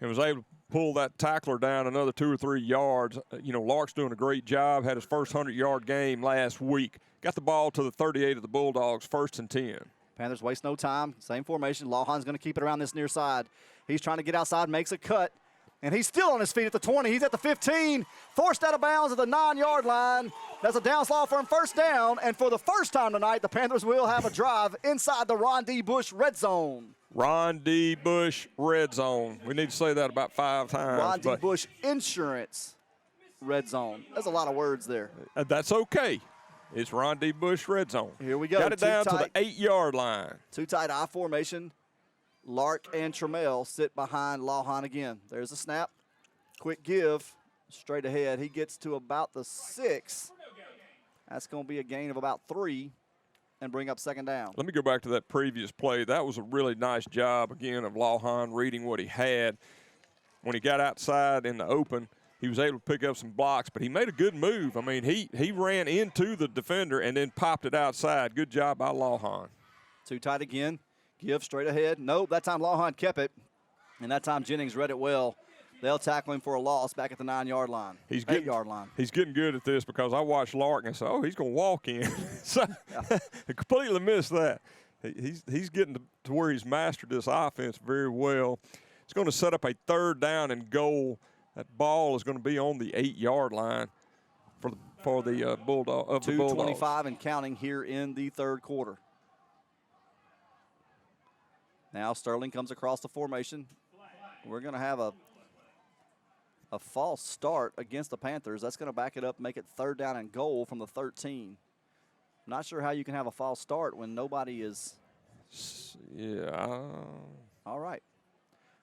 C: and was able to pull that tackler down another 2 or 3 yards. You know, Lark's doing a great job. Had his first 100-yard game last week. Got the ball to the 38 of the Bulldogs, 1st and 10.
B: Panthers waste no time. Same formation. Lawhon's going to keep it around this near side. He's trying to get outside, makes a cut. And he's still on his feet at the 20. He's at the 15. Forced out of bounds at the 9-yard line. That's a downs law for him, first down. And for the first time tonight, the Panthers will have a drive inside the Ron D. Bush red zone.
C: Ron D. Bush red zone. We need to say that about 5 times.
B: Ron D. Bush Insurance red zone. There's a lot of words there.
C: That's okay. It's Ron D. Bush red zone.
B: Here we go.
C: Got it down to the 8-yard line.
B: Too tight I formation. Lark and Trammell sit behind Lawhon again. There's a snap. Quick give. Straight ahead. He gets to about the 6. That's going to be a gain of about 3 and bring up second down.
C: Let me go back to that previous play. That was a really nice job, again, of Lawhon reading what he had. When he got outside in the open, he was able to pick up some blocks, but he made a good move. I mean, he ran into the defender and then popped it outside. Good job by Lawhon.
B: Too tight again. Give straight ahead. Nope, that time Lawhon kept it, and that time Jennings read it well. They'll tackle him for a loss back at the 9-yard line, 8-yard line.
C: He's getting good at this because I watched Lark and I said, oh, he's going to walk in. So I completely missed that. He's getting to where he's mastered this offense very well. It's going to set up a 3rd down and goal. That ball is going to be on the 8-yard line for the Bulldog of the Bulldogs.
B: 2:25 and counting here in the 3rd quarter. Now Sterling comes across the formation. We're going to have a false start against the Panthers. That's going to back it up, make it 3rd down and goal from the 13. Not sure how you can have a false start when nobody is.
C: Yeah.
B: All right.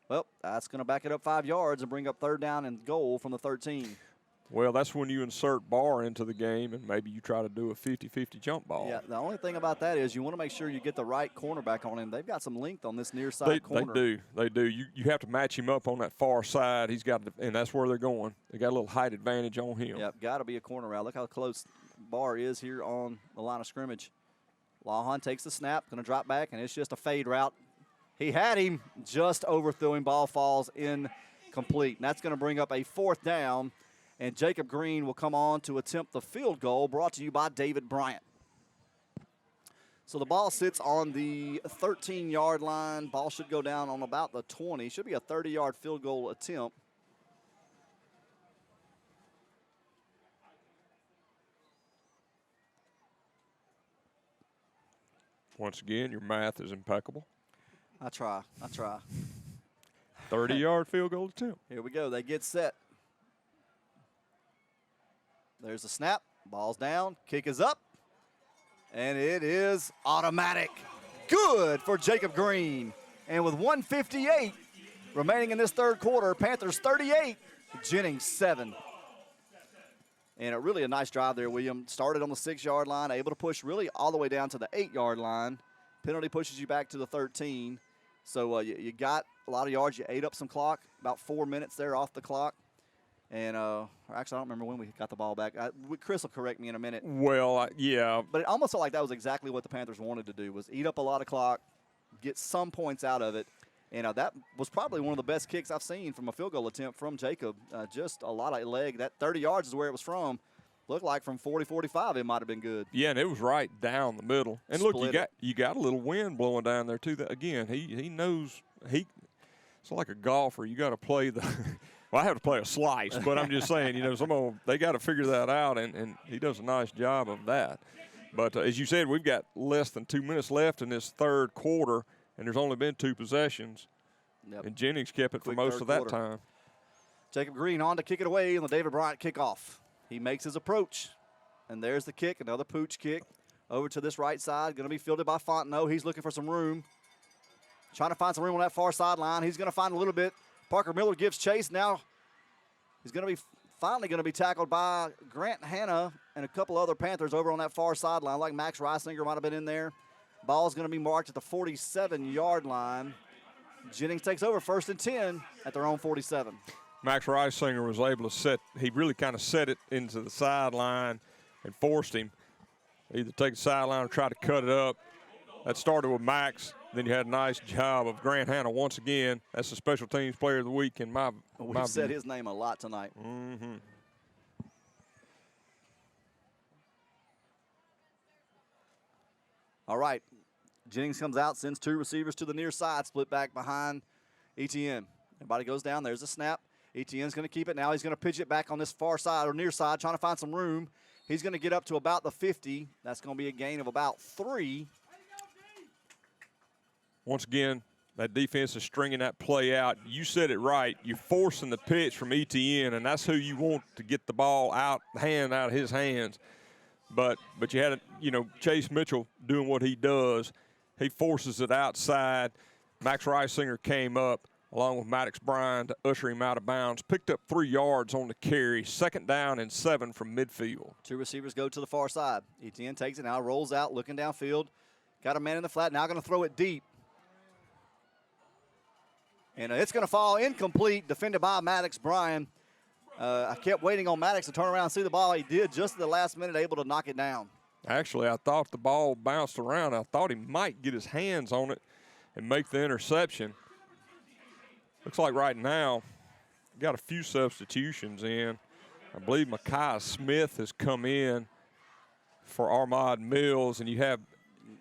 B: Well, that's going to back it up 5 yards and bring up 3rd down and goal from the 13.
C: Well, that's when you insert Barr into the game and maybe you try to do a 50-50 jump ball.
B: Yeah, the only thing about that is you want to make sure you get the right cornerback on him. They've got some length on this near side corner.
C: They do. You have to match him up on that far side. He's got, and that's where they're going. They got a little height advantage on him.
B: Yep, got to be a corner route. Look how close Barr is here on the line of scrimmage. Lawhon takes the snap, going to drop back, and it's just a fade route. He had him, just overthrew him. Ball falls incomplete. And that's going to bring up a 4th down. And Jacob Green will come on to attempt the field goal, brought to you by David Bryant. So the ball sits on the 13-yard line. Ball should go down on about the 20. Should be a 30-yard field goal attempt.
C: Once again, your math is impeccable.
B: I try.
C: 30-yard field goal attempt.
B: Here we go. They get set. There's a snap. Ball's down. Kick is up. And it is automatic. Good for Jacob Green. And with 1:58 remaining in this 3rd quarter, Panthers 38, Jennings 7. And really a nice drive there, William. Started on the 6-yard line, able to push really all the way down to the 8-yard line. Penalty pushes you back to the 13. So you got a lot of yards. You ate up some clock, about 4 minutes there off the clock. And actually, I don't remember when we got the ball back. Chris will correct me in a minute.
C: Well, yeah.
B: But it almost felt like that was exactly what the Panthers wanted to do, was eat up a lot of clock get some points out of it. And that was probably one of the best kicks I've seen from a field goal attempt from Jacob. Just a lot of leg. That 30 yards is where it was from. Looked like from 40, 45 it might have been good.
C: Yeah, and it was right down the middle. And look, you got a little wind blowing down there too. Again, he knows it's like a golfer. You got to play the well, I have to play a slice, but I'm just saying, they got to figure that out, and he does a nice job of that. But as you said, we've got less than 2 minutes left in this third quarter, and there's only been 2 possessions. Yep. And Jennings kept it for most of that time.
B: Jacob Green on to kick it away on the David Bryant kickoff. He makes his approach, and there's the kick, another pooch kick over to this right side. Going to be fielded by Fontenot. He's looking for some room. Trying to find some room on that far sideline. He's going to find a little bit. Parker Miller gives chase. Now he's going to be finally going to be tackled by Grant Hanna and a couple other Panthers over on that far sideline, like Max Reisinger might have been in there. Ball's going to be marked at the 47-yard line. Jennings takes over 1st and 10 at their own 47.
C: Max Reisinger was able to he really kind of set it into the sideline and forced him either take the sideline or try to cut it up. That started with Max. Then you had a nice job of Grant Hanna once again. That's the special teams player of the week in my
B: We've said his name a lot tonight.
C: Mm-hmm.
B: All right. Jennings comes out, sends 2 receivers to the near side, split back behind Etienne. Everybody goes down. There's a snap. Etienne's going to keep it now. He's going to pitch it back on this far side or near side, trying to find some room. He's going to get up to about the 50. That's going to be a gain of about 3.
C: Once again, that defense is stringing that play out. You said it right. You're forcing the pitch from Etienne, and that's who you want to get the ball out of his hands. But you had Chase Mitchell doing what he does. He forces it outside. Max Reisinger came up along with Maddox Bryan to usher him out of bounds. Picked up 3 yards on the carry. 2nd down and 7 from midfield.
B: 2 receivers go to the far side. Etienne takes it now, rolls out, looking downfield. Got a man in the flat, now going to throw it deep. And it's going to fall incomplete, defended by Maddox Bryan. I kept waiting on Maddox to turn around and see the ball. He did just at the last minute, able to knock it down.
C: Actually, I thought the ball bounced around. I thought he might get his hands on it and make the interception. Looks like right now, got a few substitutions in. I believe Micaiah Smith has come in for Armand Mills, and you have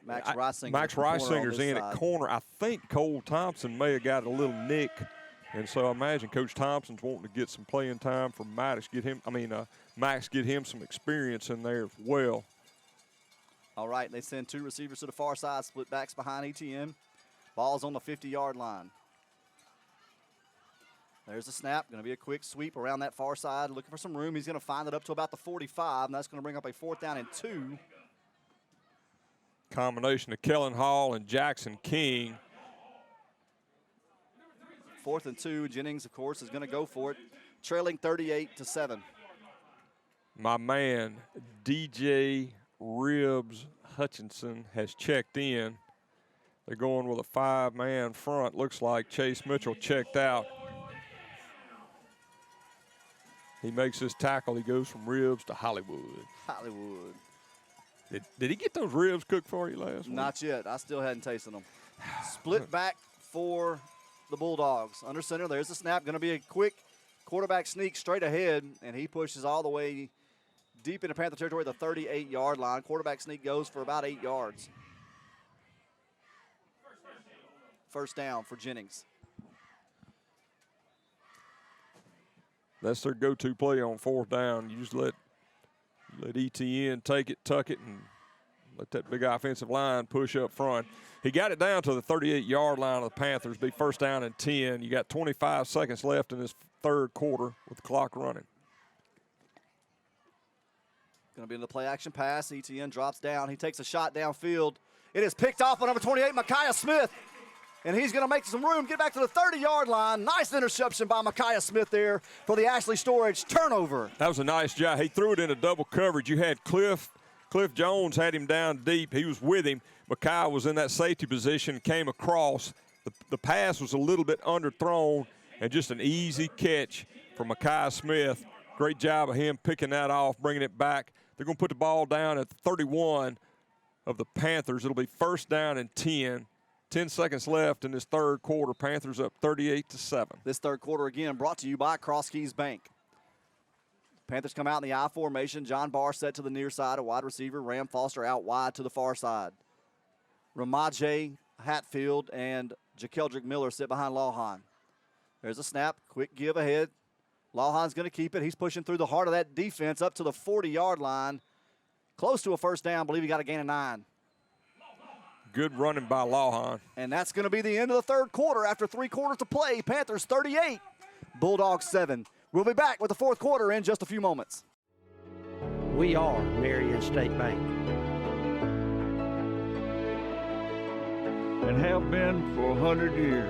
B: Max Reisinger.
C: Max Reisinger's in at corner. I think Cole Thompson may have got a little nick, and so I imagine Coach Thompson's wanting to get some playing time for Max, get him some experience in there as well.
B: All right, they send 2 receivers to the far side, split backs behind Etienne. Ball's on the 50-yard line. There's the snap. Going to be a quick sweep around that far side, looking for some room. He's going to find it up to about the 45, and that's going to bring up a 4th down and 2.
C: Combination of Kellen Hall and Jackson King.
B: 4th and 2. Jennings, of course, is going to go for it, trailing 38-7.
C: My man, DJ Ribs Hutchinson, has checked in. They're going with a 5-man front. Looks like Chase Mitchell checked out. He makes his tackle. He goes from Ribs to Hollywood.
B: Hollywood.
C: Did he get those ribs cooked for you last week?
B: Not yet. I still hadn't tasted them. Split back for the Bulldogs. Under center, there's the snap. Going to be a quick quarterback sneak straight ahead, and he pushes all the way deep into Panther territory, the 38-yard line. Quarterback sneak goes for about 8 yards. 1st down for Jennings.
C: That's their go-to play on 4th down. You just let ETN take it, tuck it, and let that big offensive line push up front. He got it down to the 38-yard line of the Panthers, be 1st down and 10. You got 25 seconds left in this 3rd quarter with the clock running.
B: Going to be in the play-action pass. ETN drops down. He takes a shot downfield. It is picked off by number 28, Micaiah Smith. And he's going to make some room, get back to the 30-yard line. Nice interception by Micaiah Smith there for the Ashley Storage turnover.
C: That was a nice job. He threw it into double coverage. You had Cliff Jones had him down deep. He was with him. Micaiah was in that safety position, came across. The pass was a little bit underthrown, and just an easy catch for Micaiah Smith. Great job of him picking that off, bringing it back. They're going to put the ball down at the 31 of the Panthers. It'll be 1st down and 10. 10 seconds left in this third quarter. Panthers up 38-7.
B: This third quarter again brought to you by Cross Keys Bank. Panthers come out in the I formation. John Barr set to the near side, a wide receiver. Ram Foster out wide to the far side. Ramaje Hatfield and Jakeldrick Miller sit behind Lawhon. There's a snap, quick give ahead. Lawhon's going to keep it. He's pushing through the heart of that defense up to the 40-yard line. Close to a first down. Believe he got a gain of 9.
C: Good running by Lawhon.
B: And that's going to be the end of the third quarter after 3 quarters to play. Panthers 38, Bulldogs 7. We'll be back with the fourth quarter in just a few moments.
S: We are Marion State Bank.
T: And have been for 100 years.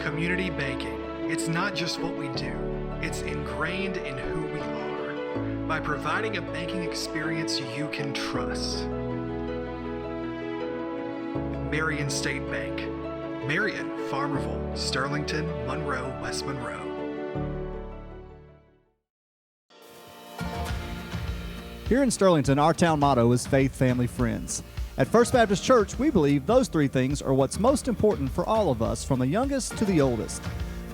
A: Community banking. It's not just what we do, it's ingrained in who we are. By providing a banking experience you can trust. Marion State Bank. Marion, Farmerville, Sterlington, Monroe, West Monroe.
B: Here in Sterlington, our town motto is Faith, Family, Friends. At First Baptist Church, we believe those 3 things are what's most important for all of us, from the youngest to the oldest.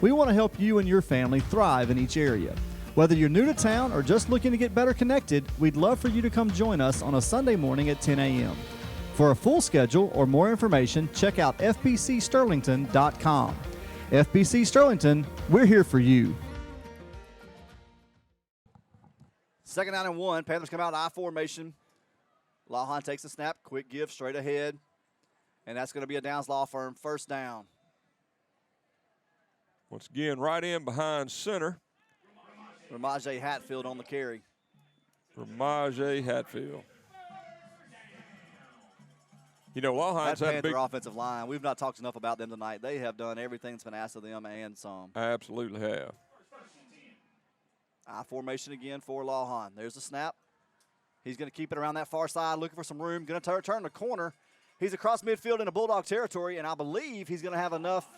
B: We want to help you and your family thrive in each area. Whether you're new to town or just looking to get better connected, we'd love for you to come join us on a Sunday morning at 10 a.m. For a full schedule or more information, check out fbcsterlington.com. FBC Sterlington, we're here for you. Second down and 1. Panthers come out I formation. Lawhon takes the snap. Quick give straight ahead. And that's going to be a Downs Law Firm first down.
C: Once again, right in behind center.
B: Ramaje Hatfield on the carry.
C: Ramaje Hatfield. You know, Lawhon's had a big
B: offensive line. We've not talked enough about them tonight. They have done everything that's been asked of them and some.
C: Absolutely have.
B: I formation again for Lawhon. There's the snap. He's going to keep it around that far side, looking for some room. Going to turn the corner. He's across midfield into Bulldog territory, and I believe he's going to have enough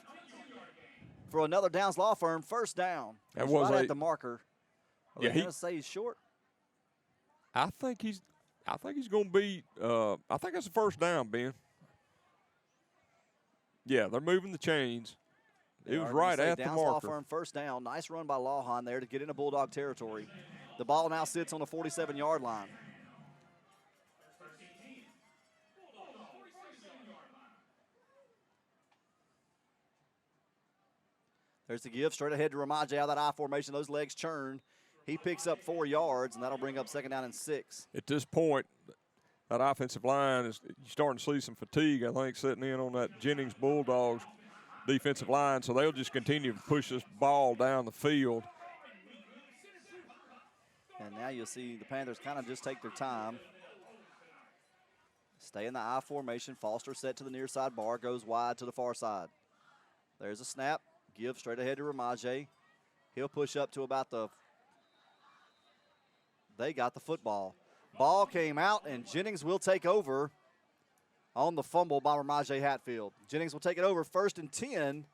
B: for another Downs Law Firm first down.
C: That
B: He's
C: was
B: right at the marker. Are
C: yeah,
B: they going to say he's short?
C: I think he's going to be. I think that's a first down, Ben. Yeah, they're moving the chains. It was right at the
B: Downs
C: marker.
B: Law Firm first down. Nice run by Lawhon there to get into Bulldog territory. The ball now sits on the 47-yard line. There's the give straight ahead to Ramaje out of that I formation. Those legs churn. He picks up 4 yards, and that'll bring up second down and 6.
C: At this point, that offensive line is starting to see some fatigue, I think, setting in on that Jennings Bulldogs defensive line, so they'll just continue to push this ball down the field.
B: And now you'll see the Panthers kind of just take their time. Stay in the I formation. Foster set to the near side. Barr goes wide to the far side. There's a snap. Give straight ahead to Ramaje. He'll push up to about the – they got the football. Ball came out, and Jennings will take over on the fumble by Ramaje Hatfield. Jennings will take it over 1st and 10.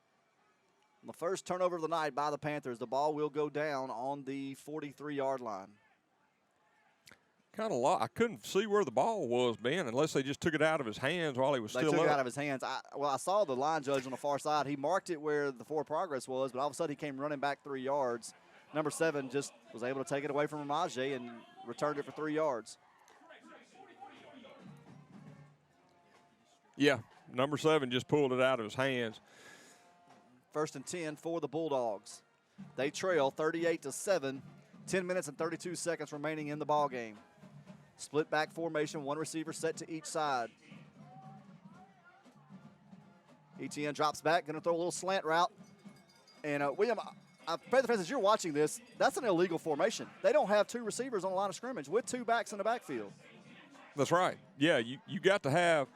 B: The first turnover of the night by the Panthers. The ball will go down on the 43-yard line.
C: Kind of I couldn't see where the ball was, Ben, unless they just took it out of his hands while he was still up.
B: They took it out of his hands. I saw the line judge on the far side. He marked it where the forward progress was, but all of a sudden he came running back 3 yards. Number 7 just was able to take it away from Ramaje and returned it for 3 yards.
C: Yeah, number 7 just pulled it out of his hands.
B: 1st and 10 for the Bulldogs. They trail 38-7. 10 minutes and 32 seconds remaining in the ball game. Split back formation, 1 receiver set to each side. ETN drops back, going to throw a little slant route. And William, Panther fans, as you're watching this, that's an illegal formation. They don't have 2 receivers on the line of scrimmage with 2 backs in the backfield.
C: That's right. Yeah, you've got to have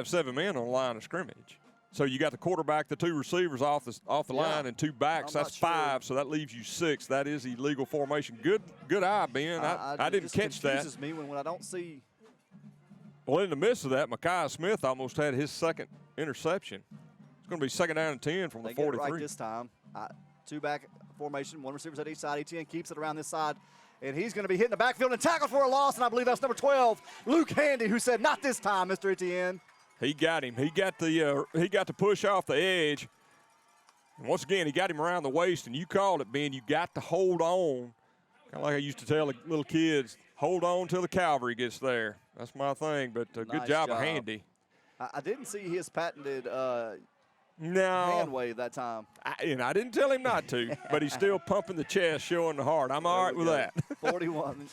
C: 7 men on the line of scrimmage. So you got the quarterback, the 2 receivers off the line, and 2 backs. That's 5, so that leaves you 6. That is illegal formation. Good eye, Ben. I didn't catch that.
B: It confuses me when I don't see.
C: Well, in the midst of that, Micaiah Smith almost had his 2nd interception. It's going to be 2nd down and 10 from the 43.
B: They get it right this time. 2 back formation, 1 receiver at each side. ETN keeps it around this side. And he's going to be hitting the backfield and tackled for a loss, and I believe that's number 12, Luke Handy, who said, "Not this time, Mr. Etienne."
C: He got him. He got the push off the edge. And once again, he got him around the waist, and you called it, Ben. You got to hold on. Kind of like I used to tell the little kids, hold on till the cavalry gets there. That's my thing, but good job of Handy.
B: I didn't see his patented
C: no
B: hand wave that time.
C: I didn't tell him not to, but he's still pumping the chest, showing the heart. I'm all right with that.
B: 41.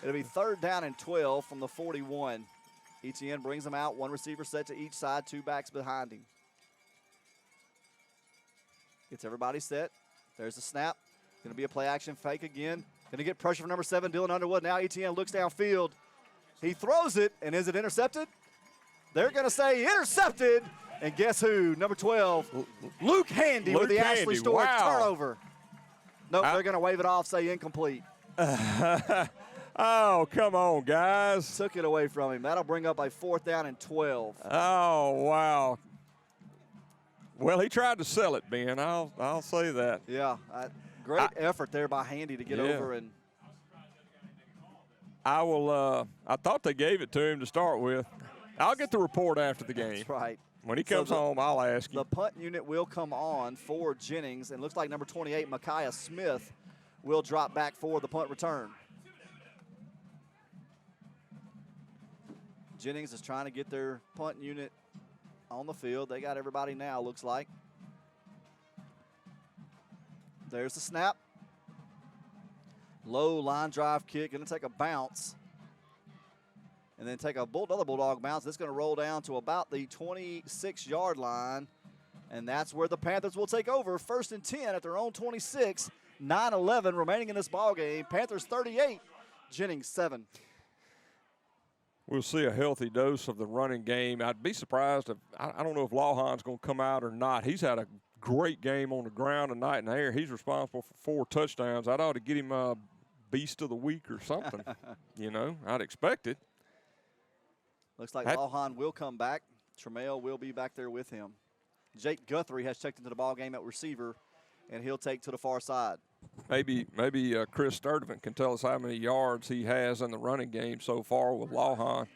B: It'll be 3rd down and 12 from the 41. ETN brings them out. 1 receiver set to each side, 2 backs behind him. Gets everybody set. There's the snap. Going to be a play action fake again. Going to get pressure from number 7, Dylan Underwood. Now ETN looks downfield. He throws it, and is it intercepted? They're going to say intercepted. And guess who? Number 12, Luke Handy with the Ashley Storage turnover. Nope, they're going to wave it off, say incomplete.
C: Oh, come on, guys.
B: Took it away from him. That'll bring up a 4th down and 12.
C: Oh, wow. Well, he tried to sell it, Ben. I'll say that.
B: Yeah, great effort there by Handy to get over and.
C: I thought they gave it to him to start with. I'll get the report after the game.
B: That's right.
C: When he comes home, I'll ask him.
B: The punt unit will come on for Jennings, and looks like number 28, Micaiah Smith, will drop back for the punt return. Jennings is trying to get their punt unit on the field. They got everybody now, looks like. There's the snap. Low line drive kick, going to take a bounce. And then take another Bulldog bounce. It's going to roll down to about the 26-yard line. And that's where the Panthers will take over. 1st and 10 at their own 26. 9-11 remaining in this ball game. Panthers 38, Jennings 7.
C: We'll see a healthy dose of the running game. I'd be surprised if I don't know if Lawhon's going to come out or not. He's had a great game on the ground tonight in the air. He's responsible for 4 touchdowns. I'd ought to get him a beast of the week or something. I'd expect it.
B: Looks like Lawhon will come back. Tremail will be back there with him. Jake Guthrie has checked into the ball game at receiver, and he'll take to the far side.
C: Maybe Chris Sturdivant can tell us how many yards he has in the running game so far with Lawhon.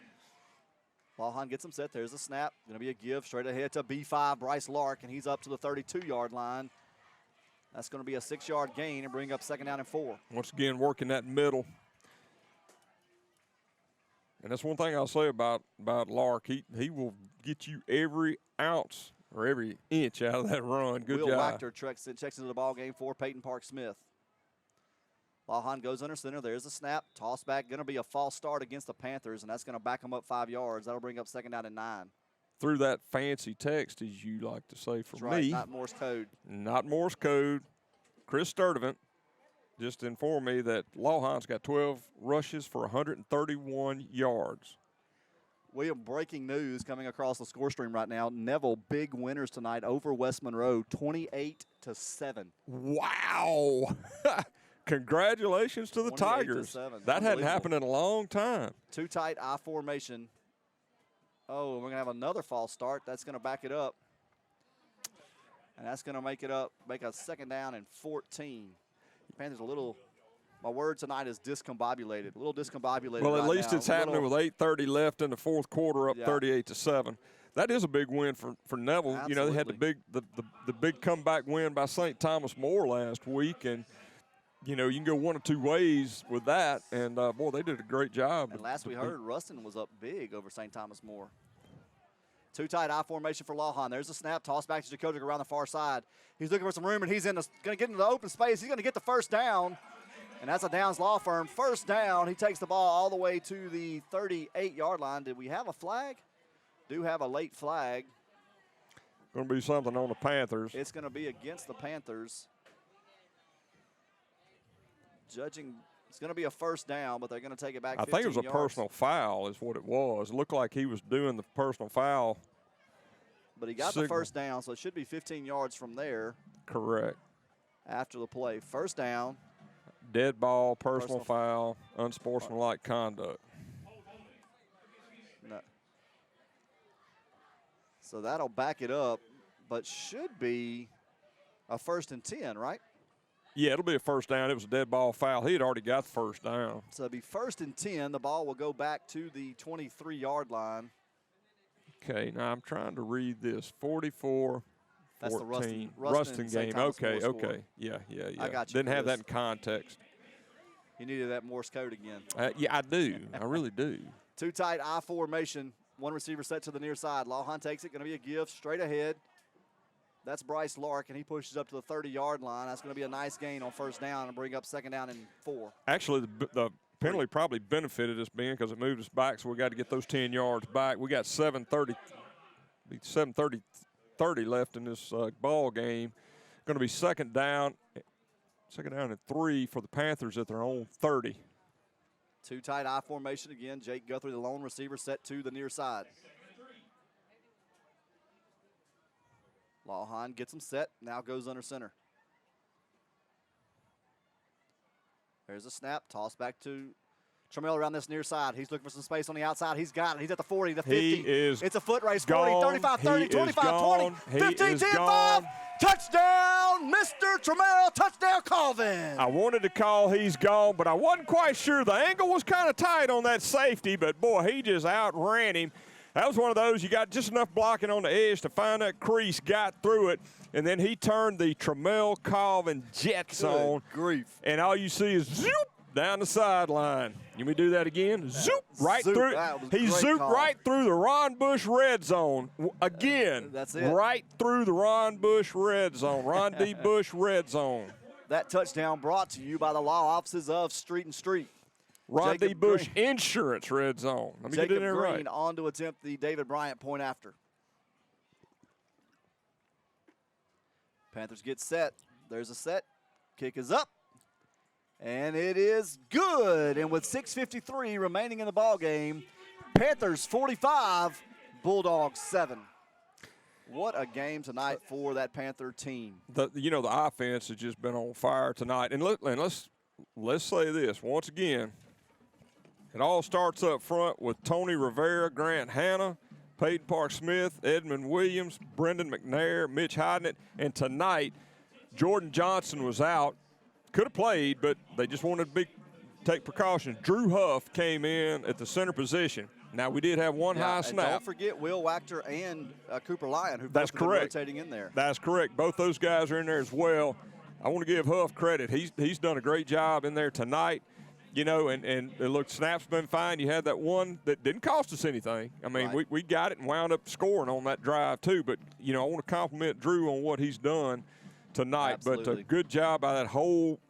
B: Lawhon gets him set. There's a snap. Going to be a give straight ahead to B5, Bryce Lark, and he's up to the 32-yard line. That's going to be a 6-yard gain and bring up 2nd down and 4.
C: Once again, working that middle. And that's one thing I'll say about Lark. He will get you every ounce or every inch out of that run. Good
B: Will
C: job.
B: Wachter checks into the ball game for Peyton Park Smith. Lawhon goes under center. There's a snap. Toss back. Going to be a false start against the Panthers, and that's going to back them up 5 yards. That'll bring up 2nd down and 9.
C: Through that fancy text, as you like to say for
B: That's
C: me.
B: Right, not Morse code.
C: Not Morse code. Chris Sturdivant just informed me that Lawhon's got 12 rushes for 131 yards.
B: William, breaking news coming across the score stream right now. Neville, big winners tonight over West Monroe, 28-7.
C: Wow. Congratulations to the Tigers. That hadn't happened in a long time.
B: Too tight I formation. Oh, we're going to have another false start. That's going to back it up. And that's going to make a 2nd down and 14. Panthers my word tonight is discombobulated. A little discombobulated.
C: Well, at
B: right
C: least
B: now.
C: it's happening with 8:30 left in the 4th quarter, up
B: Yeah.
C: 38-7. That is a big win for Neville.
B: Absolutely.
C: They had the big comeback win by St. Thomas More last week, and you can go one of two ways with that. And boy, they did a great job.
B: And last we heard, Ruston was up big over St. Thomas More. Too tight I formation for Lawhon. There's a snap. Toss back to Jakovic around the far side. He's looking for some room, and he's going to get into the open space. He's going to get the 1st down, and that's a Downs Law Firm. 1st down. He takes the ball all the way to the 38-yard line. Did we have a flag? Do have a late flag.
C: Going to be something on the Panthers.
B: It's going to be against the Panthers. Judging, it's going to be a 1st down, but they're going to take it back 15
C: I think it was a
B: yards.
C: personal foul is what it was. It looked like he was doing the personal foul.
B: But he got the 1st down, so it should be 15 yards from there.
C: Correct.
B: After the play. 1st down.
C: Dead ball, personal foul, unsportsmanlike conduct.
B: No. So that'll back it up, but should be a 1st and 10, right?
C: Yeah, it'll be a 1st down. It was a dead ball foul. He had already got the 1st down.
B: So it'll be 1st and 10. The ball will go back to the 23-yard line.
C: Okay, now I'm trying to read this. 44-14.
B: That's the
C: Ruston
B: St.
C: game.
B: Thomas
C: Okay.
B: score.
C: Yeah.
B: I got you.
C: Didn't have that in context.
B: You needed that Morse code again.
C: Yeah, I do. I really do.
B: Two tight I formation. One receiver set to the near side. Lawhon takes it. Going to be a give straight ahead. That's Bryce Lark, and he pushes up to the 30-yard line. That's going to be a nice gain on first down and bring up second down and 4.
C: Actually, the penalty probably benefited us, Ben, because it moved us back, so we got to get those 10 yards back. We got 7:30 left in this ball game. Going to be second down and 3 for the Panthers at their own 30.
B: Two tight I formation again. Jake Guthrie, the lone receiver, set to the near side. Lawhon gets him set, now goes under center. There's a snap, toss back to Trammell around this near side. He's looking for some space on the outside. He's got it. He's at the 40, the 50. It's a foot race. 40, 35, 30, 25, 20, 15, 10, 5. Touchdown, Mr. Trammell. Touchdown, Colvin.
C: I wanted to call he's gone, but I wasn't quite sure. The angle was kind of tight on that safety, but, boy, he just outran him. That was one of those, you got just enough blocking on the edge to find that crease, got through it, and then he turned the Trammell Colvin jet zone.
B: Good grief.
C: And all you see is zoop down the sideline. You may do that again? Zoop right through. He zooped right through the Ron Bush red zone. Again,
B: that's it.
C: Right through the Ron Bush red zone, Ron D. Bush red zone.
B: That touchdown brought to you by the law offices of Street and Street.
C: Ron D. Bush Insurance red zone. Let me get it in there right.
B: Green on to attempt the David Bryant point after. Panthers get set. There's a set. Kick is up. And it is good. And with 6:53 remaining in the ball game, Panthers 45, Bulldogs 7. What a game tonight for that Panther team.
C: The offense has just been on fire tonight. And let's say this once again. It all starts up front with Tony Rivera, Grant Hanna, Peyton Park-Smith, Edmund Williams, Brendan McNair, Mitch Hydnett, and tonight Jordan Johnson was out. Could have played, but they just wanted to take precautions. Drew Huff came in at the center position. Now, we did have one high snap.
B: Don't forget Will Wachter and Cooper Lyon, who've
C: That's
B: been
C: correct.
B: rotating in there.
C: That's correct. Both those guys are in there as well. I want to give Huff credit. He's done a great job in there tonight. And it looked, snap's been fine. You had that one that didn't cost us anything. I mean,
B: right.
C: we got it and wound up scoring on that drive too. But, I want to compliment Drew on what he's done tonight.
B: Absolutely.
C: But a good job by that whole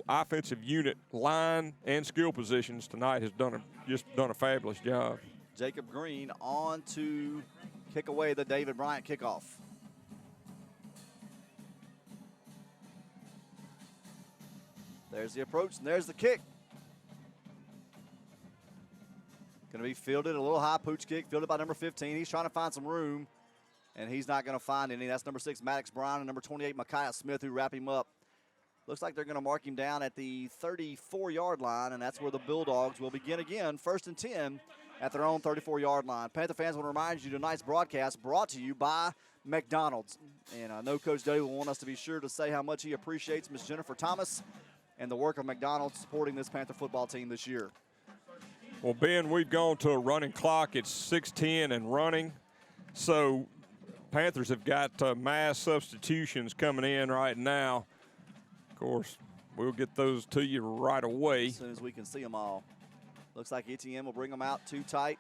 C: offensive unit, line and skill positions tonight has done a fabulous job.
B: Jacob Green on to kick away the David Bryant kickoff. There's the approach, and there's the kick. Going to be fielded, a little high pooch kick, fielded by number 15. He's trying to find some room, and he's not going to find any. That's number 6, Maddox Brown, and number 28, Micaiah Smith, who wrap him up. Looks like they're going to mark him down at the 34-yard line, and that's where the Bulldogs will begin again, 1st and 10 at their own 34-yard line. Panther fans want to remind you tonight's broadcast brought to you by McDonald's. And I know Coach Doty will want us to be sure to say how much he appreciates Miss Jennifer Thomas and the work of McDonald's supporting this Panther football team this year.
C: Well, Ben, we've gone to a running clock. It's 6:10 and running. So Panthers have got mass substitutions coming in right now. Of course, we'll get those to you right away.
B: As soon as we can see them all. Looks like Etienne will bring them out too tight.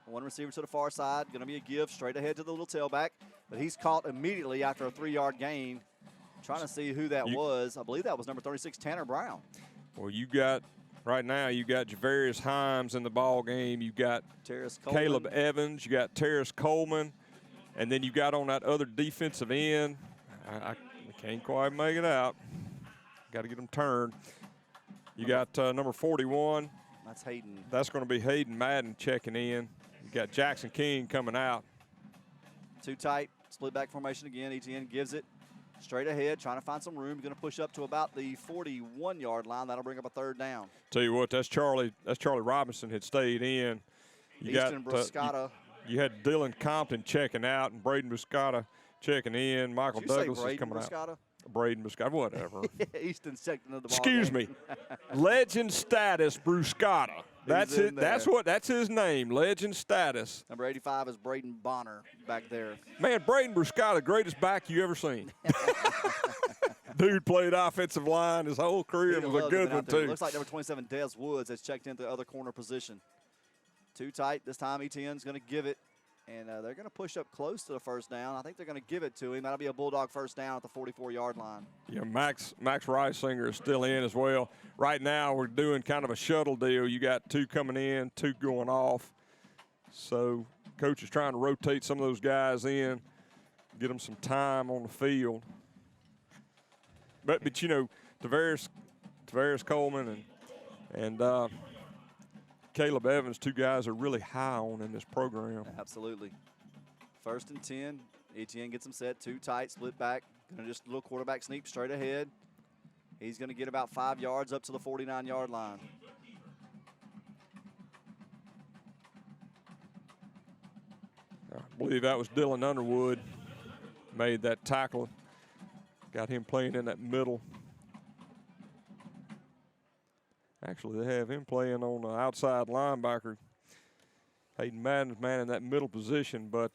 B: One receiver to the far side. Going to be a give straight ahead to the little tailback. But he's caught immediately after a 3-yard gain. Trying to see who that was. I believe that was number 36, Tanner Brown.
C: Well, right now you got Javarius Himes in the ball game. You got Caleb Evans. You got Terrace Coleman. And then you got on that other defensive end. I can't quite make it out. Got to get them turned. You got number 41.
B: That's Hayden.
C: That's going to be Hayden Madden checking in. You got Jackson King coming out.
B: Too tight. Split back formation again. Etienne gives it straight ahead, trying to find some room. Going to push up to about the 41-yard line. That'll bring up a 3rd down.
C: Tell you what, that's Charlie Robinson had stayed in.
B: Easton Bruscata.
C: You had Dylan Compton checking out and Braden Bruscata checking in. Michael Douglas is coming out. Braden Bruscata, whatever.
B: Easton's checked into the ball
C: Excuse me. Legend status Bruscata. That's it. That's his name, legend status.
B: Number 85 is Braden Bonner back there.
C: Man, Braden Bruscott, the greatest back you ever seen. Dude played offensive line his whole career and was a good one, too.
B: Looks like number 27, Des Woods, has checked into the other corner position. Too tight this time. Etienne's going to give it, and they're going to push up close to the first down. I think they're going to give it to him. That'll be a Bulldog first down at the 44-yard line.
C: Yeah, Max Reisinger is still in as well. Right now we're doing kind of a shuttle deal. You got 2 coming in, 2 going off. So coach is trying to rotate some of those guys in, get them some time on the field. But you know, Tavares Coleman and Caleb Evans, 2 guys are really high on in this program.
B: Absolutely. 1st and 10. Etienne gets them set. 2 tight, split back. Gonna just a little quarterback sneak straight ahead. He's going to get about 5 yards up to the 49-yard line.
C: I believe that was Dylan Underwood made that tackle. Got him playing in that middle. Actually, they have him playing on the outside linebacker. Hayden Madden's man in that middle position, but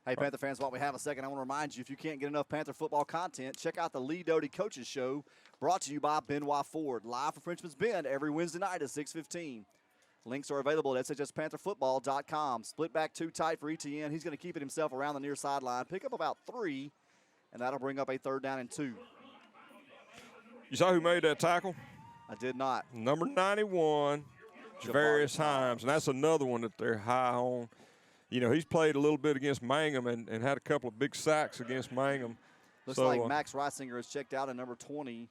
B: hey, Panther fans, while we have a second, I want to remind you, if you can't get enough Panther football content, check out the Lee Doty Coaches Show, brought to you by Benoit Ford, live from Frenchman's Bend every Wednesday night at 6:15. Links are available at shspantherfootball.com. Split back 2 tight for Etienne. He's going to keep it himself around the near sideline, pick up about 3, and that'll bring up a 3rd down and 2.
C: You saw who made that tackle?
B: I did not.
C: Number 91, Javarius Himes, and that's another one that they're high on. You know, he's played a little bit against Mangum and had a couple of big sacks against Mangum.
B: Looks like Max Reisinger has checked out at number 20.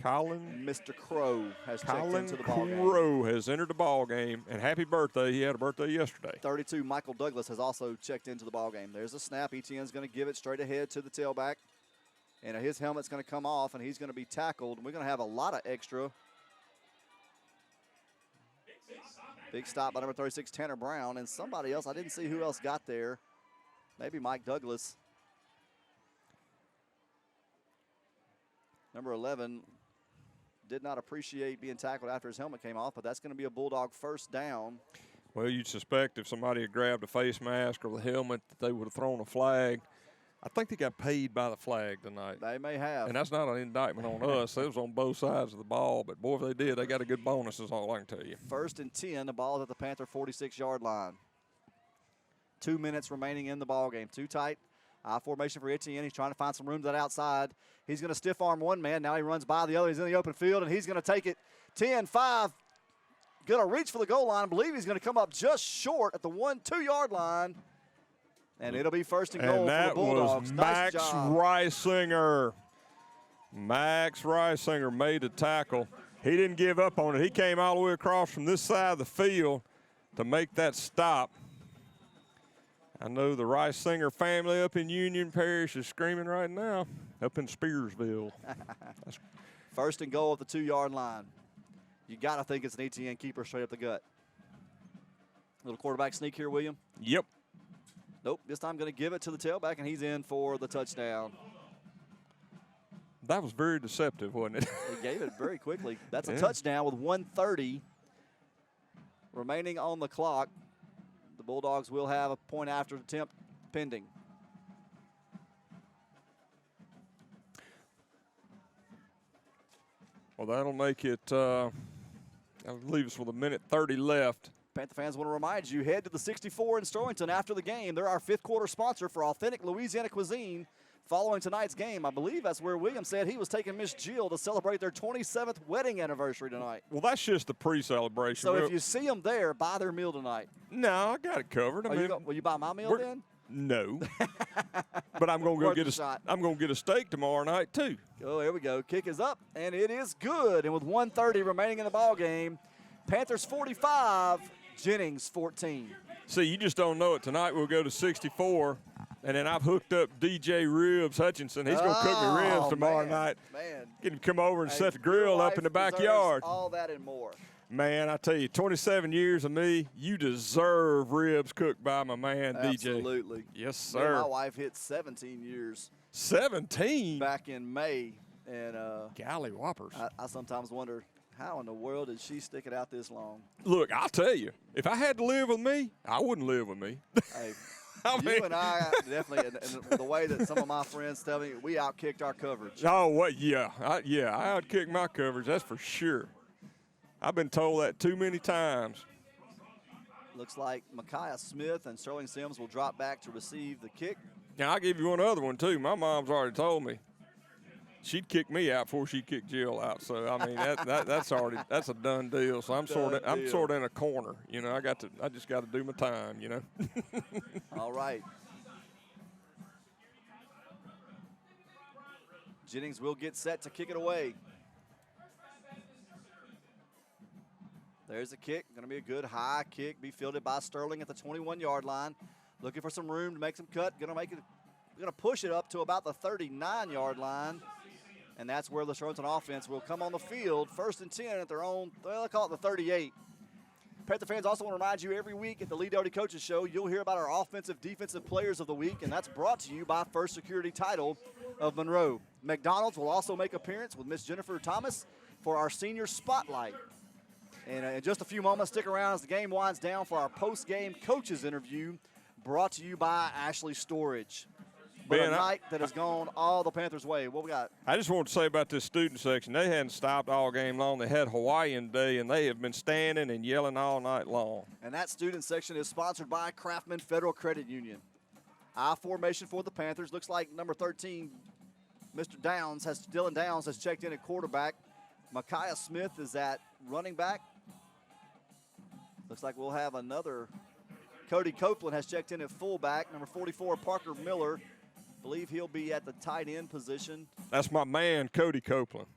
B: Mr. Crow has checked into the ball game.
C: Crow has entered the ball game, and happy birthday. He had a birthday yesterday.
B: 32, Michael Douglas has also checked into the ball game. There's a snap. Etienne's going to give it straight ahead to the tailback. And his helmet's going to come off, and he's going to be tackled. We're going to have a lot of extra. Big stop by number 36, Tanner Brown, and somebody else. I didn't see who else got there. Maybe Mike Douglas. Number 11 did not appreciate being tackled after his helmet came off, but that's going to be a Bulldog first down.
C: Well, you'd suspect if somebody had grabbed a face mask or the helmet that they would have thrown a flag. I think they got paid by the flag tonight.
B: They may have.
C: And that's not an indictment on us. It was on both sides of the ball. But, boy, if they did, they got a good bonus is all I can tell you.
B: 1st and 10. The ball is at the Panther 46-yard line. 2 minutes remaining in the ball game. 2 tight. I formation for Etienne. He's trying to find some room to that outside. He's going to stiff arm one man. Now he runs by the other. He's in the open field, and he's going to take it 10-5. Going to reach for the goal line. I believe he's going to come up just short at the 1-2-yard line. And it'll be 1st and goal for the Bulldogs.
C: And that was Max Reisinger. Max Reisinger made the tackle. He didn't give up on it. He came all the way across from this side of the field to make that stop. I know the Reisinger family up in Union Parish is screaming right now up in Spearsville.
B: 1st and goal at the 2-yard line. You got to think it's an Etienne keeper straight up the gut. Little quarterback sneak here, William.
C: Yep.
B: Nope, this time going to give it to the tailback, and he's in for the touchdown.
C: That was very deceptive, wasn't it?
B: He gave it very quickly. That's a touchdown with 1:30 remaining on the clock. The Bulldogs will have a point after attempt pending.
C: Well, that'll make it, that'll leave us with 1:30 left.
B: Panther fans want to remind you, head to the 64 in Sterlington after the game. They're our 5th quarter sponsor for authentic Louisiana cuisine. Following tonight's game, I believe that's where William said he was taking Miss Jill to celebrate their 27th wedding anniversary tonight.
C: Well, that's just the pre-celebration.
B: So if you see them there, buy their meal tonight.
C: No, I got it covered.
B: Will you buy my meal then?
C: No. But I'm going to go get I'm going to get a steak tomorrow night too.
B: Oh, here we go. Kick is up, and it is good. And with 1:30 remaining in the ball game, Panthers 45, Jennings 14.
C: See, you just don't know it. Tonight we'll go to 64, and then I've hooked up DJ Ribs Hutchinson. He's going to cook me ribs tomorrow night.
B: Man.
C: Get him to come over and set the grill up in the backyard.
B: All that and more.
C: Man, I tell you, 27 years of me, you deserve ribs cooked by my man, DJ.
B: Absolutely.
C: Yes, sir.
B: Man, my wife hit 17 years.
C: 17?
B: Back in May. And
C: Golly whoppers.
B: I sometimes wonder How in the world did she stick it out this long?
C: Look, I'll tell you, if I had to live with me, I wouldn't live with me.
B: Hey, you and I definitely, and the way that some of my friends tell me, we outkicked our coverage.
C: Oh, what? Yeah, I outkicked my coverage, that's for sure. I've been told that too many times.
B: Looks like Micaiah Smith and Sterling Sims will drop back to receive the kick.
C: Now, I'll give you one other one, too. My mom's already told me she'd kick me out before she'd kick Jill out. So, I mean, that's a done deal. So I'm sort of in a corner. You know, I just got to do my time, you know.
B: All right. Jennings will get set to kick it away. There's a kick. Going to be a good high kick. Be fielded by Sterling at the 21-yard line. Looking for some room to make some cut. Going to push it up to about the 39-yard line. And that's where the Sterlington offense will come on the field. 1st and 10 at their own, they'll call it the 38. Panther fans, also want to remind you every week at the Lee Doty Coaches Show, you'll hear about our offensive defensive players of the week, and that's brought to you by First Security Title of Monroe. McDonald's will also make appearance with Miss Jennifer Thomas for our senior spotlight. And in just a few moments, stick around as the game winds down for our post-game coaches interview brought to you by Ashley Storage. But a night that has gone all the Panthers' way. What we got?
C: I just want to say about this student section, they hadn't stopped all game long. They had Hawaiian Day, and they have been standing and yelling all night long.
B: And that student section is sponsored by Kraftman Federal Credit Union. I formation for the Panthers. Looks like number 13, Dylan Downs has checked in at quarterback. Micaiah Smith is at running back. Looks like we'll have another. Cody Copeland has checked in at fullback. Number 44, Parker Miller. Believe he'll be at the tight end position.
C: That's my man, Cody Copeland.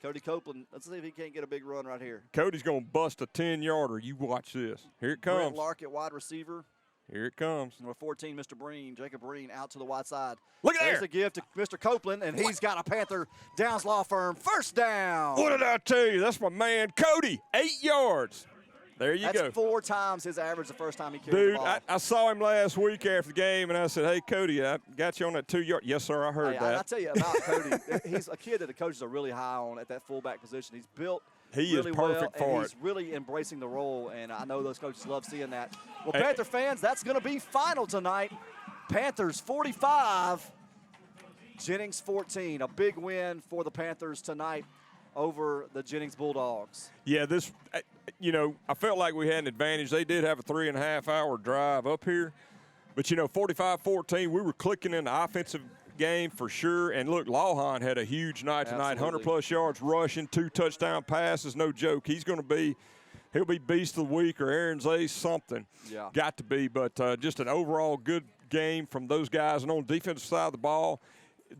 B: Cody Copeland, let's see if he can't get a big run right here.
C: Cody's going to bust a 10-yarder. You watch this. Here it comes.
B: Brent Lark at wide receiver.
C: Here it comes.
B: Number 14, Mr. Breen, Jacob Breen, out to the wide side.
C: Look at
B: There's
C: there.
B: a give to Mr. Copeland, and he's got a Panther Downs Law Firm first down.
C: What did I tell you? That's my man, Cody. 8 yards. There you go.
B: That's 4 times his average the first time he carried the ball.
C: Dude, I saw him last week after the game, and I said, hey, Cody, I got you on that 2-yard. Yes, sir, I heard that.
B: I'll tell you about Cody. He's a kid that the coaches are really high on at that fullback position. He's built really
C: is perfect
B: well,
C: for
B: and
C: it.
B: he's really embracing the role, and I know those coaches love seeing that. Well, Panther fans, that's going to be final tonight. Panthers 45, Jennings 14. A big win for the Panthers tonight over the Jennings Bulldogs.
C: Yeah, I felt like we had an advantage. They did have a 3.5-hour drive up here. But, 45-14, we were clicking in the offensive game for sure. And, look, Lawhon had a huge night tonight, 100-plus yards rushing, 2 touchdown passes, no joke. He'll be Beast of the Week or Aaron's Ace, something.
B: Yeah.
C: Got to be. But just an overall good game from those guys. And on the defensive side of the ball,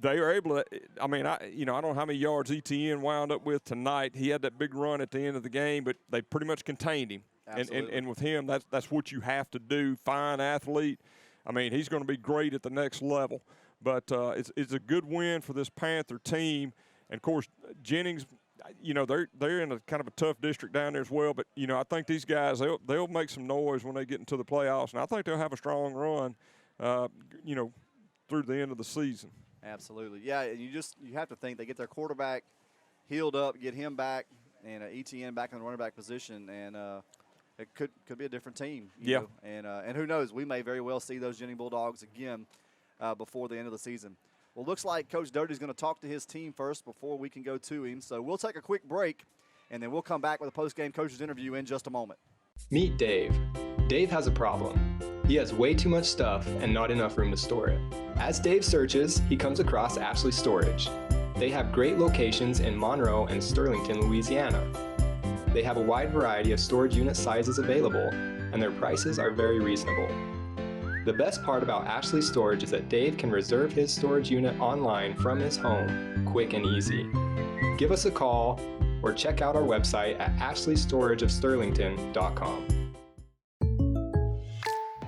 C: they are able to, I don't know how many yards ETN wound up with tonight. He had that big run at the end of the game, but they pretty much contained him. And with him, that's what you have to do. Fine athlete. He's going to be great at the next level. But it's a good win for this Panther team. And, of course, Jennings, they're in a kind of a tough district down there as well. But, I think these guys, they'll make some noise when they get into the playoffs. And I think they'll have a strong run, through the end of the season.
B: Absolutely. Yeah, and you have to think they get their quarterback healed up, get him back, and ETN back in the running back position, and it could be a different team. You know? And who knows? We may very well see those Jennings Bulldogs again before the end of the season. Well, looks like Coach Doty is going to talk to his team first before we can go to him. So we'll take a quick break, and then we'll come back with a post-game coaches interview in just a moment.
Q: Meet Dave. Dave has a problem. He has way too much stuff and not enough room to store it. As Dave searches, he comes across Ashley Storage. They have great locations in Monroe and Sterlington, Louisiana. They have a wide variety of storage unit sizes available, and their prices are very reasonable. The best part about Ashley Storage is that Dave can reserve his storage unit online from his home, quick and easy. Give us a call or check out our website at ashleystorageofsterlington.com.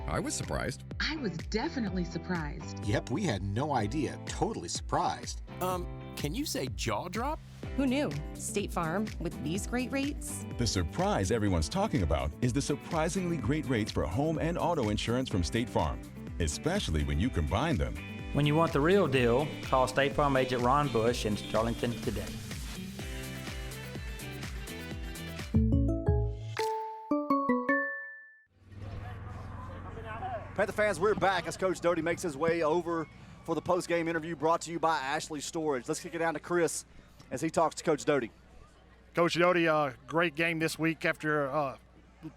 H: I was surprised.
I: I was definitely surprised.
J: Yep, we had no idea. Totally surprised.
H: Can you say jaw drop?
K: Who knew? State Farm, with these great rates.
L: The surprise everyone's talking about is the surprisingly great rates for home and auto insurance from State Farm, especially when you combine them.
M: When you want the real deal, call State Farm agent Ron Bush in Sterlington today.
B: Panther fans, we're back as Coach Doty makes his way over for the post-game interview brought to you by Ashley Storage. Let's kick it down to Chris as he talks to Coach Doty.
D: Coach Doty, great game this week after a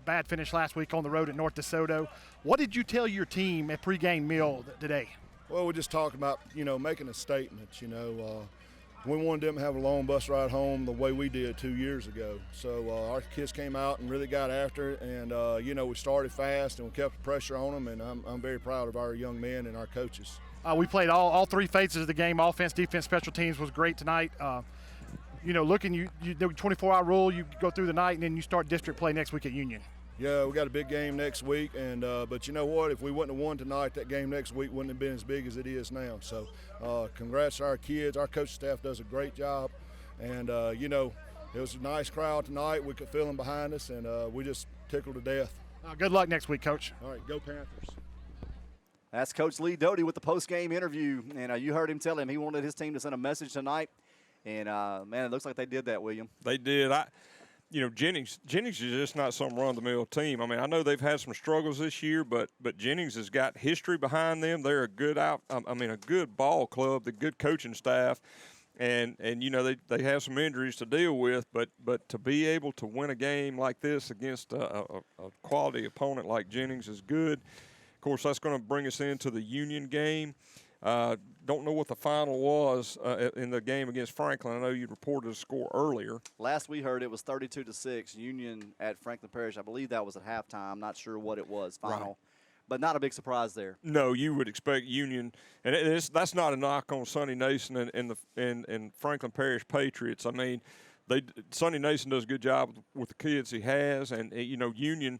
D: bad finish last week on the road at North DeSoto. What did you tell your team at pregame meal today?
O: Well, we just talked about, making a statement, We wanted them to have a long bus ride home the way we did 2 years ago. So our kids came out and really got after it, and, we started fast and we kept the pressure on them, and I'm very proud of our young men and our coaches.
D: We played all three phases of the game. Offense, defense, special teams was great tonight. You do 24-hour rule, you go through the night, and then you start district play next week at Union.
O: Yeah, we got a big game next week, and but you know what? If we wouldn't have won tonight, that game next week wouldn't have been as big as it is now. So congrats to our kids. Our coaching staff does a great job, and it was a nice crowd tonight. We could feel them behind us, and we just tickled to death.
D: Good luck next week, Coach.
O: All right, go Panthers.
B: That's Coach Lee Doty with the post-game interview, and you heard him tell him he wanted his team to send a message tonight, and, man, it looks like they did that, William.
C: They did. Jennings is just not some run-of-the-mill team. I mean, I know they've had some struggles this year, but Jennings has got history behind them. They're a good ball club, the good coaching staff, and they have some injuries to deal with, but to be able to win a game like this against a quality opponent like Jennings is good. Of course, that's going to bring us into the Union game. Don't know what the final was in the game against Franklin. I know you reported a score earlier.
B: Last we heard it was 32-6, Union at Franklin Parish. I believe that was at halftime. I'm not sure what it was final. Right. But not a big surprise there.
C: No, you would expect Union, and that's not a knock on Sonny Nason and Franklin Parish Patriots. I mean, Sonny Nason does a good job with the kids he has, and Union,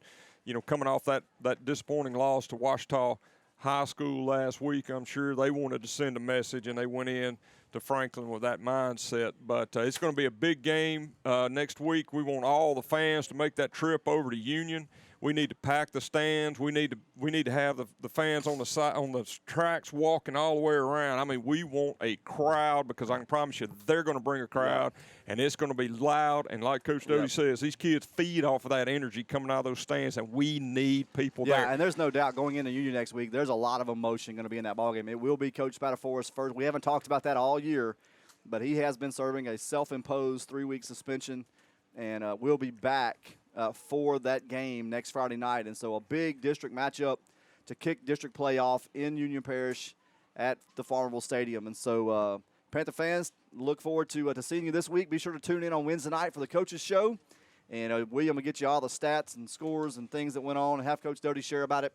C: coming off that disappointing loss to Ouachita High School last week, I'm sure they wanted to send a message, and they went in to Franklin with that mindset. But it's going to be a big game next week. We want all the fans to make that trip over to Union. We need to pack the stands. We need to have the fans on the tracks walking all the way around. I mean, we want a crowd, because I can promise you they're going to bring a crowd, and it's going to be loud. And like Coach Doty says, these kids feed off of that energy coming out of those stands, and we need people there.
B: Yeah, and there's no doubt going into Union next week, there's a lot of emotion going to be in that ballgame. It will be Coach Spatafore's first. We haven't talked about that all year, but he has been serving a self-imposed 3-week suspension, and will be back for that game next Friday night. And so a big district matchup to kick district play off in Union Parish at the Farmerville Stadium. And so Panther fans, look forward to seeing you this week. Be sure to tune in on Wednesday night for the Coaches Show. And William will get you all the stats and scores and things that went on and have Coach Doty share about it.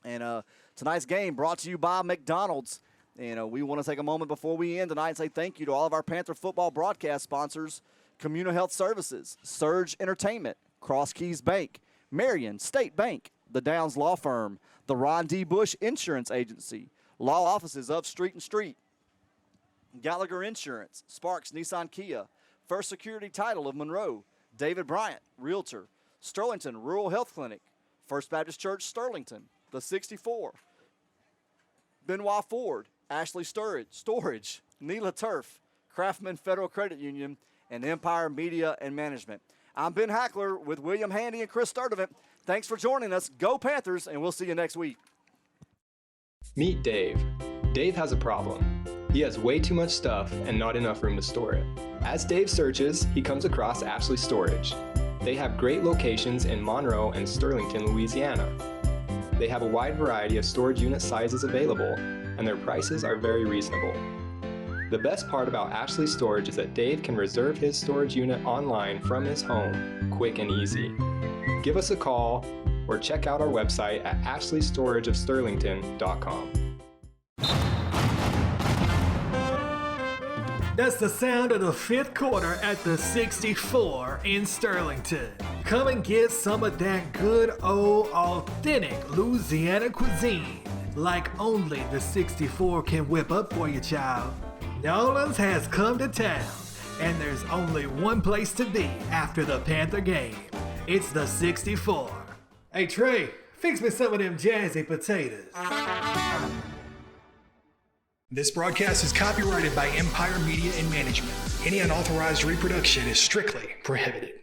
B: And tonight's game brought to you by McDonald's. And we want to take a moment before we end tonight and say thank you to all of our Panther football broadcast sponsors: CommuniHealth Services, Surge Entertainment, Cross Keys Bank, Marion State Bank, the Downs Law Firm, the Ron D. Bush Insurance Agency, law offices of Street and Street, Gallagher Insurance, Sparks Nissan Kia, First Security Title of Monroe, David Bryant, Realtor, Sterlington Rural Health Clinic, First Baptist Church Sterlington, the 64, Benoit Ford, Ashley Storage, NELA Turf, Kraftman Federal Credit Union, and Empire Media and Management. I'm Ben Hackler with William Handy and Chris Sturdivant. Thanks for joining us. Go Panthers, and we'll see you next week.
Q: Meet Dave. Dave has a problem. He has way too much stuff and not enough room to store it. As Dave searches, he comes across Ashley Storage. They have great locations in Monroe and Sterlington, Louisiana. They have a wide variety of storage unit sizes available, and their prices are very reasonable. The best part about Ashley Storage is that Dave can reserve his storage unit online from his home, quick and easy. Give us a call or check out our website at ashleystorageofsterlington.com.
A: That's the sound of the fifth quarter at the 64 in Sterlington. Come and get some of that good old authentic Louisiana cuisine, like only the 64 can whip up for you, child. New Orleans has come to town, and there's only one place to be after the Panther game. It's the 64. Hey Trey, fix me some of them jazzy potatoes.
P: This broadcast is copyrighted by Empire Media and Management. Any unauthorized reproduction is strictly prohibited.